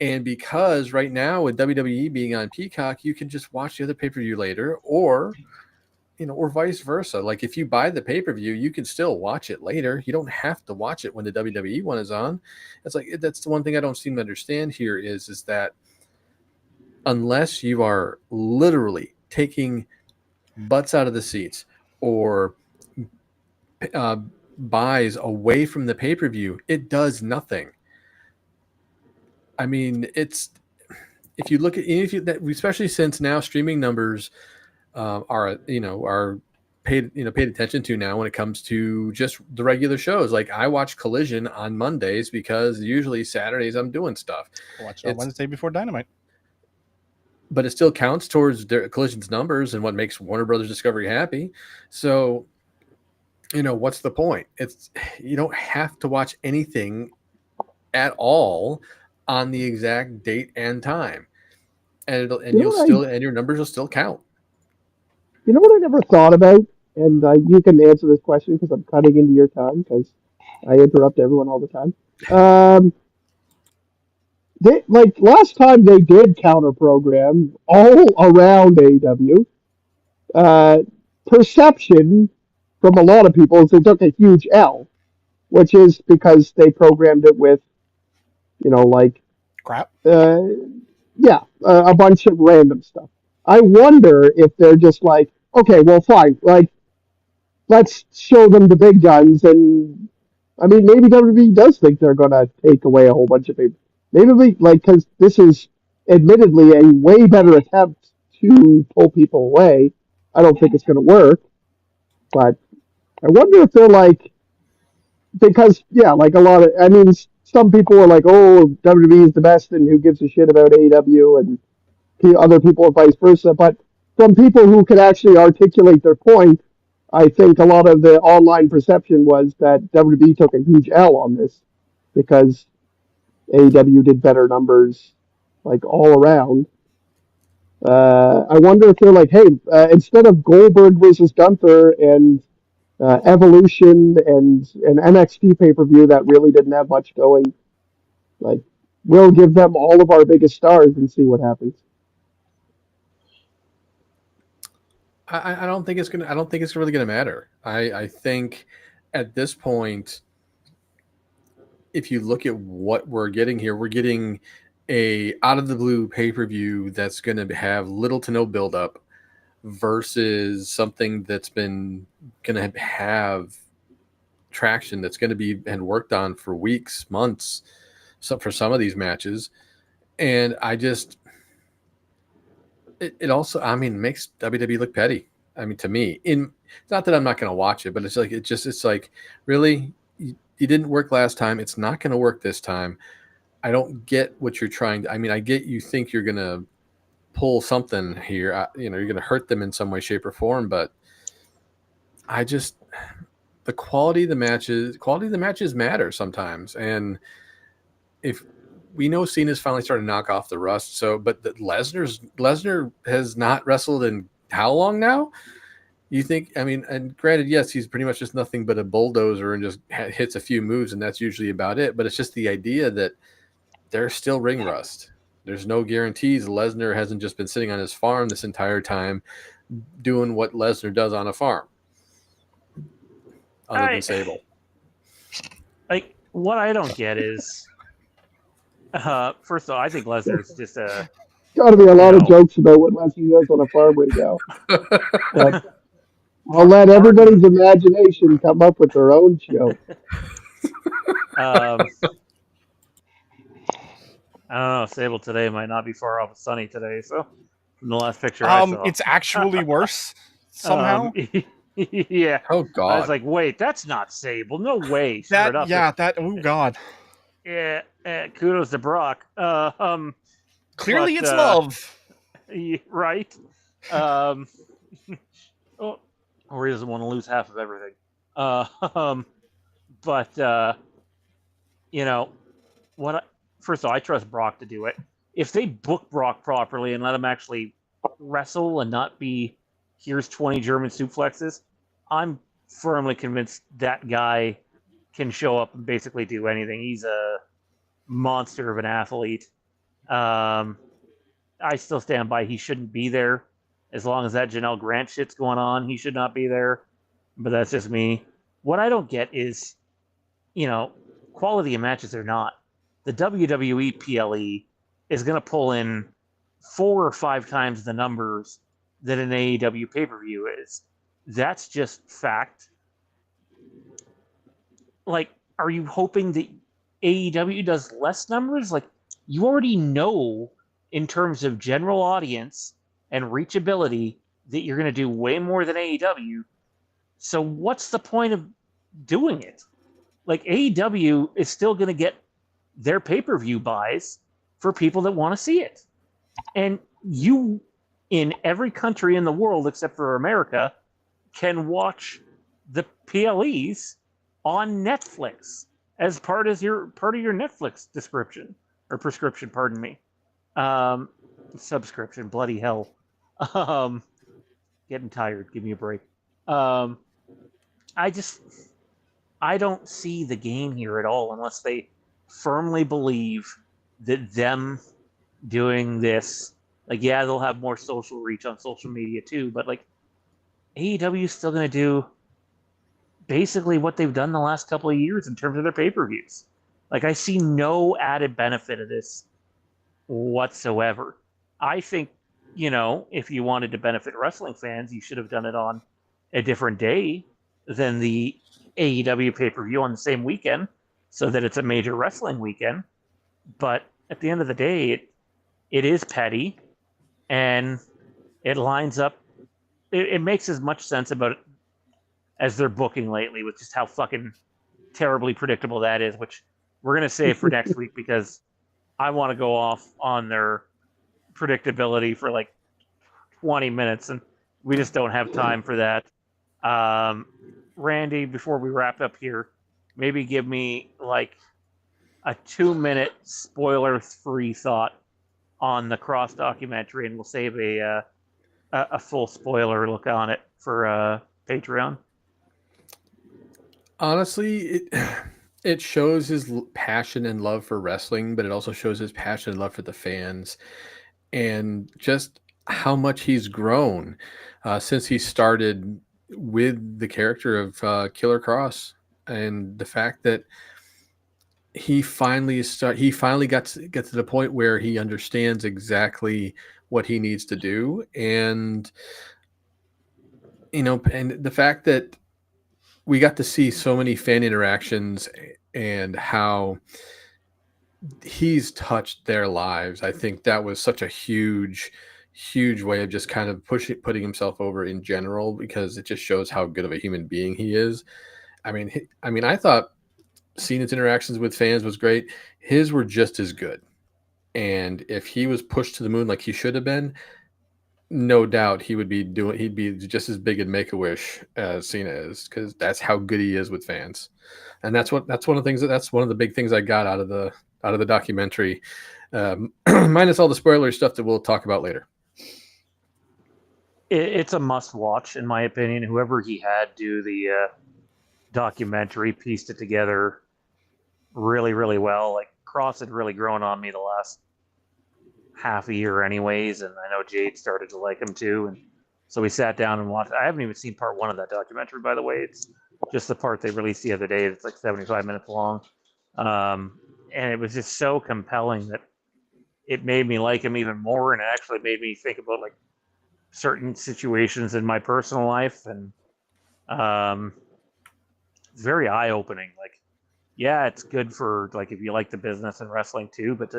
and because right now with WWE being on Peacock, you can just watch the other pay-per-view later, or vice versa. Like if you buy the pay-per-view, you can still watch it later. You don't have to watch it when the WWE one is on. It's like, that's the one thing I don't seem to understand here is that unless you are literally taking butts out of the seats or buys away from the pay-per-view, it does nothing. I mean, if you look at, especially since now streaming numbers are paid attention to now when it comes to just the regular shows. Like I watch Collision on Mondays because usually Saturdays I'm doing stuff. I watched it on Wednesday before Dynamite. But it still counts towards their Collision's numbers and what makes Warner Brothers Discovery happy. So, what's the point? You don't have to watch anything at all on the exact date and time, and your numbers will still count. You know what I never thought about, and you can answer this question because I'm cutting into your time because I interrupt everyone all the time. Like last time they did counter program all around AEW. Perception from a lot of people is they took a huge L, which is because they programmed it with, like Crap. a bunch of random stuff. I wonder if they're just like, okay, well, fine, like let's show them the big guns, and I mean, maybe WWE does think they're gonna take away a whole bunch of people. Maybe because this is admittedly a way better attempt to pull people away. I don't think it's gonna work, but I wonder if they're like because like a lot of I mean some people are like, oh, WWE is the best, and who gives a shit about AEW, and other people are vice versa. But from people who could actually articulate their point, I think a lot of the online perception was that WWE took a huge L on this because AEW did better numbers like all around. I wonder if they're like, hey, instead of Goldberg versus Gunther and Evolution and an NXT pay-per-view that really didn't have much going, like we'll give them all of our biggest stars and see what happens. I don't think it's gonna. I don't think it's really gonna matter. I think at this point, if you look at what we're getting here, we're getting a out of the blue pay-per-view that's going to have little to no build-up versus something that's been going to have traction that's going to be and worked on for weeks, months, for some of these matches. And I just it also, I mean, makes WWE look petty. I mean, to me, it's not that I'm not going to watch it, but it's like it's like, really, you didn't work last time. It's not going to work this time. I don't get what you're trying to. I mean, I get you think you're going to pull something here. You're going to hurt them in some way, shape, or form. But the quality of the matches matter sometimes. And if we know Cena's finally started to knock off the rust, but Lesnar has not wrestled in how long now? You think? I mean, and granted, yes, he's pretty much just nothing but a bulldozer and just hits a few moves, and that's usually about it. But it's just the idea that there's still ring rust. There's no guarantees. Lesnar hasn't just been sitting on his farm this entire time doing what Lesnar does on a farm, other than Sable. Like, what I don't get is, first of all, I think Lesnar's just a, Got to be a you lot of know, jokes about what Leslie does on a farm right now. But I'll par- let pardon, everybody's imagination come up with their own show. um, I don't know. Sable today might not be far off of sunny today. So from the last picture I saw, It's actually worse somehow. yeah, Oh I was God. like, wait, that's not Sable. No way. Sure enough, Oh god. yeah. Kudos to Brock. Clearly But it's love. right. Um, oh, or he doesn't want to lose half of everything. Uh, um, but you know what? First of all, I trust Brock to do it. If they book Brock properly and let him actually wrestle and not be here's 20 German suplexes, I'm firmly convinced that guy can show up and basically do anything. He's a monster of an athlete. Um, I still stand by he shouldn't be there. As long as that Janelle Grant shit's going on, he should not be there. But that's just me. What I don't get is, you know, quality of matches or not, the WWE PLE is going to pull in 4 or 5 times the numbers that an AEW pay per view is. That's just fact. Like, are you hoping that AEW does less numbers? Like, you already know in terms of general audience and reachability that you're going to do way more than AEW. So, what's the point of doing it? Like, AEW is still going to get their pay per view buys for people that want to see it. And you, in every country in the world except for America, can watch the PLEs on Netflix as part of your Netflix description or prescription. Pardon me. Um, Subscription. Bloody hell. Um, Getting tired. Give me a break. Um, I just I don't see the game here at all unless they firmly believe that them doing this, like, yeah, they'll have more social reach on social media too, but like AEW is still going to do basically what they've done the last couple of years in terms of their pay-per-views. Like, I see no added benefit of this whatsoever. I think, if you wanted to benefit wrestling fans, you should have done it on a different day than the AEW pay-per-view on the same weekend so that it's a major wrestling weekend. But at the end of the day, it is petty and it lines up. It makes as much sense about it as their booking lately with just how fucking terribly predictable that is, which we're going to save for next week because I want to go off on their predictability for like 20 minutes and we just don't have time for that. Randy, before we wrap up here, maybe give me like a 2-minute spoiler free thought on the Kross documentary and we'll save a full spoiler look on it for Patreon. Honestly, it shows his passion and love for wrestling, but it also shows his passion and love for the fans and just how much he's grown since he started with the character of Killer Kross, and the fact that he finally got to get to the point where he understands exactly what he needs to do, and and the fact that we got to see so many fan interactions and how he's touched their lives. I think that was such a huge way of just kind of putting himself over in general, because it just shows how good of a human being he is. I thought seeing his interactions with fans was great. His were just as good. And if he was pushed to the moon like he should have been, no doubt he'd be just as big in Make-A-Wish as Cena is, because that's how good he is with fans. And that's one of the things that's one of the big things I got out of the documentary, minus all the spoiler stuff that we'll talk about later. It's a must watch, in my opinion. Whoever he had do the documentary pieced it together really, really well. Like, Kross had really grown on me the last half a year, anyways, and I know Jade started to like him too. And so we sat down and watched. I haven't even seen part 1 of that documentary, by the way. It's just the part they released the other day. It's like 75 minutes long. And it was just so compelling that it made me like him even more, and it actually made me think about like certain situations in my personal life, and it's very eye opening. Like, yeah, it's good for like if you like the business and wrestling too, but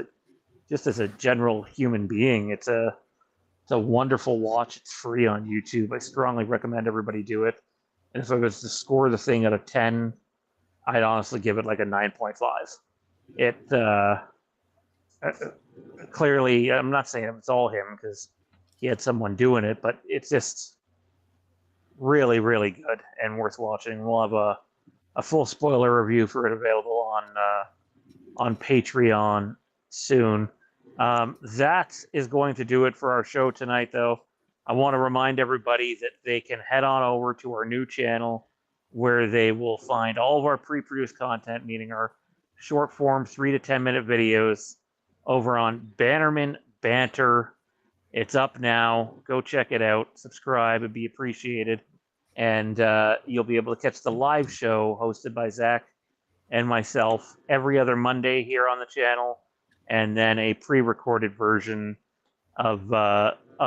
just as a general human being, it's a wonderful watch. It's free on YouTube. I strongly recommend everybody do it. And if I was to score the thing out of 10, I'd honestly give it like a 9.5. It clearly, I'm not saying it's all him because he had someone doing it, but it's just really, really good and worth watching. We'll have a full spoiler review for it available on Patreon soon. That is going to do it for our show tonight, though. I want to remind everybody that they can head on over to our new channel where they will find all of our pre-produced content, meaning our short form 3 to 10 minute videos over on Bannerman Banter. It's up now. Go check it out. Subscribe. It'd be appreciated. And you'll be able to catch the live show hosted by Zach and myself every other Monday here on the channel, and then a pre-recorded version of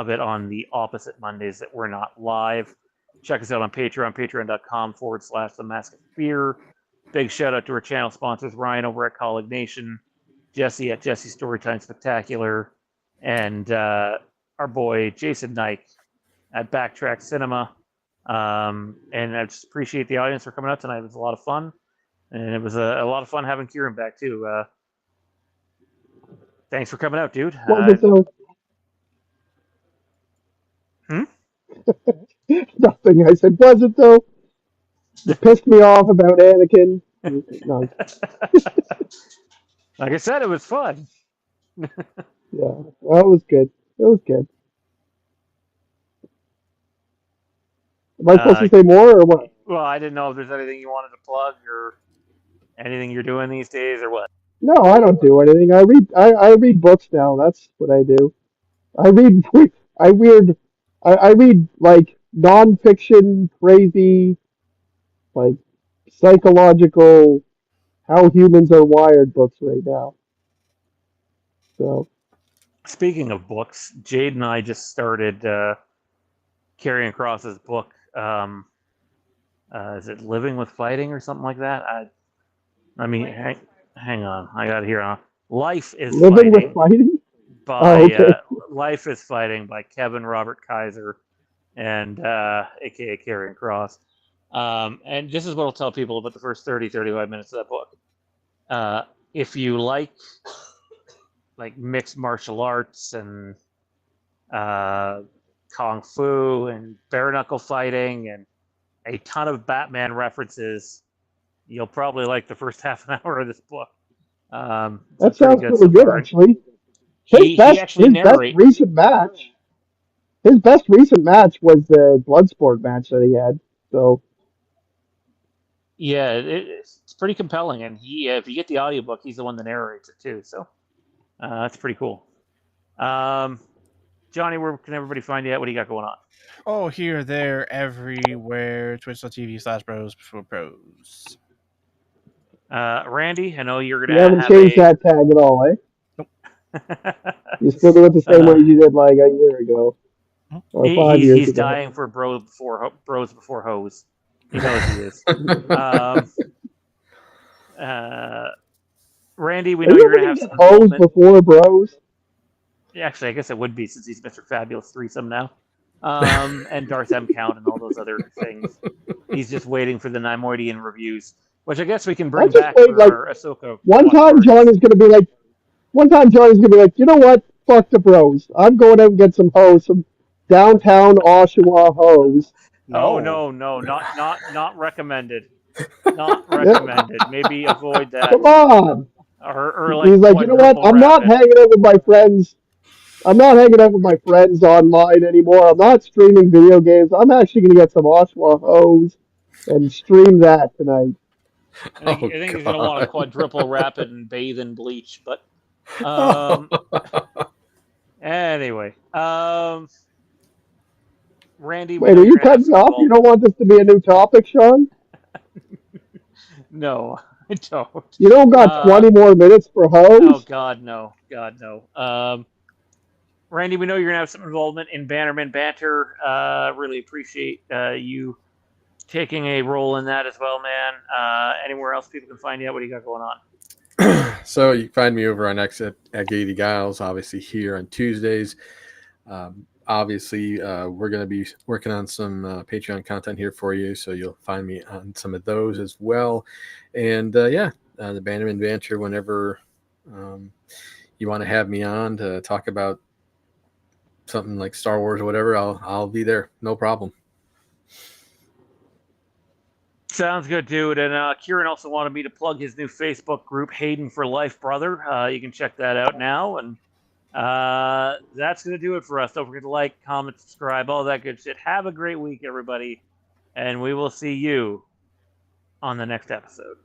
it on the opposite Mondays that we're not live. Check us out on Patreon, patreon.com/The Mask of Fear. Big shout out to our channel sponsors, Ryan over at Kaulignation, Jesse at Jesse Storytime Spectacular, and our boy Jason Knight at Backtrack Cinema. And I just appreciate the audience for coming out tonight. It was a lot of fun. And it was a lot of fun having Kieran back, too. Thanks for coming out, dude. Nothing. I said, was it though? You pissed me off about Anakin. No. Like I said, it was fun. Yeah, well, it was good. It was good. Am I supposed to say more or what? Well, I didn't know if there's anything you wanted to plug or anything you're doing these days or what. No, I don't do anything. I read books now. That's what I do. I read I read like nonfiction, crazy, like psychological, how humans are wired books right now. So Speaking of books, Jade and I just started carrying Kross's book. Is it Living with Fighting or something like that? I mean, hang on. I got it here. Life is Living Fighting with Fighting? by okay. Life is Fighting by Kevin Robert Kaiser and aka Carrying Cross. And this is what I'll tell people about the first 35 minutes of that book. If you like mixed martial arts and kung fu and bare knuckle fighting and a ton of Batman references, you'll probably like the first half an hour of this book. That sounds really so good, far. actually. He actually narrates. His best recent match was the Bloodsport match that he had. So yeah, it's pretty compelling, and if you get the audiobook, he's the one that narrates it too. So that's pretty cool. Johnny, where can everybody find you at? What do you got going on? Oh, here, there, everywhere. Twitch.tv/bros before pros. Randy, I know you're going you to haven't changed that tag at all, eh? Nope. You still do it the same way you did like a year ago. Or 5 years he's ago. dying for bros before hoes. He knows he is. Randy, we know you're going to have some hoes before bros. Actually, I guess it would be since he's Mr. Fabulous Threesome now. And Darth M. Count and all those other things. He's just waiting for the Neimoidian reviews, which I guess we can bring back for our Ahsoka. One time John is going to be like, you know what? Fuck the bros. I'm going out and get some hoes, some downtown Oshawa hoes. No, not recommended. Not recommended. Maybe avoid that. Come on. Or he's like, you know what? I'm not hanging out with my friends. I'm not hanging out with my friends online anymore. I'm not streaming video games. I'm actually going to get some Oshawa hoes and stream that tonight. I think he's going to want to quadruple wrap it and bathe in bleach. But anyway, Randy. Wait, are you cutting off? You don't want this to be a new topic, Sean? No. I don't. You don't got 20 more minutes for Oh host? God, no. God, no. Randy, we know you're gonna have some involvement in Bannerman Banter. Really appreciate you taking a role in that as well, man. Anywhere else people can find you? What do you got going on? So you can find me over on X at Gaiety Giles, obviously here on Tuesdays. Obviously, we're going to be working on some Patreon content here for you, so you'll find me on some of those as well. And the Bannerman Banter, whenever you want to have me on to talk about something like Star Wars or whatever, I'll be there, no problem. Sounds good, dude. And Kieran also wanted me to plug his new Facebook group, Hayden for Life, brother. You can check that out now. And that's going to do it for us. Don't forget to like, comment, subscribe, all that good shit. Have a great week, everybody. And we will see you on the next episode.